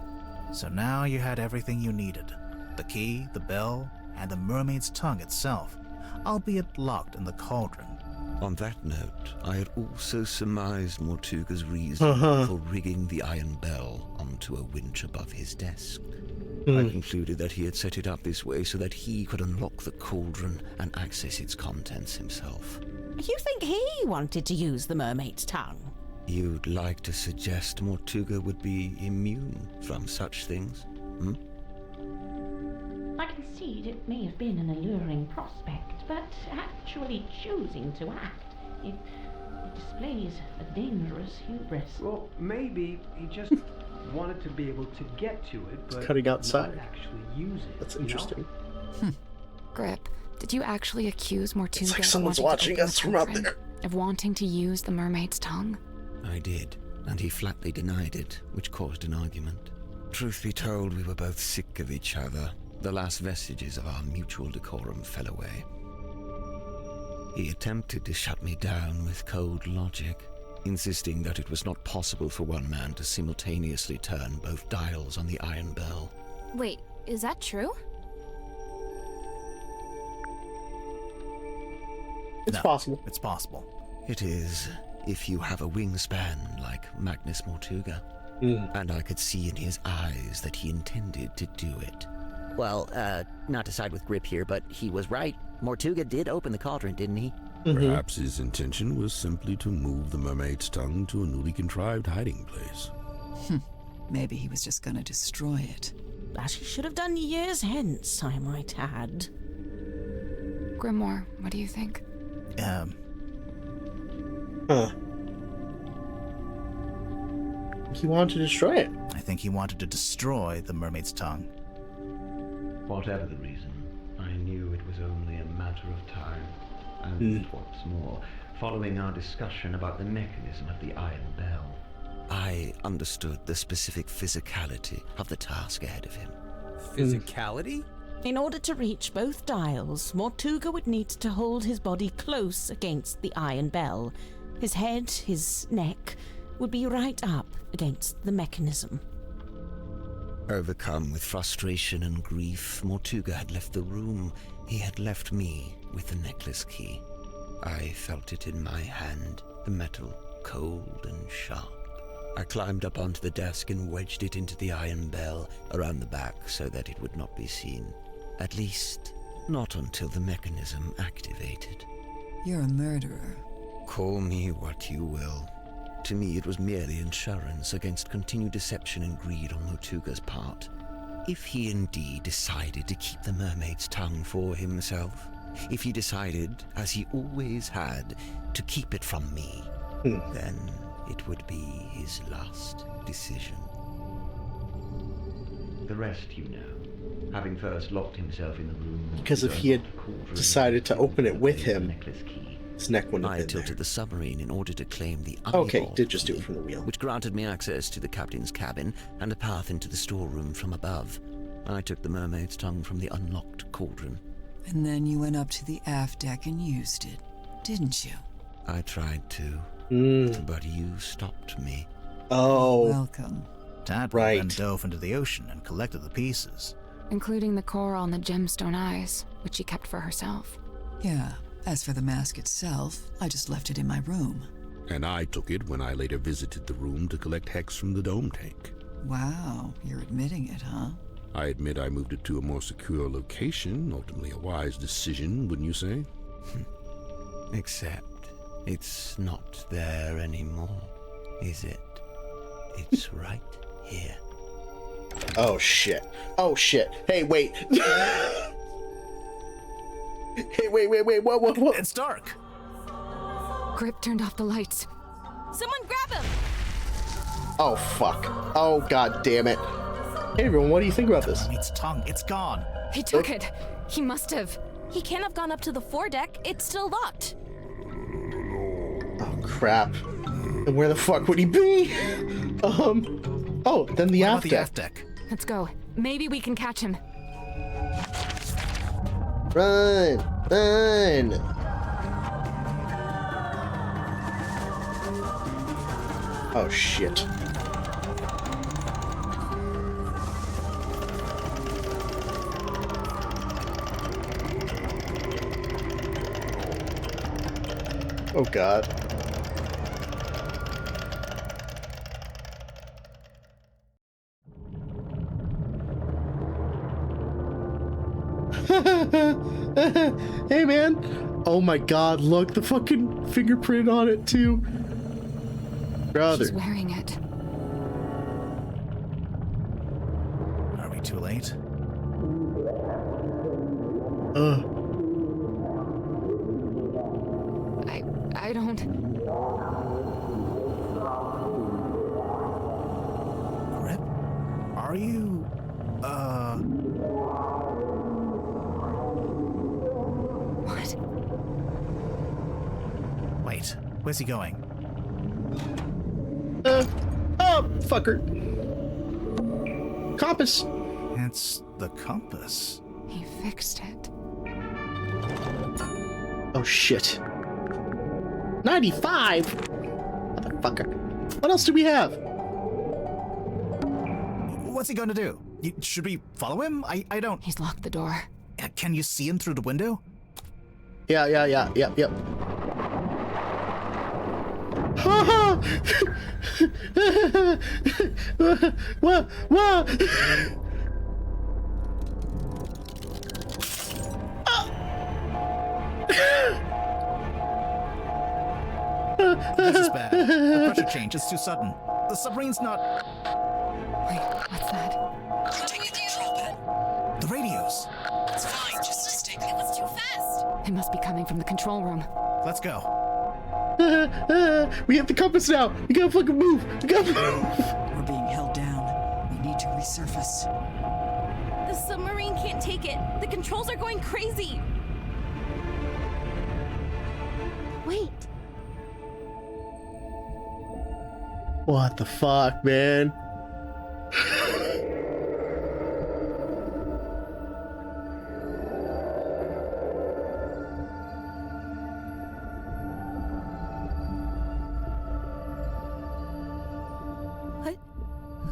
So now you had everything you needed. The key, the bell, and the mermaid's tongue itself, albeit locked in the cauldron. On that note, I had also surmised Mortuga's reason for rigging the iron bell onto a winch above his desk. I concluded that he had set it up this way so that he could unlock the cauldron and access its contents himself. You think he wanted to use the mermaid's tongue? You'd like to suggest Mortuga would be immune from such things? I concede it may have been an alluring prospect, but actually choosing to act, it displays a dangerous hubris. Well, maybe he just wanted to be able to get to it, but cutting outside. not actually use it. That's interesting. Grip, did you actually accuse Mortuga It's like someone's watching us from out there. Of wanting to use the mermaid's tongue? I did, and he flatly denied it, which caused an argument. Truth be told, we were both sick of each other. The last vestiges of our mutual decorum fell away. He attempted to shut me down with cold logic, insisting that it was not possible for one man to simultaneously turn both dials on the iron bell. Wait, is that true? It's possible. It's possible. It is, if you have a wingspan like Magnus Mortuga. And I could see in his eyes that he intended to do it. Well, not to side with Grip here, but he was right. Mortuga did open the cauldron, didn't he? Perhaps his intention was simply to move the mermaid's tongue to a newly contrived hiding place. Maybe he was just gonna destroy it. As he should have done years hence, I might add. Grimoire, what do you think? He wanted to destroy it. I think he wanted to destroy the mermaid's tongue. Whatever the reason, I knew it was only a matter of time. And what's more, following our discussion about the mechanism of the iron bell, I understood the specific physicality of the task ahead of him. Physicality? In order to reach both dials, Mortuga would need to hold his body close against the iron bell. His head, his neck, would be right up against the mechanism. Overcome with frustration and grief, Mortuga had left the room. He had left me with the necklace key. I felt it in my hand, the metal cold and sharp. I climbed up onto the desk and wedged it into the iron bell around the back so that it would not be seen. At least, not until the mechanism activated. You're a murderer. Call me what you will. To me, it was merely insurance against continued deception and greed on Mortuga's part. If he indeed decided to keep the mermaid's tongue for himself, if he decided, as he always had, to keep it from me, then it would be his last decision. the rest you know. Having first locked himself in the room... Because if he had decided to open it with him, his neck wouldn't have been I tilted there. the submarine in order to claim the Okay, did just do it from the wheel. which granted me access to the captain's cabin and a path into the storeroom from above. I took the mermaid's tongue from the unlocked cauldron. And then you went up to the aft deck and used it, didn't you? I tried to, but you stopped me. Oh. Welcome. Tadpole then dove into the ocean and collected the pieces. Including the coral and the gemstone eyes, which she kept for herself. Yeah. As for the mask itself, I just left it in my room. And I took it when I later visited the room to collect hex from the dome tank. Wow, you're admitting it, huh? I admit I moved it to a more secure location, ultimately a wise decision, wouldn't you say? Except it's not there anymore, is it? It's right here. Oh shit. Oh shit. Hey, wait. Hey, wait. Whoa. It's dark. Grip turned off the lights. Someone grab him! Oh fuck. Oh god damn it. Hey everyone, what do you think about this? Its tongue, it's gone. He took it. He must have. He can't have gone up to the foredeck. It's still locked. Oh crap. And where the fuck would he be? Oh, then the aft deck. Let's go. Maybe we can catch him. Run! Oh shit. Oh god. Hey man. Oh my god, look, the fucking fingerprint on it too. Brother. She's wearing it. Are we too late? I don't... Grip? Are you... What? Wait, where's he going? Oh, fucker. Compass. It's the compass. He fixed it. Oh shit. 95? Motherfucker. What else do we have? What's he going to do? Should we follow him? I don't... He's locked the door. Can you see him through the window? Yeah. Yep. What? This is bad. The pressure change is too sudden. The submarine's not... Wait, what's that? Take the control pad. The radios. It's fine, just stay. It was too fast. It must be coming from the control room. Let's go. We have the compass now. We gotta fucking move. We gotta move. We're being held down. We need to resurface. The submarine can't take it. The controls are going crazy. Wait. What the fuck, man?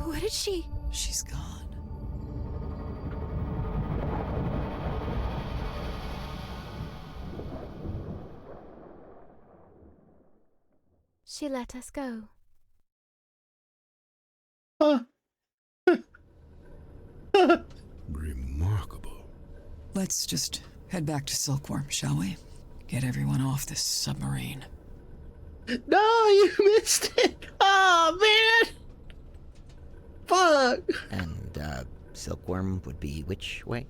What did she... She's gone. She let us go. Remarkable. Let's just head back to Silkworm, shall we? Get everyone off this submarine. No, you missed it. Oh, man. Fuck. And, Silkworm would be which way?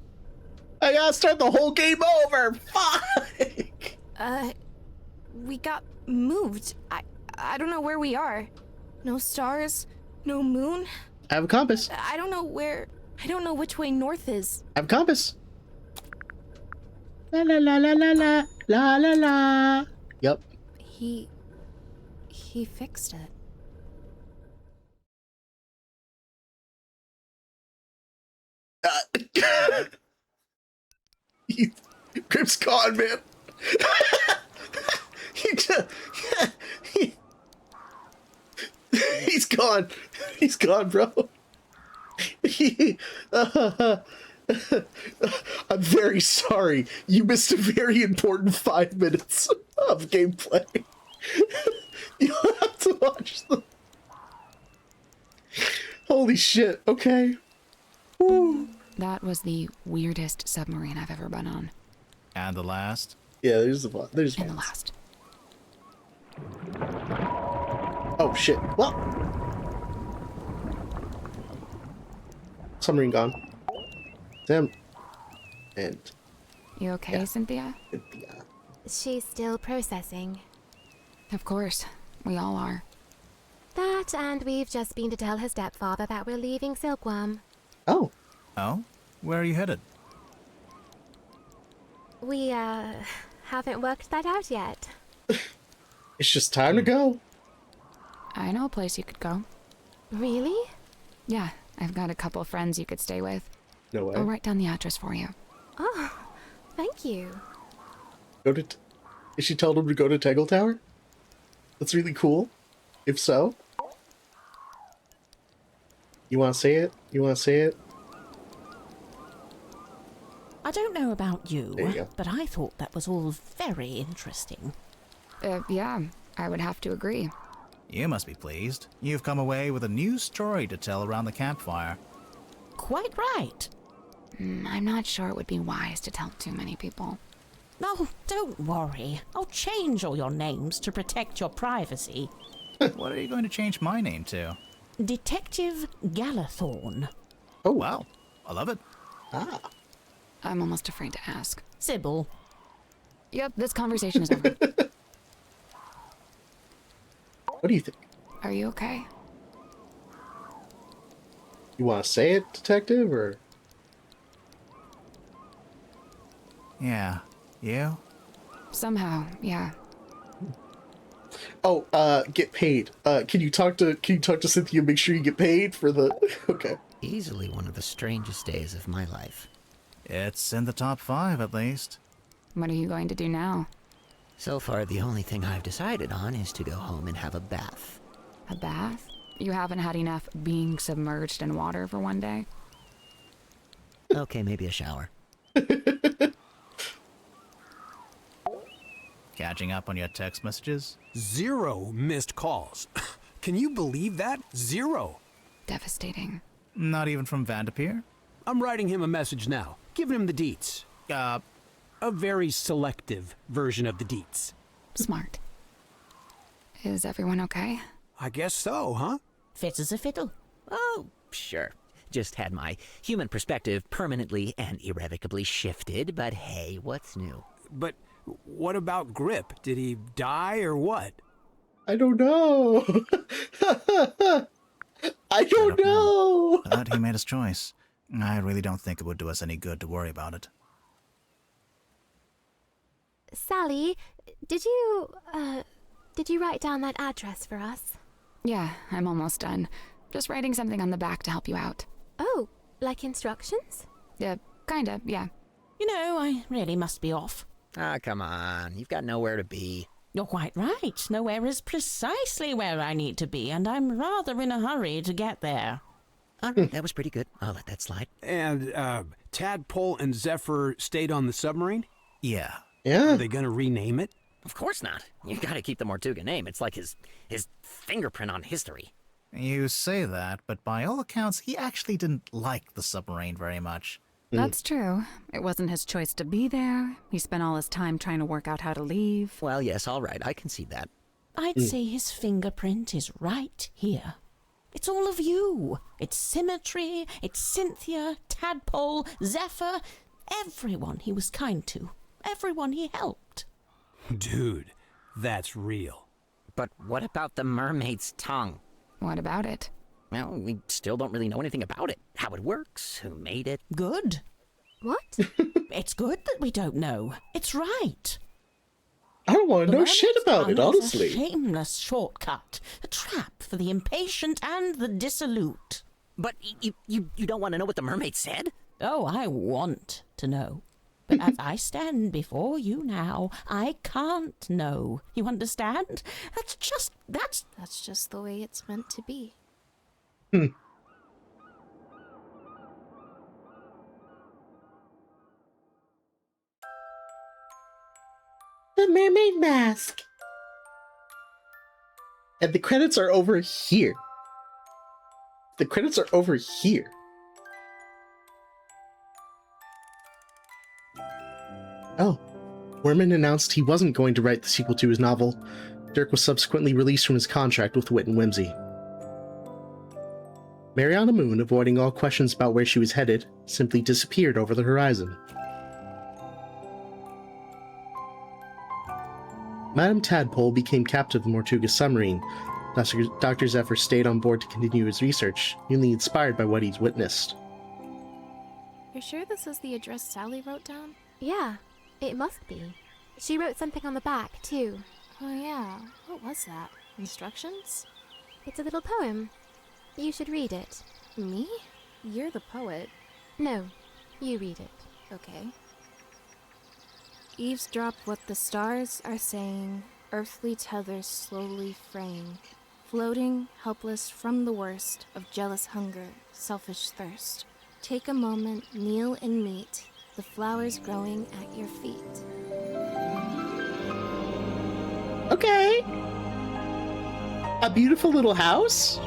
I gotta start the whole game over. Fuck. We got moved. I don't know where we are. No stars, no moon. I have a compass. I don't know which way north is. I have a compass. La la la la la la la la la. Yep. He fixed it. Grip's gone, man. He's gone. He's gone, bro. I'm very sorry. You missed a very important 5 minutes of gameplay. You'll have to watch them. Holy shit. Okay. Woo. That was the weirdest submarine I've ever been on. And the last? Yeah, there's the one. There's and the last. Oh shit. Well. Submarine gone. Damn. And. You okay, Yeah. Cynthia? Cynthia. She's still processing. Of course. We all are. That, and we've just been to tell her stepfather that we're leaving Silkworm. Oh. Oh? Where are you headed? We, haven't worked that out yet. It's just time to go. I know a place you could go. Really? Yeah, I've got a couple friends you could stay with. No way. I'll write down the address for you. Oh, thank you. Go to. Is she told him to go to Tegel Tower? That's really cool. If so. You want to say it? You want to say it? I don't know about There you you, go. but I thought that was all very interesting. Yeah, I would have to agree. You must be pleased. You've come away with a new story to tell around the campfire. Quite right. I'm not sure it would be wise to tell too many people. No, don't worry. I'll change all your names to protect your privacy. What are you going to change my name to? Detective Galathorn. Oh, wow. I love it. Ah. I'm almost afraid to ask. Sybil. Yep, this conversation is over. What do you think? Are you okay? You want to say it, detective, or? Yeah. You? Somehow, yeah. Oh, get paid. Can you talk to Cynthia? Make sure you get paid for the. Okay. Easily one of the strangest days of my life. It's in the top 5, at least. What are you going to do now? So far, the only thing I've decided on is to go home and have a bath. A bath? You haven't had enough being submerged in water for one day? Okay, maybe a shower. Catching up on your text messages? 0 missed calls. Can you believe that? 0. Devastating. Not even from Vanderpeer? I'm writing him a message now, giving him the deets. A very selective version of the deets. Smart. Is everyone okay? I guess so, huh? Fit as a fiddle. Oh, sure. Just had my human perspective permanently and irrevocably shifted, but hey, what's new? But what about Grip? Did he die or what? I don't know. I don't know. But he made his choice. I really don't think it would do us any good to worry about it. Sally, did you write down that address for us? Yeah, I'm almost done. Just writing something on the back to help you out. Oh, like instructions? Yeah, kinda, yeah. You know, I really must be off. Ah, come on. You've got nowhere to be. You're quite right. Nowhere is precisely where I need to be, and I'm rather in a hurry to get there. All right, that was pretty good. I'll let that slide. And, Tadpole and Zephyr stayed on the submarine? Yeah. Yeah. Are they gonna rename it? Of course not. You gotta keep the Mortuga name. It's like his fingerprint on history. You say that, but by all accounts, he actually didn't like the submarine very much. That's true. It wasn't his choice to be there. He spent all his time trying to work out how to leave. Well, yes, all right. I can see that. I'd say his fingerprint is right here. It's all of you. It's Symmetry, it's Cynthia, Tadpole, Zephyr, everyone he was kind to, everyone he helped. Dude, that's real. But what about the mermaid's tongue? What about it? Well, we still don't really know anything about it. How it works, who made it. Good. What? It's good that we don't know. It's right. I don't want to know shit about it, honestly. It's a shameless shortcut. A trap for the impatient and the dissolute. But you don't want to know what the mermaid said? Oh, I want to know. But as I stand before you now, I can't know. You understand? That's just the way it's meant to be. The Mermaid Mask. And the credits are over here. The credits are over here. Oh. Werman announced he wasn't going to write the sequel to his novel. Dirk was subsequently released from his contract with Wit and Whimsy. Mariana Moon, avoiding all questions about where she was headed, simply disappeared over the horizon. Madame Tadpole became captain of the Mortuga submarine. Dr. Zephyr stayed on board to continue his research, newly inspired by what he's witnessed. You're sure this is the address Sally wrote down? Yeah, it must be. She wrote something on the back, too. Oh yeah, what was that? Instructions? It's a little poem. You should read it. Me? You're the poet. No, you read it. Okay. Eavesdrop what the stars are saying, earthly tethers slowly fraying, floating, helpless from the worst of jealous hunger, selfish thirst. Take a moment, kneel and meet the flowers growing at your feet. Okay. A beautiful little house?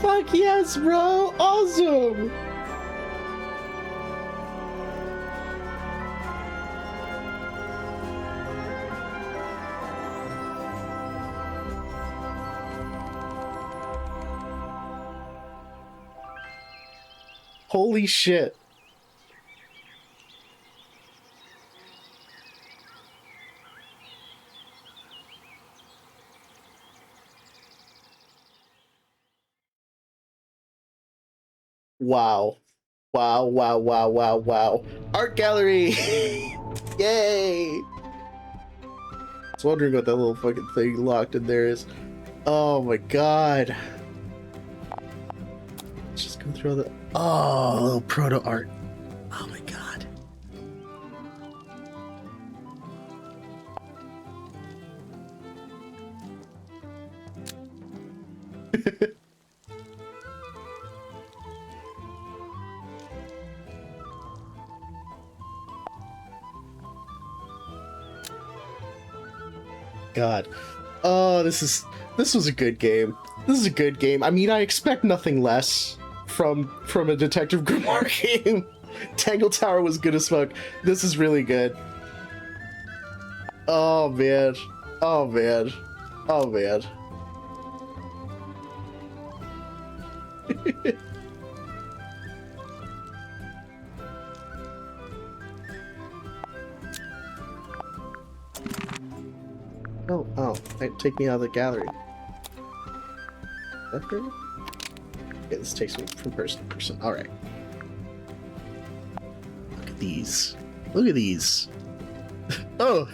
Fuck yes, bro! Awesome! Holy shit. Wow. Wow, wow, wow, wow, wow. Art gallery! Yay! I was wondering what that little fucking thing locked in there is. Oh my god. Let's just go through all the... Oh, little proto art. Oh my god. God. Oh, this was a good game. This is a good game. I mean, I expect nothing less from a Detective Grimoire game. Tangle Tower was good as fuck. This is really good. Oh man. Oh man. Oh man. Oh, take me out of the gallery. That her? Okay, this takes me from person to person. Alright. Look at these. Look at these. Oh!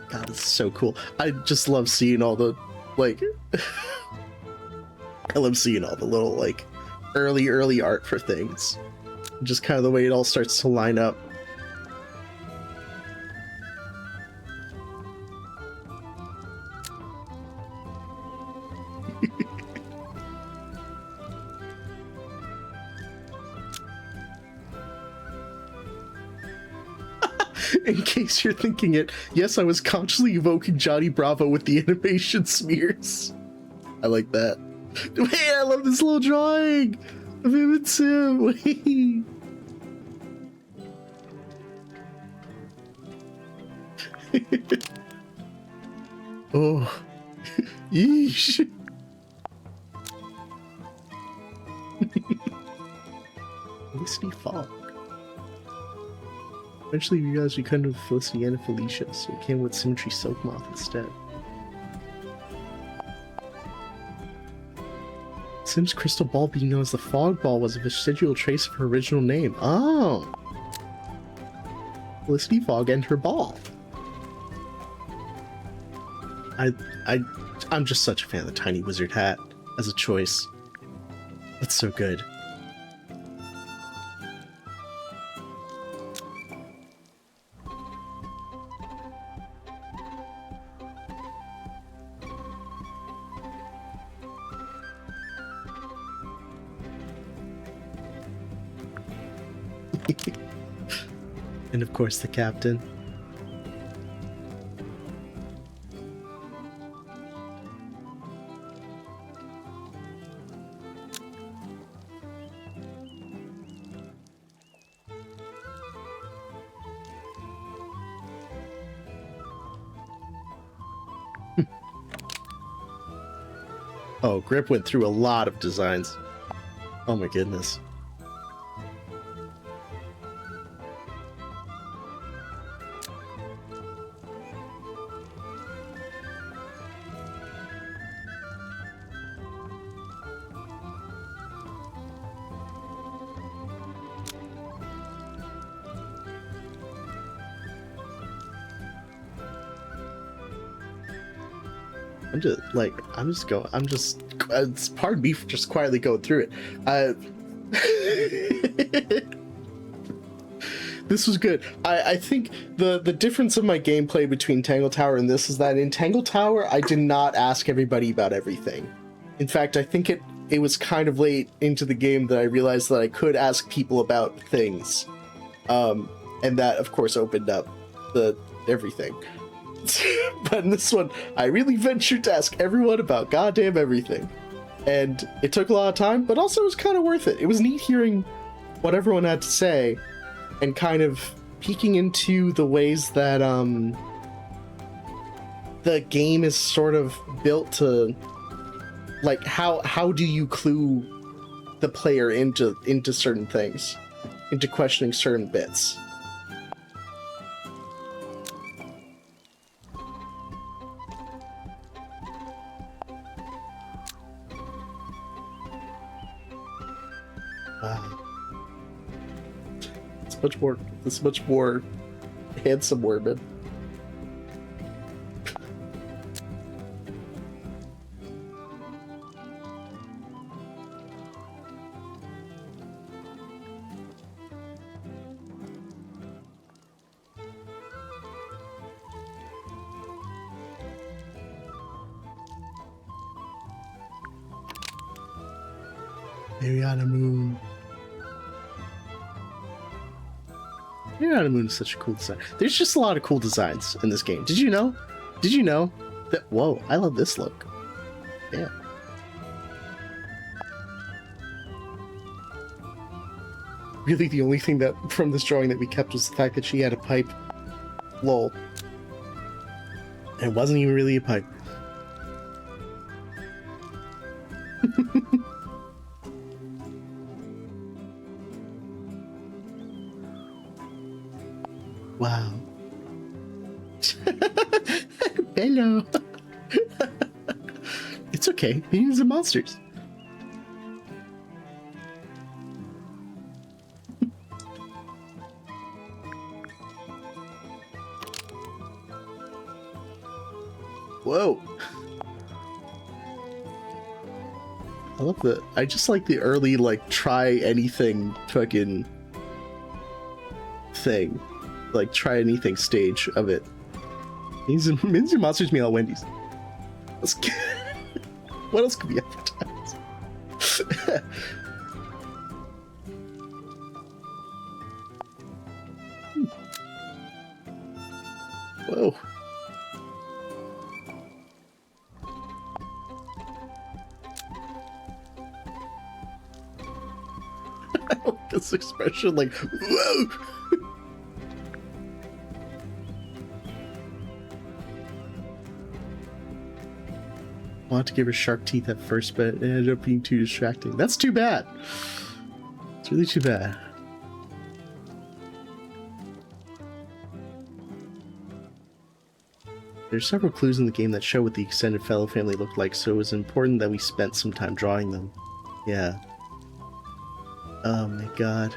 God, this is so cool. I just love seeing all the, like... I love seeing all the little, like, early art for things. Just kind of the way it all starts to line up. In case you're thinking it, yes, I was consciously evoking Johnny Bravo with the animation smears. I like that. Hey, I love this little drawing of him and Sim. Oh, yeesh. Felicity Fog. Eventually we realized we couldn't have Felicity and Felicia, so we came with Symmetry Silkmoth instead. Sim's crystal ball being known as the Fog Ball was a vestigial trace of her original name. Oh! Felicity Fog and her ball. I'm just such a fan of the Tiny Wizard hat as a choice. That's so good. And of course the captain. Oh, Grip went through a lot of designs. Oh my goodness. It's pardon me for just quietly going through it. This was good. I think the difference of my gameplay between Tangle Tower and this is that in Tangle Tower, I did not ask everybody about everything. In fact, I think it was kind of late into the game that I realized that I could ask people about things. And that, of course, opened up the everything. But in this one, I really ventured to ask everyone about goddamn everything. And it took a lot of time, but also it was kind of worth it. It was neat hearing what everyone had to say and kind of peeking into the ways that the game is sort of built to, like, how do you clue the player into certain things, into questioning certain bits. It's much more handsome Werman. Mariana Moon. Mariana Moon is such a cool design. There's just a lot of cool designs in this game. Did you know? Did you know that? Whoa, I love this look. Yeah. Really, the only thing that from this drawing that we kept was the fact that she had a pipe. Lol. And it wasn't even really a pipe. Wow. Hello. It's okay. Minions are monsters. Whoa. I love the, I just like the early, like, try anything fucking thing. Like, try anything stage of it. Minions and monsters meal at Wendy's. What else could be advertised? Whoa. I like this expression, like, whoa! I wanted to give her shark teeth at first, but it ended up being too distracting. That's too bad. It's really too bad. There's several clues in the game that show what the extended fellow family looked like, so it was important that we spent some time drawing them. Yeah. Oh my god.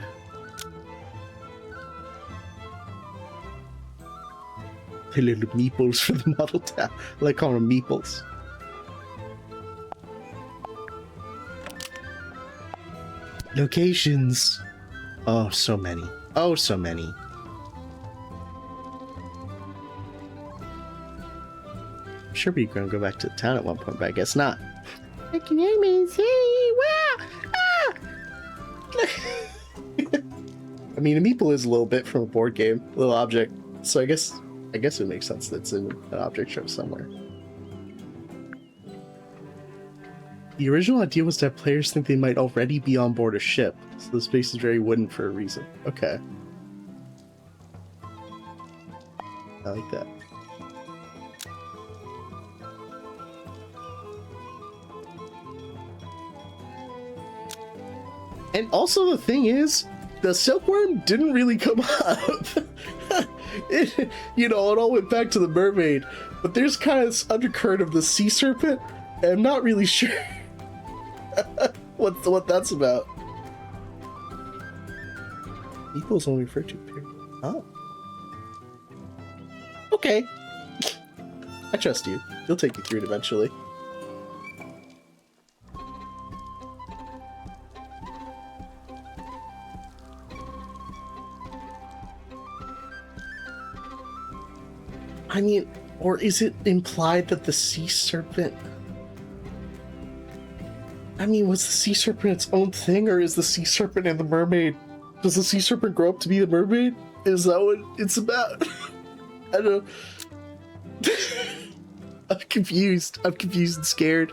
The little meeples for the model town. I like calling them meeples. Locations. Oh, so many. Oh, so many. I'm sure we're gonna go back to the town at one point, but I guess not. Making enemies. Hey, wow! Ah! I mean, a meeple is a little bit from a board game, a little object. So I guess it makes sense that it's in an object show somewhere. The original idea was to have players think they might already be on board a ship, so the space is very wooden for a reason. Okay. I like that. And also the thing is, the silkworm didn't really come up. It all went back to the mermaid, but there's kind of this undercurrent of the sea serpent, and I'm not really sure what that's about. Equals only referred to period. Oh. Okay. I trust you. You'll take you through it eventually. I mean, or is it implied that the sea serpent... I mean, was the sea serpent its own thing, or is the sea serpent and the mermaid... Does the sea serpent grow up to be the mermaid? Is that what it's about? I don't know. I'm confused. I'm confused and scared.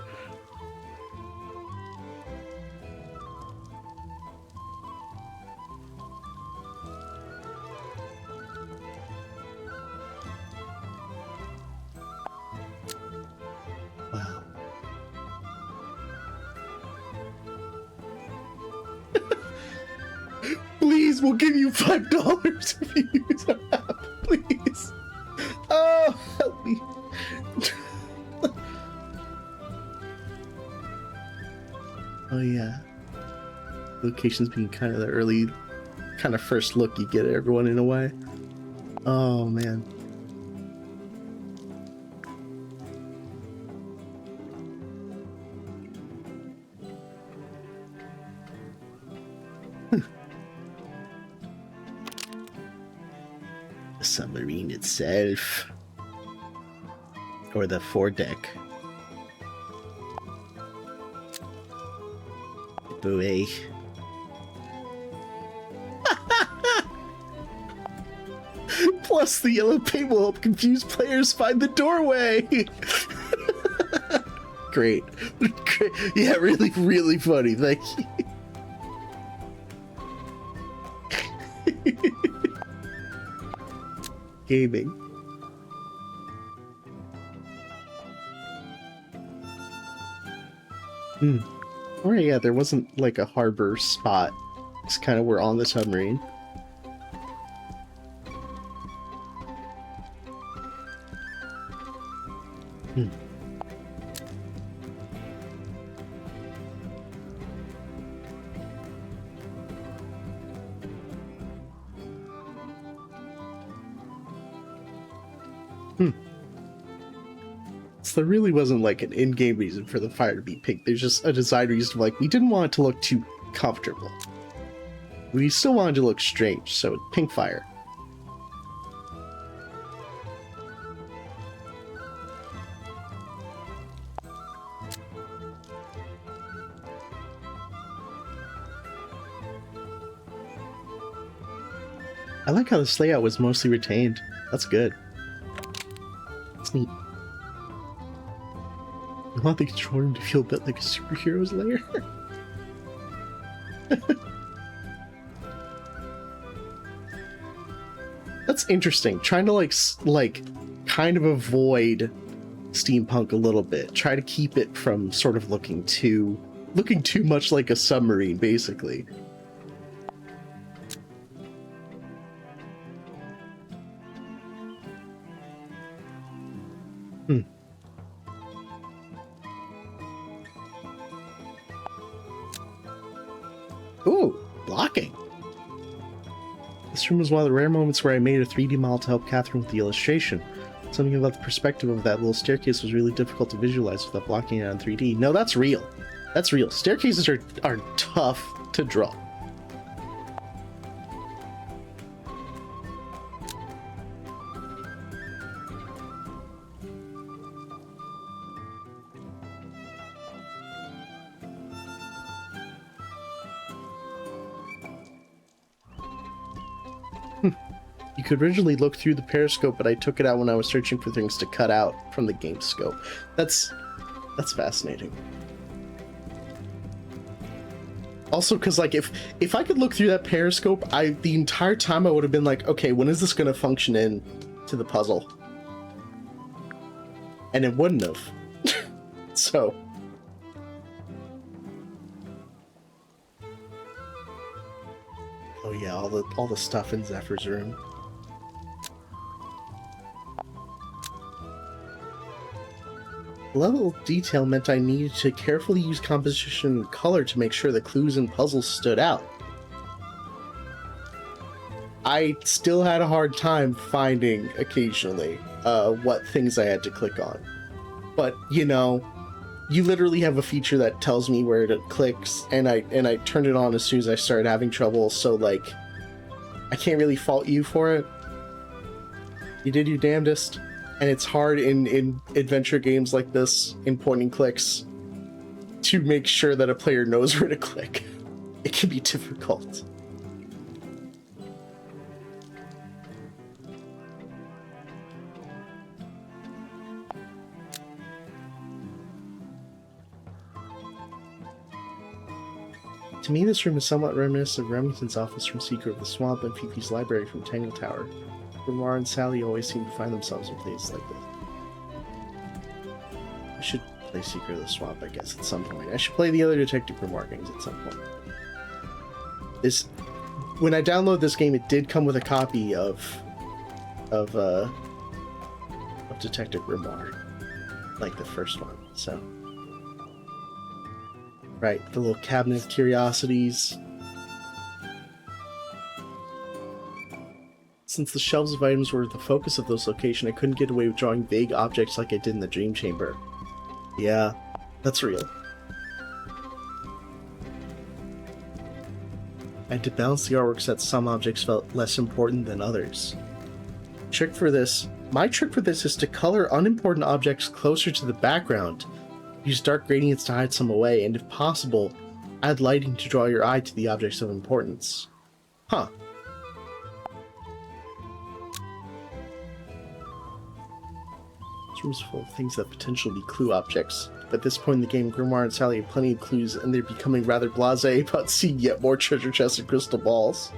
Wow. Please, we'll give you $5 if you use our app. Please. Oh, help me. Oh yeah. Locations being kind of the early, kind of first look you get at everyone in a way. Oh man. The submarine itself. Or the foredeck. Buoy. Plus, the yellow paint will help confused players find the doorway. Great. Great. Yeah, really, really funny. Thank you. Gaming. Oh yeah, there wasn't like a harbor spot. It's kind of we're on the submarine. So there really wasn't like an in-game reason for the fire to be pink. There's just a design reason, like we didn't want it to look too comfortable. We still wanted to look strange, so pink fire. I like how this layout was mostly retained. That's good. That's neat. I want the control room to feel a bit like a superhero's lair. That's interesting. Trying to like kind of avoid steampunk a little bit. Try to keep it from sort of looking too much like a submarine, basically. Ooh, blocking. This room was one of the rare moments where I made a 3D model to help Catherine with the illustration. Something about the perspective of that little staircase was really difficult to visualize without blocking it on 3D. No, that's real. That's real. Staircases are tough to draw. You could originally look through the periscope, but I took it out when I was searching for things to cut out from the game scope. That's fascinating. Also, because like if I could look through that periscope, the entire time I would have been like, okay, when is this going to function in to the puzzle? And it wouldn't have. So. Oh yeah, all the stuff in Zephyr's room. The level of detail meant I needed to carefully use composition and color to make sure the clues and puzzles stood out. I still had a hard time finding, occasionally, what things I had to click on. But, you know, you literally have a feature that tells me where it clicks, and I turned it on as soon as I started having trouble, so, like, I can't really fault you for it. You did your damnedest. And it's hard in adventure games like this, in point and clicks, to make sure that a player knows where to click. It can be difficult. To me, this room is somewhat reminiscent of Remington's office from Secret of the Swamp and Fifi's library from Tangle Tower. Ramar and Sally always seem to find themselves in places like this. I should play Secret of the Swamp, I guess, at some point. I should play the other Detective Grimoire games at some point. When I downloaded this game, it did come with a copy of Detective Grimoire, like the first one. So, right, the little cabinet of curiosities. Since the shelves of items were the focus of this location, I couldn't get away with drawing vague objects like I did in the Dream Chamber. Yeah, that's real. I had to balance the artwork so that some objects felt less important than others. My trick for this is to color unimportant objects closer to the background, use dark gradients to hide some away, and if possible, Add lighting to draw your eye to the objects of importance. Huh. This room's full of things that potentially be clue objects. At this point in the game, Grimoire and Sally have plenty of clues, and they're becoming rather blasé about seeing yet more treasure chests and crystal balls.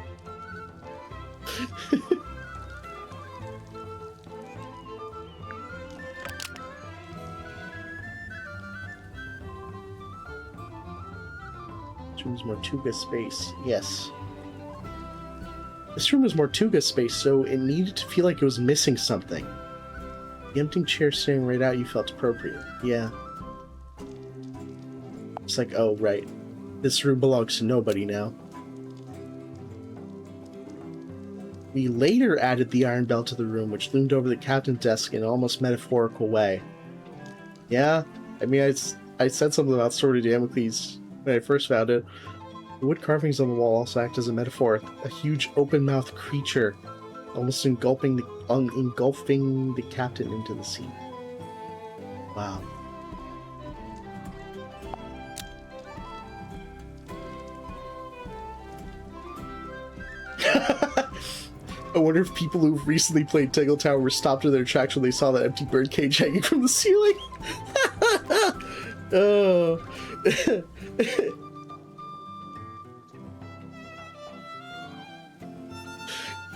This room's Mortuga's space. Yes. This room was Mortuga's space, so it needed to feel like it was missing something. The empty chair staring right at you felt appropriate. Yeah. It's like, oh, right. This room belongs to nobody now. We later added the iron bell to the room, which loomed over the captain's desk in an almost metaphorical way. Yeah, I mean, I said something about Sword of Damocles when I first found it. The wood carvings on the wall also act as a metaphor. A huge open-mouthed creature, almost engulfing the captain into the sea. Wow. I wonder if people who've recently played Tingle Tower were stopped in their tracks when they saw that empty birdcage hanging from the ceiling. Oh.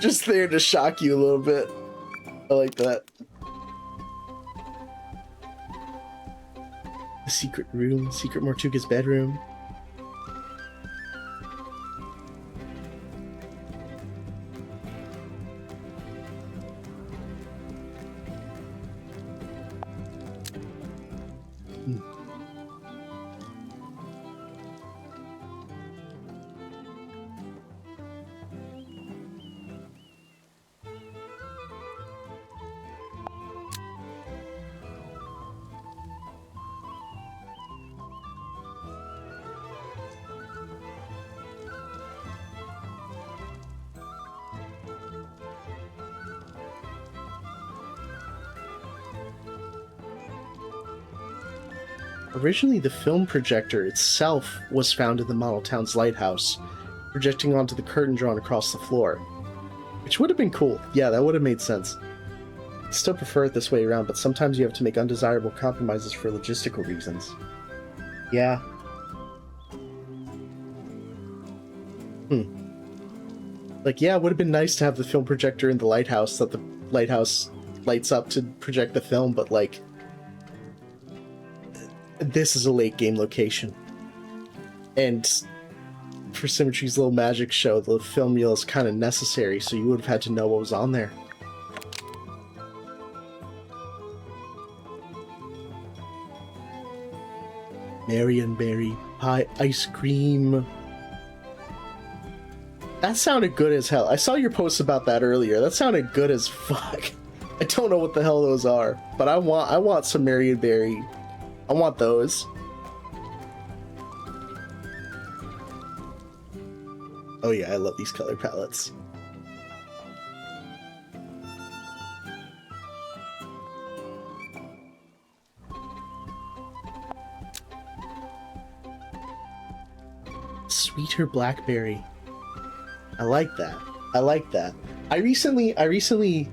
Just there to shock you a little bit. I like that. The secret room, Secret Mortuga's bedroom. Originally, the film projector itself was found in the model town's lighthouse, projecting onto the curtain drawn across the floor. Which would have been cool. Yeah, that would have made sense. I still prefer it this way around, but sometimes you have to make undesirable compromises for logistical reasons. Yeah. Like, yeah, it would have been nice to have the film projector in the lighthouse, that the lighthouse lights up to project the film, but, like, this is a late game location. And for Symmetry's little magic show, the film reel is kind of necessary, so you would have had to know what was on there. Marionberry pie ice cream. That sounded good as hell. I saw your post about that earlier. That sounded good as fuck. I don't know what the hell those are, but I want some Marionberry. I want those. Oh yeah, I love these color palettes. Sweeter blackberry. I like that. I like that. I recently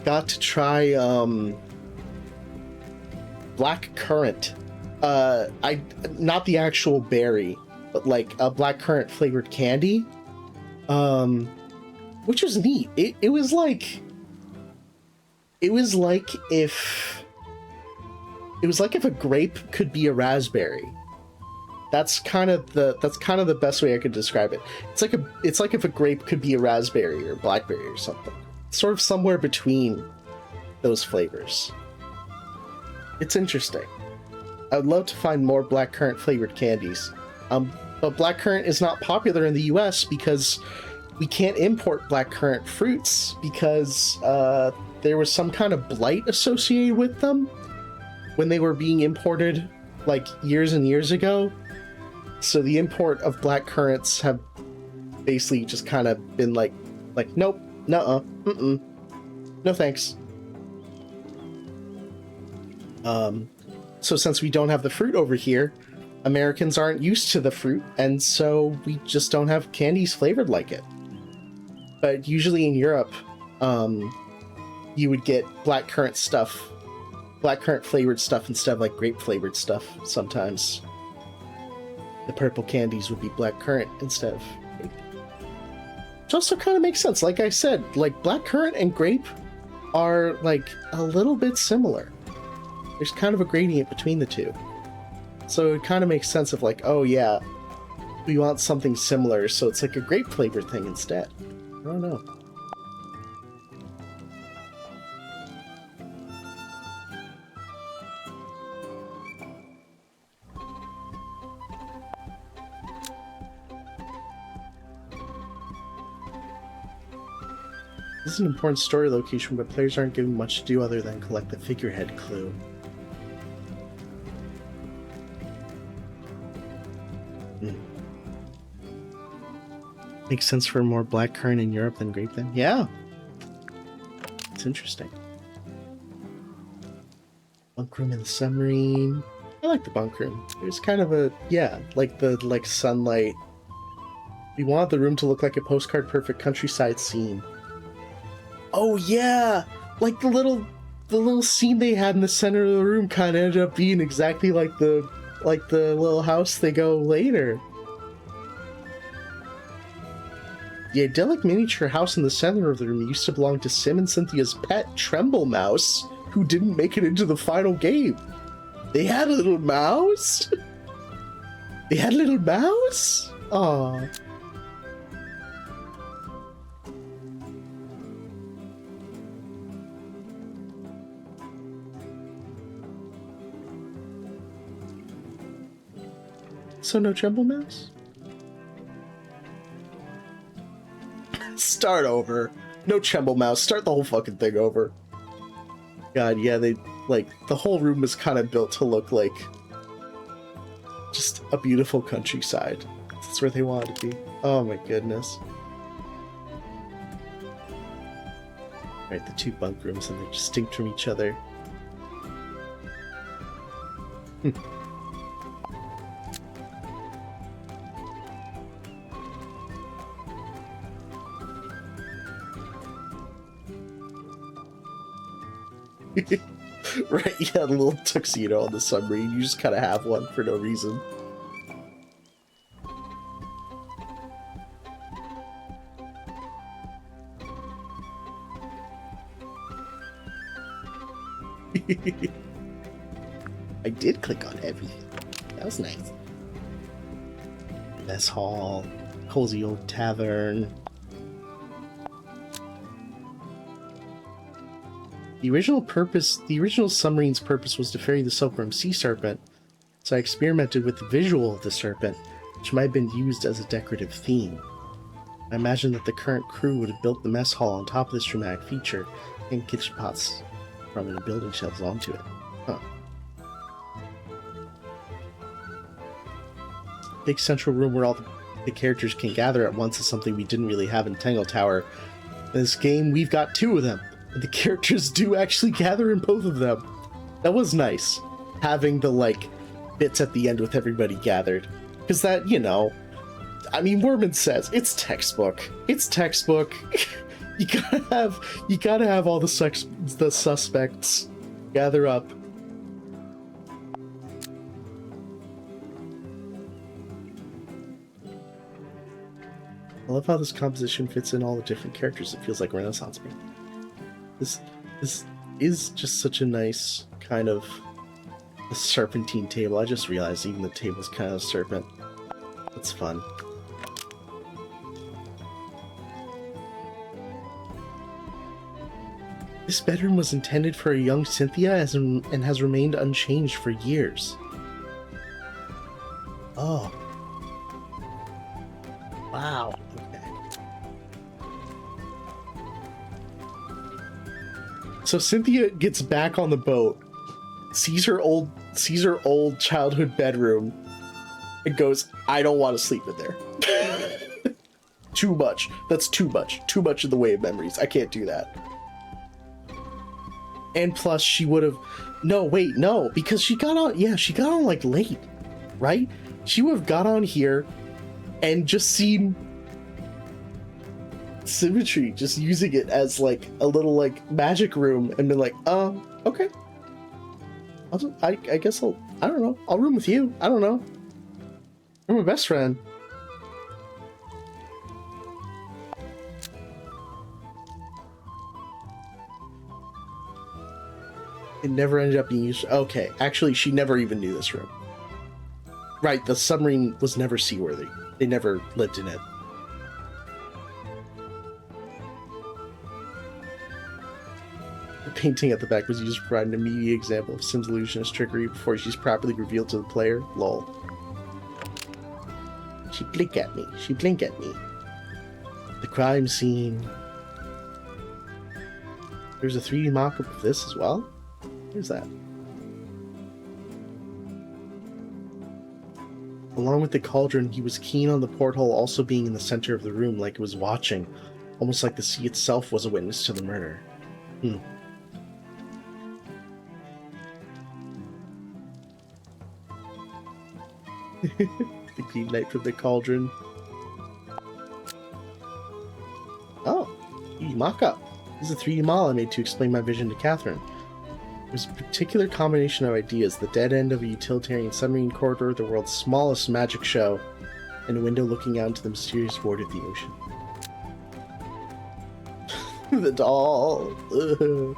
got to try black currant. Not the actual berry, but like a black currant flavored candy. Which was neat. It was like if a grape could be a raspberry. That's kind of the best way I could describe it. It's like if a grape could be a raspberry or blackberry or something. Sort of somewhere between those flavors. It's interesting. I would love to find more blackcurrant flavored candies. But blackcurrant is not popular in the US because we can't import blackcurrant fruits because there was some kind of blight associated with them when they were being imported like years and years ago. So the import of blackcurrants have basically just kind of been like nope, nuh-uh, no thanks. So since we don't have the fruit over here, Americans aren't used to the fruit, and so we just don't have candies flavored like it. But usually in Europe, you would get blackcurrant flavored stuff instead of like grape flavored stuff sometimes. The purple candies would be blackcurrant instead of grape. Which also kind of makes sense. Like I said, like blackcurrant and grape are like a little bit similar. There's kind of a gradient between the two. So it kind of makes sense of like, oh yeah, we want something similar, so it's like a grape flavor thing instead. I don't know. This is an important story location, but players aren't given much to do other than collect the figurehead clue. Makes sense for more blackcurrant in Europe than grape then? Yeah. It's interesting. Bunk room in the submarine. I like the bunk room. There's kind of a, yeah, like the sunlight. We want the room to look like a postcard perfect countryside scene. Oh yeah! Like the little scene they had in the center of the room kind of ended up being exactly like the little house they go later. The idyllic miniature house in the center of the room used to belong to Sim and Cynthia's pet, Tremble Mouse, who didn't make it into the final game. They had a little mouse? They had a little mouse? Aww. So no Tremble Mouse? Start over. No Tremble Mouse. Start the whole fucking thing over. God, yeah, they, like, the whole room is kind of built to look like just a beautiful countryside. That's where they want it to be. Oh my goodness. Right, the two bunk rooms, and they're distinct from each other. Right, yeah, the little tuxedo on the submarine. You just kind of have one for no reason. I did click on everything. That was nice. Mess hall, cozy old tavern. The original submarine's purpose was to ferry the silkworm sea serpent, so I experimented with the visual of the serpent, which might have been used as a decorative theme. I imagine that the current crew would have built the mess hall on top of this dramatic feature, and kitchen pots from the building shelves onto it. Huh. Big central room where all the characters can gather at once is something we didn't really have in Tangle Tower. In this game, we've got two of them. The characters do actually gather in both of them. That was nice, having the, like, bits at the end with everybody gathered. Because that, you know, I mean, Werman says, it's textbook. It's textbook. you gotta have all the suspects gather up. I love how this composition fits in all the different characters. It feels like Renaissance painting. This is just such a nice kind of a serpentine table. I just realized even the table's kind of a serpent. It's fun. This bedroom was intended for a young Cynthia and has remained unchanged for years. Oh. Wow. So Cynthia gets back on the boat, sees her old childhood bedroom, and goes, I don't want to sleep in there. Too much. That's too much. Too much in the way of memories. I can't do that. And plus she would have... No, wait, no. Because she got on... Yeah, she got on, like, late. right? She would have got on here and just seen Symmetry just using it as like a little like magic room and been like, okay. I guess I don't know. I'll room with you. I don't know. You're my best friend. It never ended up being used. Okay, actually, she never even knew this room. Right, the submarine was never seaworthy. They never lived in it. The painting at the back was used to provide an immediate example of Sim's illusionist trickery before she's properly revealed to the player. Lol. She blink at me. She blink at me. The crime scene. There's a 3D mock-up of this as well? Where's that? Along with the cauldron, he was keen on the porthole also being in the center of the room, like it was watching, almost like the sea itself was a witness to the murder. The green light from the cauldron. Oh, 3D mock-up. This is a 3D model I made to explain my vision to Catherine. There's a particular combination of ideas: the dead end of a utilitarian submarine corridor, the world's smallest magic show, and a window looking out into the mysterious void of the ocean. The doll. Ugh.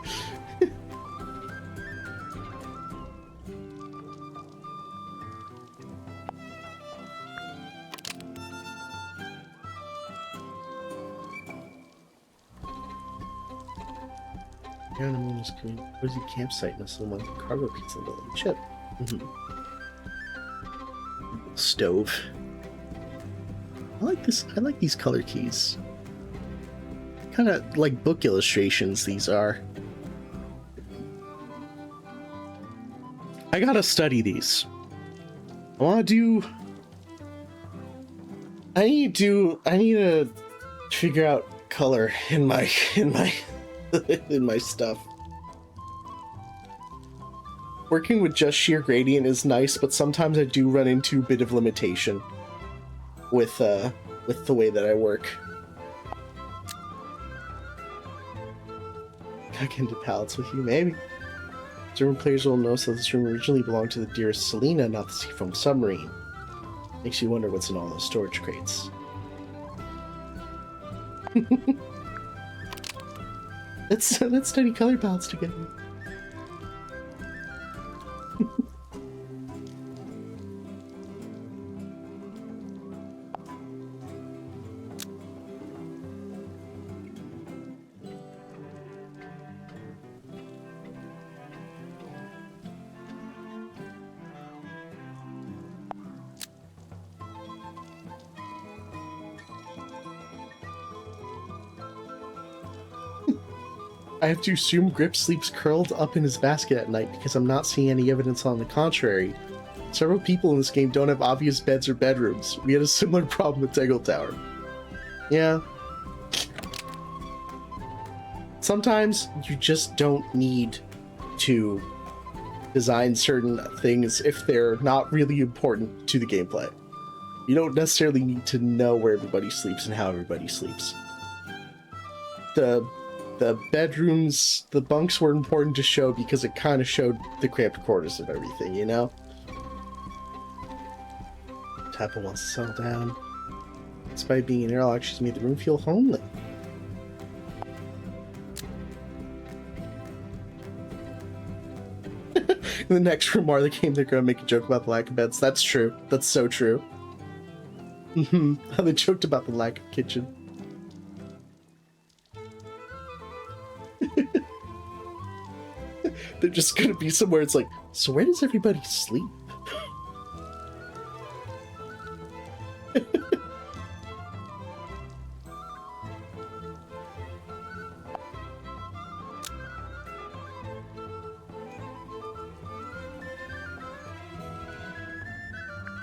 Here on the moon is a cozy campsite nestled among the cargo pits in the middle of the ship. Stove. I like this. I like these color keys. Kind of like book illustrations, these are. I gotta study these. I need to figure out color in my in my stuff. Working with just sheer gradient is nice, but sometimes I do run into a bit of limitation with the way that I work. Back into palettes with you, maybe. German players will notice that this room originally belonged to the dearest Selena, not the Seafoam submarine. Makes you wonder what's in all those storage crates. Let's study color palettes together. I have to assume Grip sleeps curled up in his basket at night because I'm not seeing any evidence on the contrary. Several people in this game don't have obvious beds or bedrooms. We had a similar problem with Tegel Tower. Yeah. Sometimes you just don't need to design certain things if they're not really important to the gameplay. You don't necessarily need to know where everybody sleeps and how everybody sleeps. The bedrooms, the bunks were important to show because it kind of showed the cramped quarters of everything, you know? Tappa wants to settle down. Despite being an airlock, she's made the room feel homely. In the next room, Martha came, they're gonna make a joke about the lack of beds. That's true. That's so true. How they joked about the lack of kitchen. They're just gonna be somewhere it's like, so where does everybody sleep?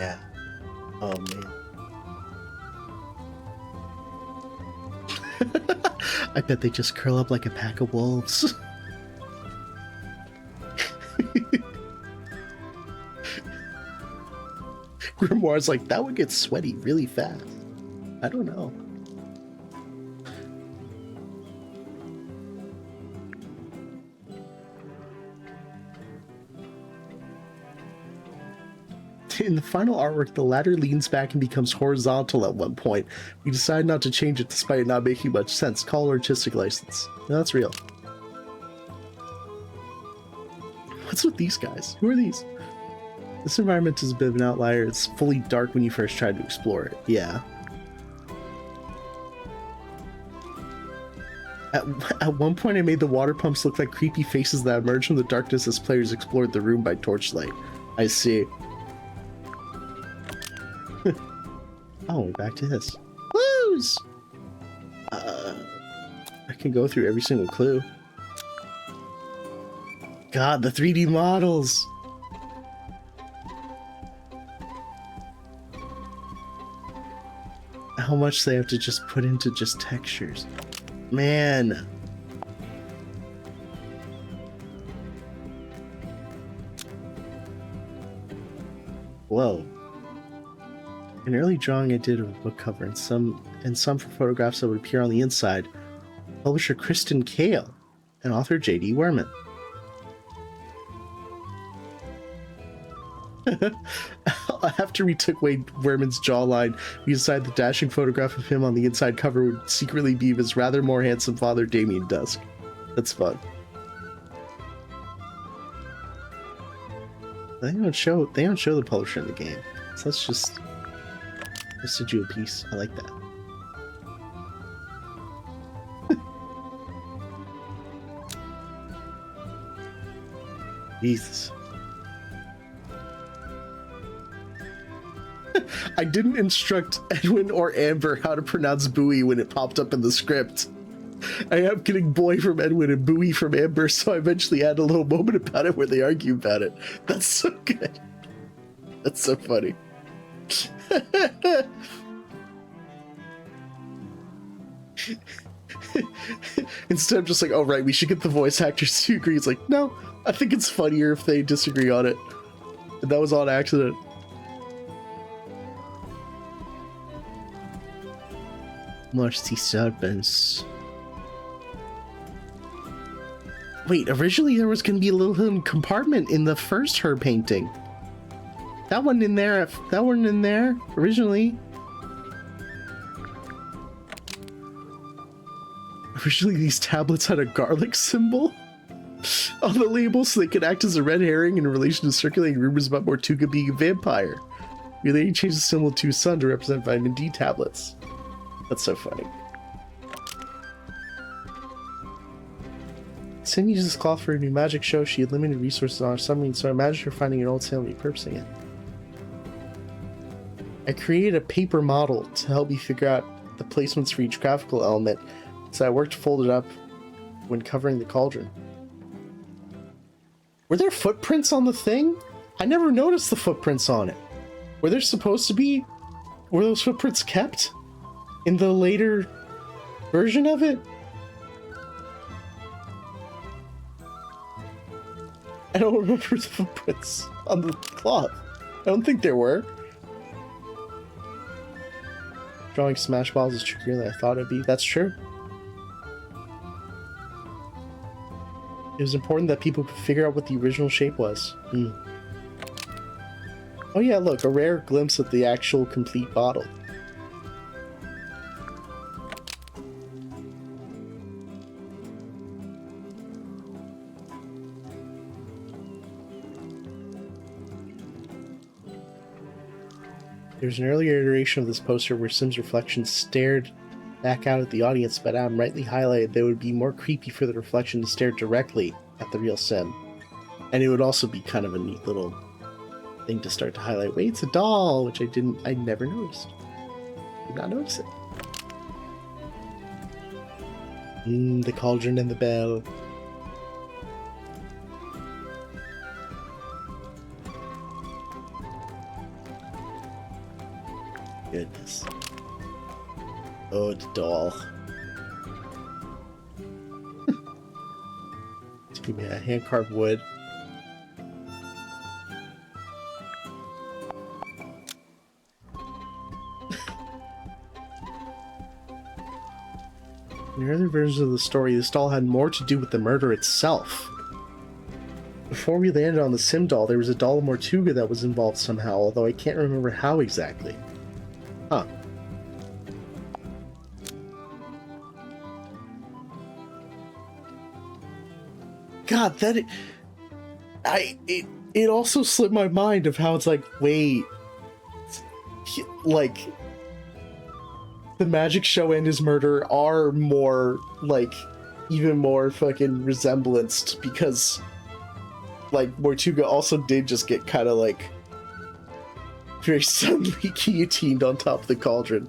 Yeah. Oh man. I bet they just curl up like a pack of wolves. Grimoire's like, that would get sweaty really fast. I don't know. In the final artwork, the ladder leans back and becomes horizontal at one point. We decide not to change it despite it not making much sense. Call artistic license. No, that's real. What's with these guys? Who are these? This environment is a bit of an outlier. It's fully dark when you first try to explore it. Yeah. At one point, I made the water pumps look like creepy faces that emerged from the darkness as players explored the room by torchlight. I see. Oh, we're back to this. Clues! I can go through every single clue. God, the 3D models! How much they have to just put into just textures. Man. Whoa. An early drawing I did of a book cover and some for photographs that would appear on the inside. Publisher Kristen Kale and author J.D. Werman. After we took away Werman's jawline, we decided the dashing photograph of him on the inside cover would secretly be of his rather more handsome father, Damien Dusk. That's fun. They don't show the publisher in the game, so that's just a jewel piece. I like that. Jesus. I didn't instruct Edwin or Amber how to pronounce buoy when it popped up in the script. I am getting boy from Edwin and buoy from Amber, so I eventually had a little moment about it where they argue about it. That's so good. That's so funny. Instead of just like, oh right, we should get the voice actors to agree. It's like, no, I think it's funnier if they disagree on it. And that was on accident. Sea serpents. Wait, originally there was going to be a little hidden compartment in the first her painting. That wasn't in there. That wasn't in there originally. Originally, these tablets had a garlic symbol on the label so they could act as a red herring in relation to circulating rumors about Mortuga being a vampire. We later changed the symbol to sun to represent vitamin D tablets. That's so funny. Sin uses this cloth for a new magic show. She had limited resources on her submarine, so I imagined her finding an old sail and repurposing it. I created a paper model to help me figure out the placements for each graphical element, so I worked to fold it up when covering the cauldron. Were there footprints on the thing? I never noticed the footprints on it. Were there supposed to be? Were those footprints kept in the later version of it? I don't remember the footprints on the cloth. I don't think there were. Drawing smash balls is trickier than I thought it'd be. That's true. It was important that people could figure out what the original shape was. Oh yeah, look, a rare glimpse of the actual complete bottle. There's an earlier iteration of this poster where Sim's reflection stared back out at the audience, but Adam rightly highlighted that it would be more creepy for the reflection to stare directly at the real Sim. And it would also be kind of a neat little thing to start to highlight. Wait, it's a doll, which I never noticed. Did not notice it. The cauldron and the bell. Goodness. Oh, the doll. Give me a hand-carved wood. In early versions of the story, this doll had more to do with the murder itself. Before we landed on the Sim doll, there was a doll of Mortuga that was involved somehow, although I can't remember how exactly. Huh. God, it also slipped my mind of how it's like, wait, like, the magic show and his murder are more, like, even more fucking resemblance, because, like, Mortuga also did just get kind of, like, very suddenly guillotined on top of the cauldron.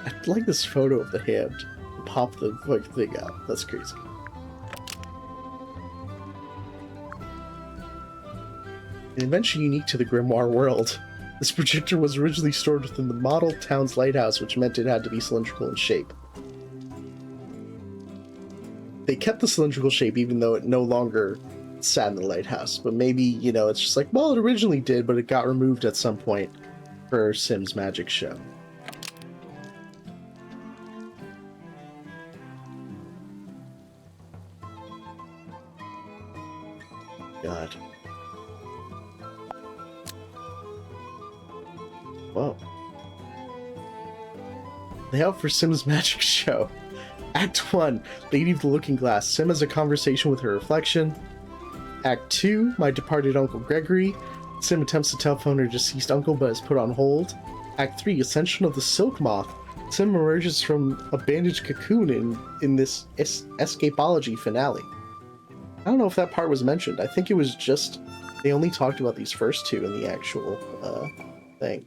I like this photo of the hand. Pop the fucking thing out. That's crazy. An invention unique to the Grimoire world. This projector was originally stored within the model town's lighthouse, which meant it had to be cylindrical in shape. They kept the cylindrical shape even though it no longer sat in the lighthouse. But maybe, you know, it's just like, well, it originally did, but it got removed at some point for Sim's magic show. God. Whoa. Layout for Sim's magic show. Act 1, Lady of the Looking Glass. Sim has a conversation with her reflection. Act 2, My Departed Uncle Gregory. Sim attempts to telephone her deceased uncle but is put on hold. Act 3, Ascension of the Silk Moth. Sim emerges from a bandaged cocoon in this escapology finale. I don't know if that part was mentioned. I think it was just, they only talked about these first two in the actual thing.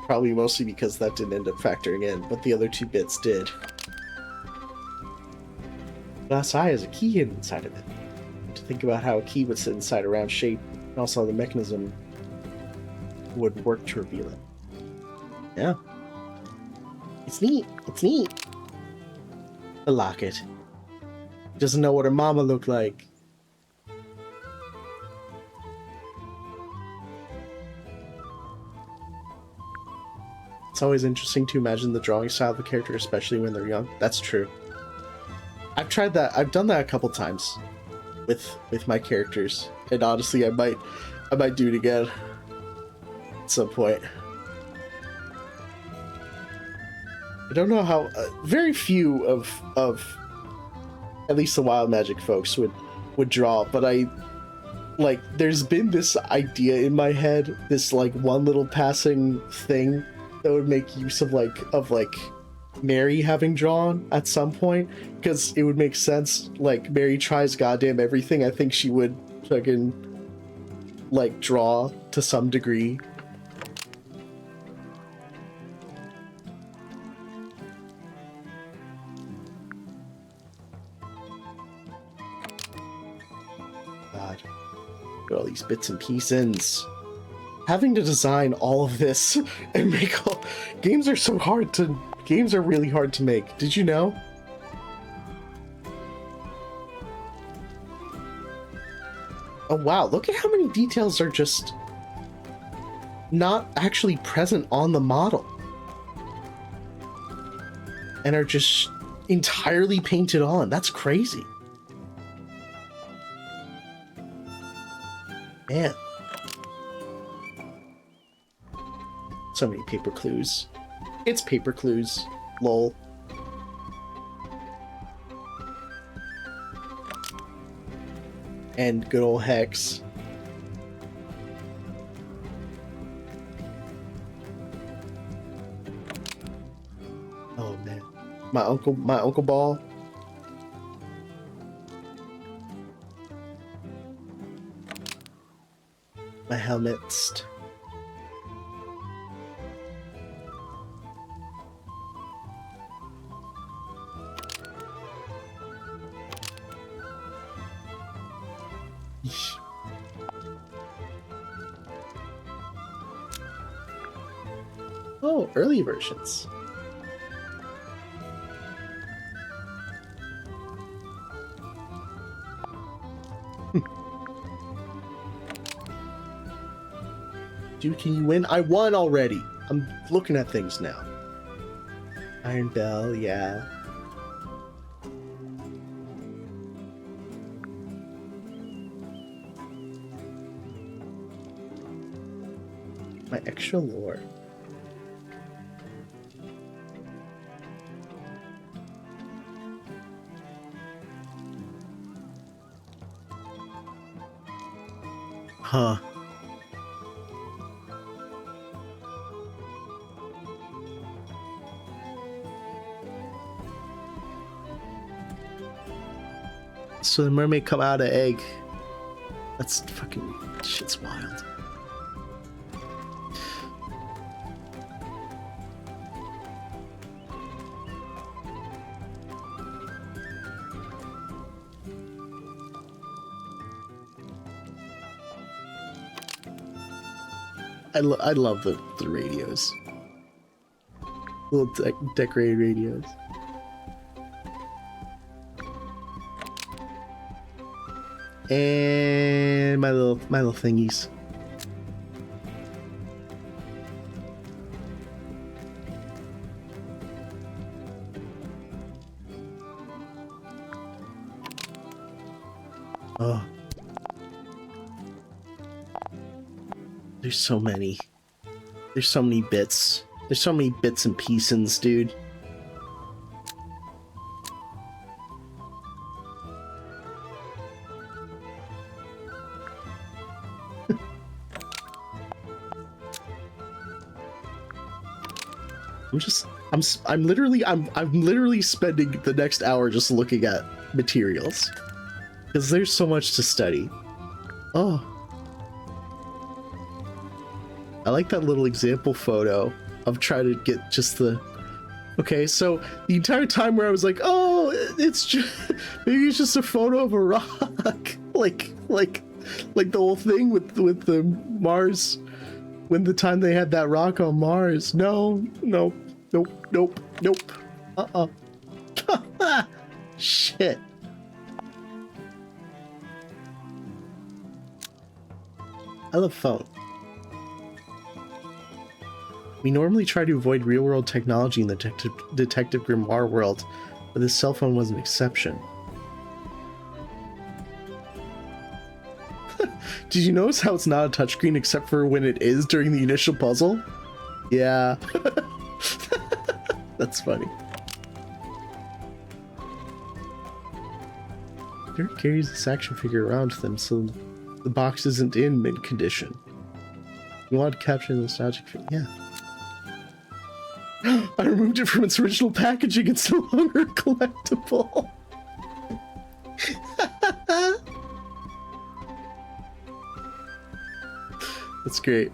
Probably mostly because that didn't end up factoring in, but the other two bits did. Glass eye has a key hidden inside of it. To think about how a key would sit inside a round shape, and also how the mechanism would work to reveal it. Yeah. It's neat. It's neat. The locket. Doesn't know what her mama looked like. It's always interesting to imagine the drawing style of a character, especially when they're young. That's true. I've tried that. I've done that a couple times with my characters, and honestly, I might do it again at some point. I don't know how. Very few of at least the wild magic folks would draw, but there's been this idea in my head, this like one little passing thing that would make use of Mary having drawn at some point, because it would make sense. Like, Mary tries goddamn everything. I think she would fucking like draw to some degree. God, look at all these bits and pieces. Having to design all of this and make all games are so hard to games are really hard to make. Did you know? Oh wow, look at how many details are just not actually present on the model and are just entirely painted on. That's crazy. Man. So many paper clues. It's paper clues. Lol. And good old Hex. Oh man. My Uncle Ball. My helmets. Oh, early versions. Dude, can you win? I won already. I'm looking at things now. Iron Bell, yeah. My extra lore. Huh. So the mermaid come out of egg. That's fucking shit's wild. I love the radios. Little decorated radios. And my little thingies. Oh. There's so many. There's so many bits. There's so many bits and pieces, dude. I'm literally spending the next hour just looking at materials because there's so much to study. Oh, I like that little example photo of trying to get just the. Okay, so the entire time where I was like, oh, it's just maybe it's just a photo of a rock, like the whole thing with the Mars. When the time they had that rock on Mars. No. Shit. I love phone. We normally try to avoid real-world technology in the Detective Grimoire world, but this cell phone was an exception. Did you notice how it's not a touchscreen except for when it is during the initial puzzle? Yeah. That's funny. Dirk carries this action figure around with him, so the box isn't in mint condition. You want to capture the nostalgic figure? Yeah. I removed it from its original packaging. It's no longer collectible. That's great.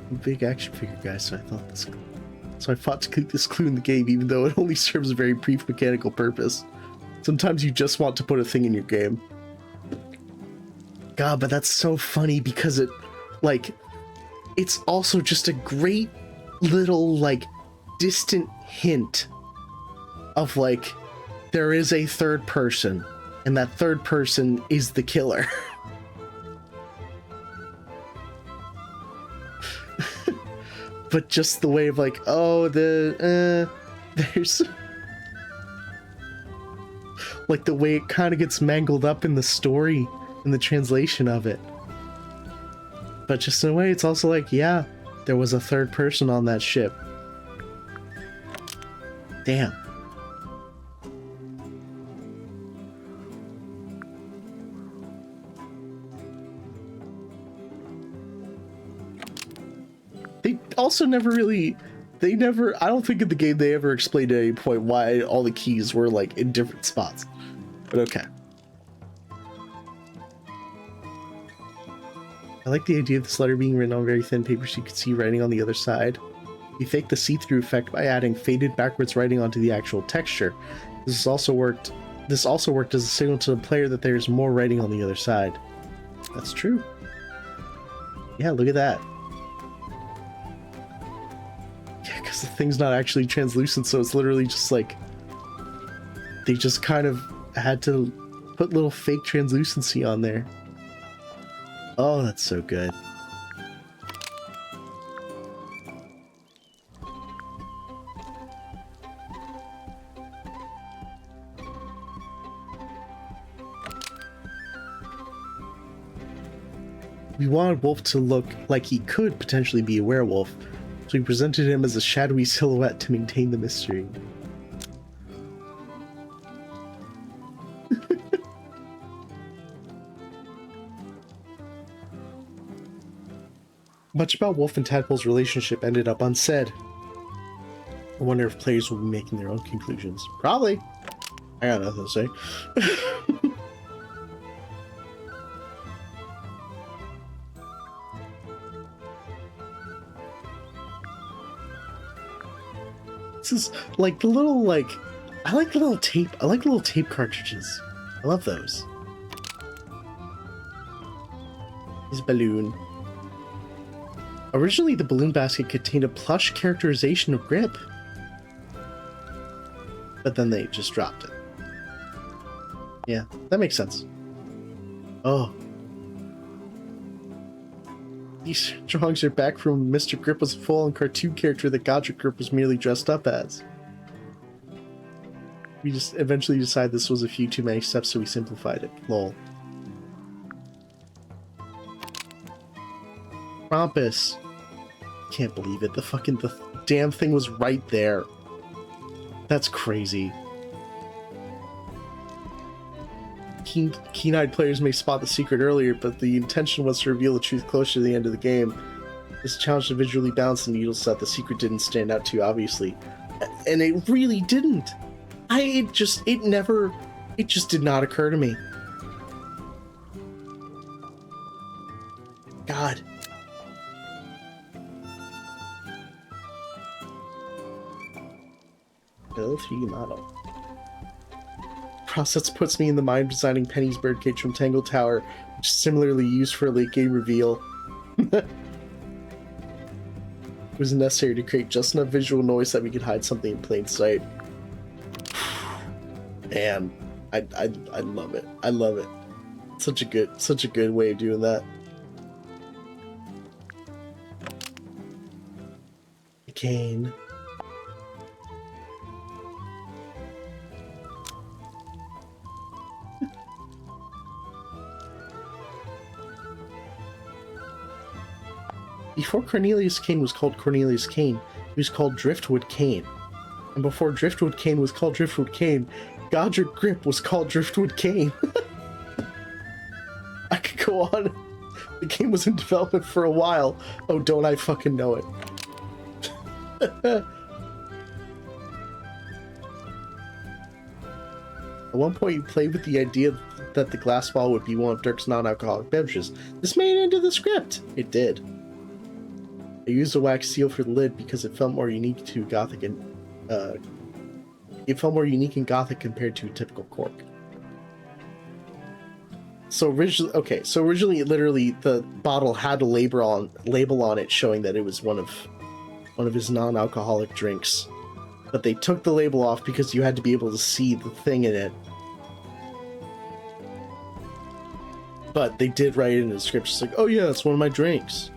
I'm a big action figure guy, so I fought to keep this clue in the game, even though it only serves a very brief mechanical purpose. Sometimes you just want to put a thing in your game. God, but that's so funny because it's also just a great little, distant hint of, there is a third person, and that third person is the killer. But just the way of there's the way it kind of gets mangled up in the story and the translation of it. But just in a way, it's also yeah, there was a third person on that ship. Damn. They also I don't think in the game they ever explained at any point why all the keys were in different spots. But okay. I like the idea of this letter being written on very thin paper so you can see writing on the other side. You fake the see-through effect by adding faded backwards writing onto the actual texture. This also worked as a signal to the player that there's more writing on the other side. That's true. Yeah, look at that. Yeah, because the thing's not actually translucent, so it's literally just they just kind of had to put little fake translucency on there. Oh, that's so good. We wanted Wolf to look like he could potentially be a werewolf, so we presented him as a shadowy silhouette to maintain the mystery. Much about Wolf and Tadpole's relationship ended up unsaid. I wonder if players will be making their own conclusions. Probably. I got nothing to say. This is like the little, like, I like the little tape cartridges. I love those. His balloon. Originally, the balloon basket contained a plush characterization of Grip, but then they just dropped it. Yeah, that makes sense. Oh. These drawings are back from Mr. Grip was a full-on cartoon character that Godric Grip was merely dressed up as. We just eventually decided this was a few too many steps, so we simplified it. Lol. Krampus. Can't believe it. The damn thing was right there. That's crazy. Keen-eyed players may spot the secret earlier, but the intention was to reveal the truth closer to the end of the game. This challenge to visually balance the needle set, the secret didn't stand out too obviously. And it really didn't. It just did not occur to me. God. Hello 3D model. Process puts me in the mind of designing Penny's birdcage from Tangle Tower, which is similarly used for a late game reveal. It was necessary to create just enough visual noise that we could hide something in plain sight. Man, I love it. I love it. Such a good way of doing that. Cane. Before Cornelius Kane was called Cornelius Kane, he was called Driftwood Kane. And before Driftwood Kane was called Driftwood Kane, Godric Grip was called Driftwood Kane. I could go on. The game was in development for a while. Oh, don't I fucking know it. At one point, you played with the idea that the glass ball would be one of Dirk's non-alcoholic beverages. This made it into the script. It did. I used a wax seal for the lid because it felt more unique to Gothic and it felt more unique and Gothic compared to a typical cork. So originally, literally, the bottle had a label on it showing that it was one of his non-alcoholic drinks, but they took the label off because you had to be able to see the thing in it. But they did write it in the script, just like, oh yeah, it's one of my drinks.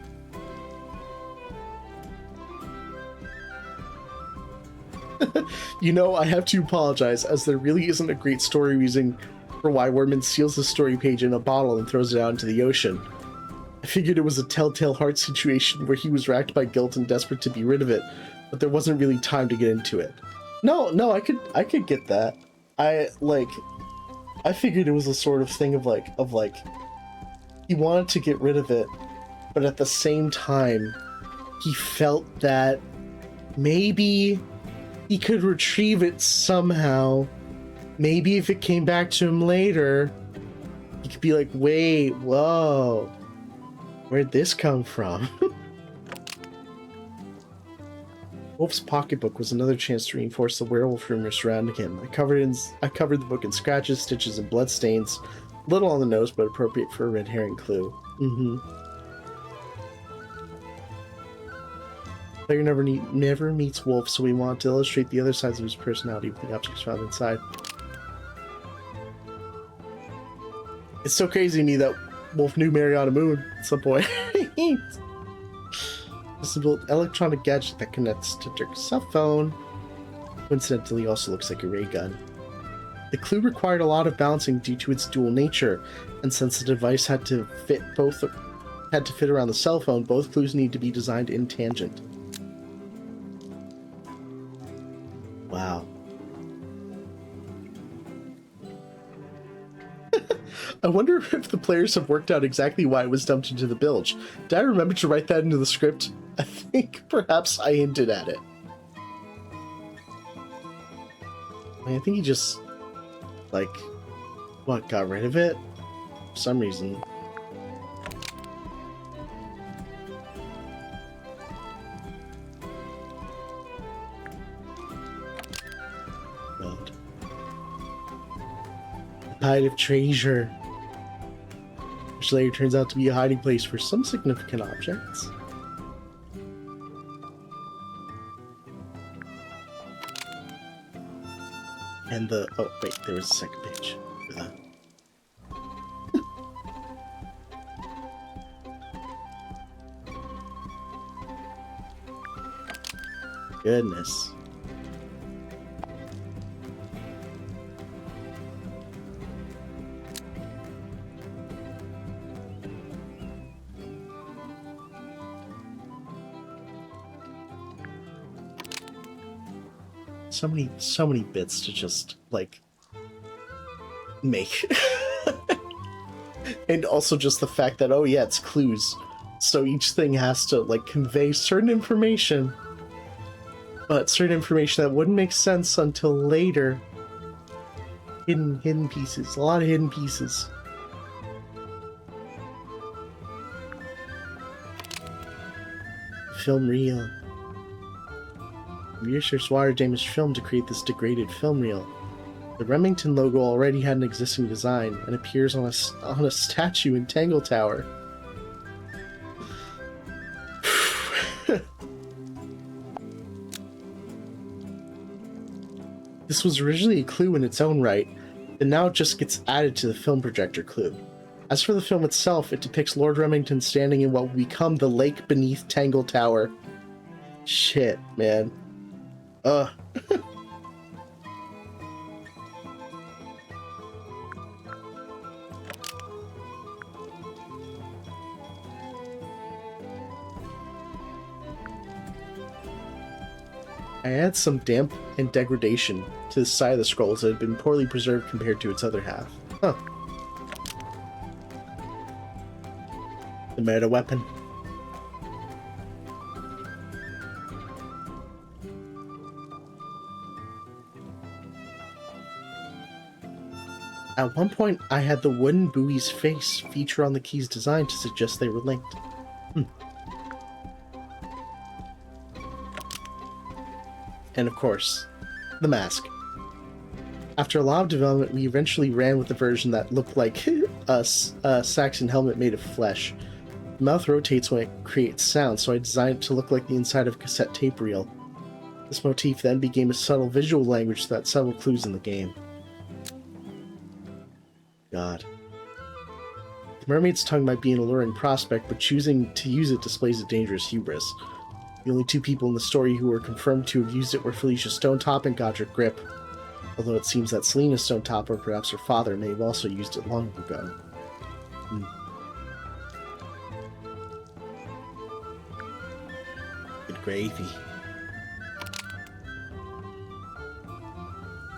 You know, I have to apologize, as there really isn't a great story reason for why Werman seals the story page in a bottle and throws it out into the ocean. I figured it was a Telltale Heart situation where he was racked by guilt and desperate to be rid of it, but there wasn't really time to get into it. No, I could get that. I figured it was a sort of thing of like he wanted to get rid of it, but at the same time he felt that maybe he could retrieve it somehow. Maybe if it came back to him later, he could be like, wait, whoa, where'd this come from? Wolf's pocketbook was another chance to reinforce the werewolf rumor surrounding him. I covered the book in scratches, stitches, and bloodstains. Little on the nose, but appropriate for a red herring clue. Player never meets Wolf, so we want to illustrate the other sides of his personality with the objects found inside. It's so crazy to me that Wolf knew Mariana Moon at some point. This is an electronic gadget that connects to Dirk's cell phone. Coincidentally, also looks like a ray gun. The clue required a lot of balancing due to its dual nature, and since the device had to fit around the cell phone, both clues need to be designed in tangent. Wow. I wonder if the players have worked out exactly why it was dumped into the bilge. Did I remember to write that into the script? I think perhaps I hinted at it. I think he just, like, what, got rid of it? For some reason. God. A pile of treasure. Which later turns out to be a hiding place for some significant objects. And the... oh, wait, there was a second page for that. Goodness. So many bits to just, like, make. And also just the fact that, oh yeah, it's clues. So each thing has to, like, convey certain information. But certain information that wouldn't make sense until later. Hidden pieces. A lot of hidden pieces. Film reel. Research water damaged film to create this degraded film reel. The Remington logo already had an existing design and appears on a statue in Tangle Tower. This was originally a clue in its own right, and now it just gets added to the film projector clue. As for the film itself, it depicts Lord Remington standing in what will become the lake beneath Tangle Tower. Shit, man. I add some damp and degradation to the side of the scrolls that had been poorly preserved compared to its other half. Huh. The meta weapon. At one point, I had the wooden buoy's face feature on the key's design to suggest they were linked. And of course, the mask. After a lot of development, we eventually ran with the version that looked like a Saxon helmet made of flesh. The mouth rotates when it creates sound, so I designed it to look like the inside of a cassette tape reel. This motif then became a subtle visual language that several clues in the game. God. The mermaid's tongue might be an alluring prospect, but choosing to use it displays a dangerous hubris. The only two people in the story who were confirmed to have used it were Felicia Stonetop and Godric Grip, although it seems that Selena Stonetop, or perhaps her father, may have also used it long ago. Good gravy.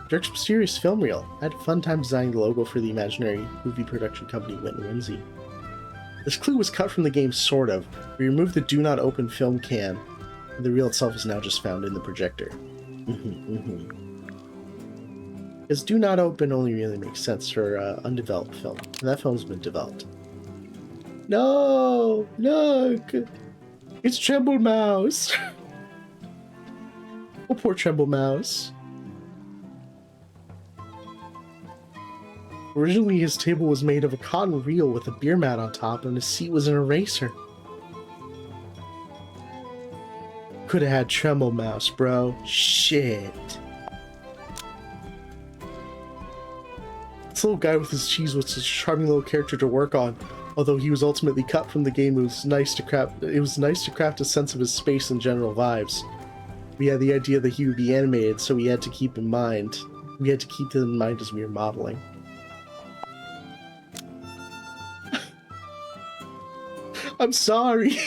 Dirk's mysterious film reel. I had a fun time designing the logo for the imaginary movie production company Wit and Whimsy. This clue was cut from the game, sort of. We removed the Do Not Open film can, and the reel itself is now just found in the projector. Because Do Not Open only really makes sense for undeveloped film, and that film's been developed. No! Look! It's Tremble Mouse! Oh, poor Tremble Mouse. Originally, his table was made of a cotton reel with a beer mat on top, and his seat was an eraser. Could have had Tremble Mouse, bro. Shit. This little guy with his cheese was a charming little character to work on. Although he was ultimately cut from the game, it was nice to craft a sense of his space and general vibes. We had the idea that he would be animated, so we had to keep that in mind as we were modeling. I'm sorry.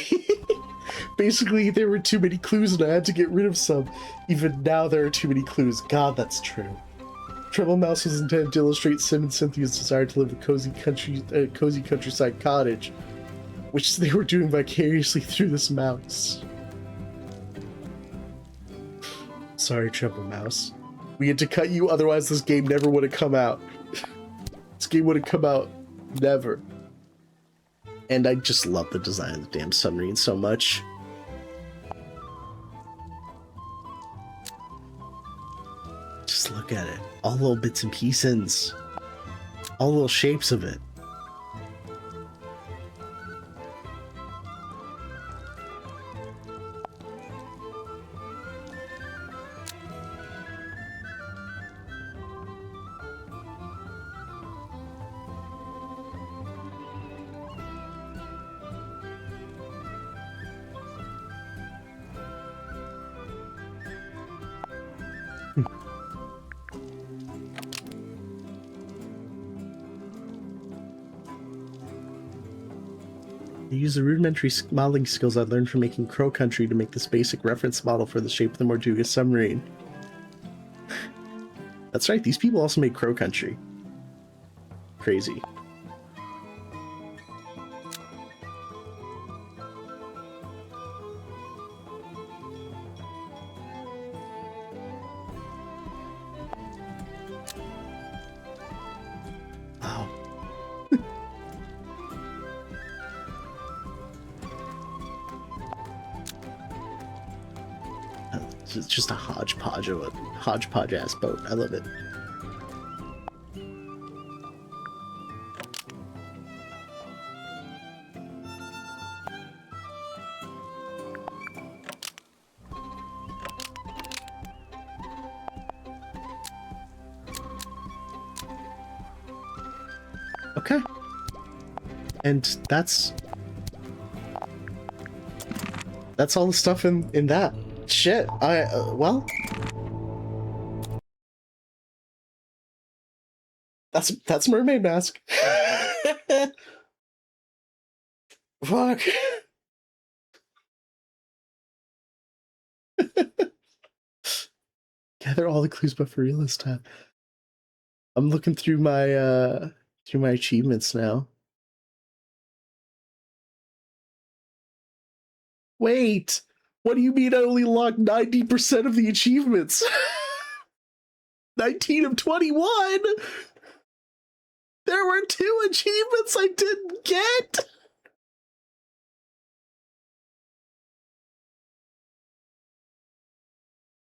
Basically, there were too many clues and I had to get rid of some. Even now, there are too many clues. God, that's true. Treble Mouse was intended to illustrate Sim and Cynthia's desire to live a cozy countryside cottage, which they were doing vicariously through this mouse. Sorry, Treble Mouse. We had to cut you, otherwise this game never would have come out. This game would have come out never. And I just love the design of the damn submarine so much. Just look at it. All little bits and pieces. All little shapes of it. I used the rudimentary modeling skills I learned from making Crow Country to make this basic reference model for the shape of the Mortuga submarine. That's right, these people also made Crow Country. Crazy. Wow. It's just a hodgepodge ass boat. I love it. Okay. And that's all the stuff in that. Shit, well, that's Mermaid Mask. Fuck. Gather all the clues but for real this time. I'm looking through my achievements now. Wait, what do you mean I only logged 90% of the achievements? 19 of 21? There were 2 achievements I didn't get?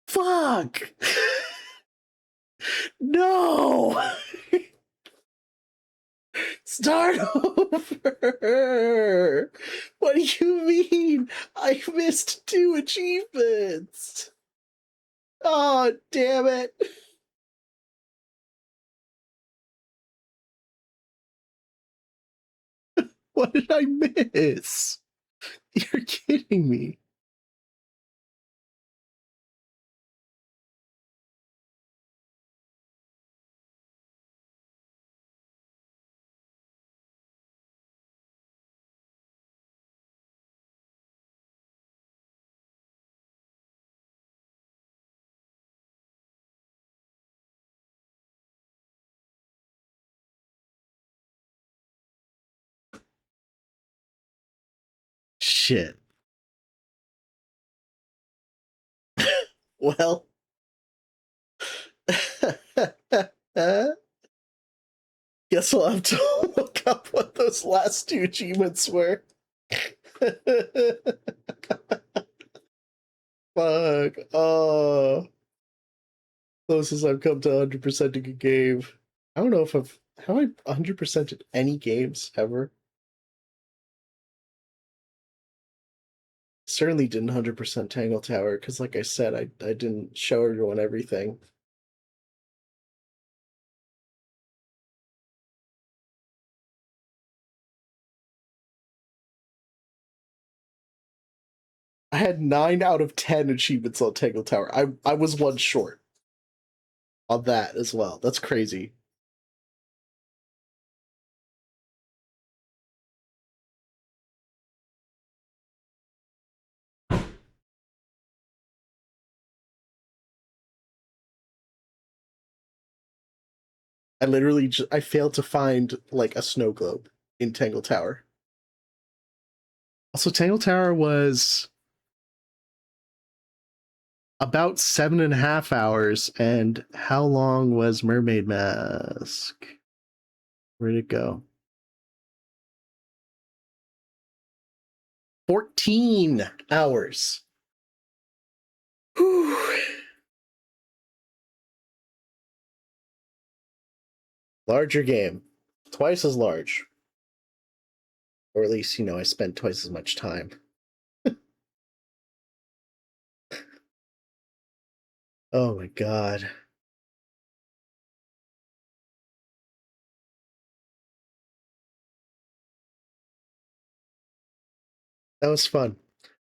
Fuck! No! Start over! What do you mean? I missed 2 achievements! Oh, damn it! What did I miss? You're kidding me. Shit. Well. Guess I'll have to look up what those last 2 achievements were. Fuck. Oh. Closest I've come to 100%ing a game. I don't know if have I 100%ed any games ever? Certainly didn't 100% Tangle Tower, because like I said, I didn't show everyone everything. I had 9 out of 10 achievements on Tangle Tower. I was one short on that as well. That's crazy. I literally I failed to find like a snow globe in Tangle Tower. Also, Tangle Tower was about 7.5 hours. And how long was Mermaid Mask? Where'd it go? 14 hours. Whew. Larger game. Twice as large. Or at least, you know, I spent twice as much time. Oh my god. That was fun.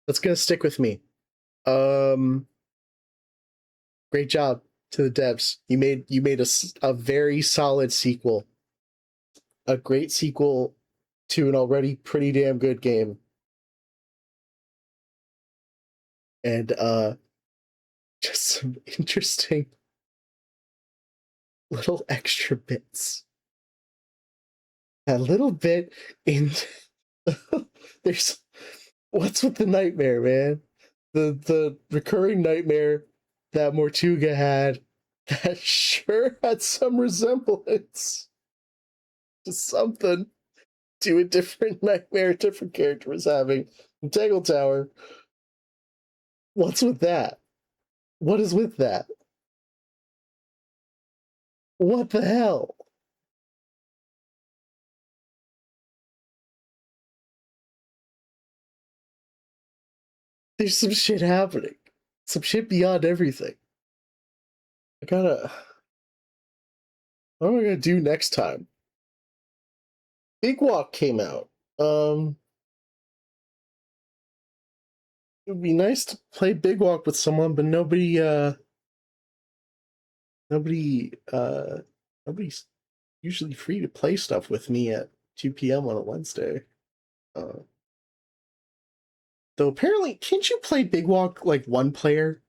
That's gonna stick with me. Great job to the devs. You made a very solid sequel. A great sequel to an already pretty damn good game. And just some interesting little extra bits. That little bit in there's what's with the nightmare, man? The recurring nightmare that Mortuga had that sure had some resemblance to something, to a different nightmare a different character was having in Tangle Tower. What's with that? What is with that? What the hell? There's some shit happening. Some shit beyond everything. What am I gonna do next time? Big Walk came out. It would be nice to play Big Walk with someone, but nobody's usually free to play stuff with me at 2 p.m. on a Wednesday. Though apparently, can't you play Big Walk like one player?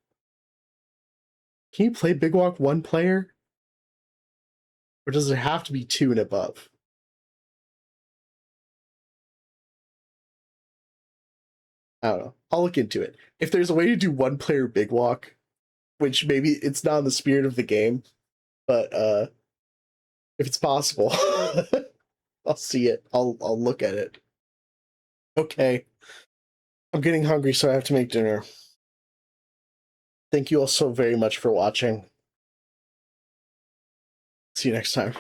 Can you play Big Walk one player? Or does it have to be 2 and above? I don't know. I'll look into it. If there's a way to do one player Big Walk, which maybe it's not in the spirit of the game, but if it's possible, I'll see it. I'll look at it. Okay. I'm getting hungry, so I have to make dinner. Thank you all so very much for watching. See you next time.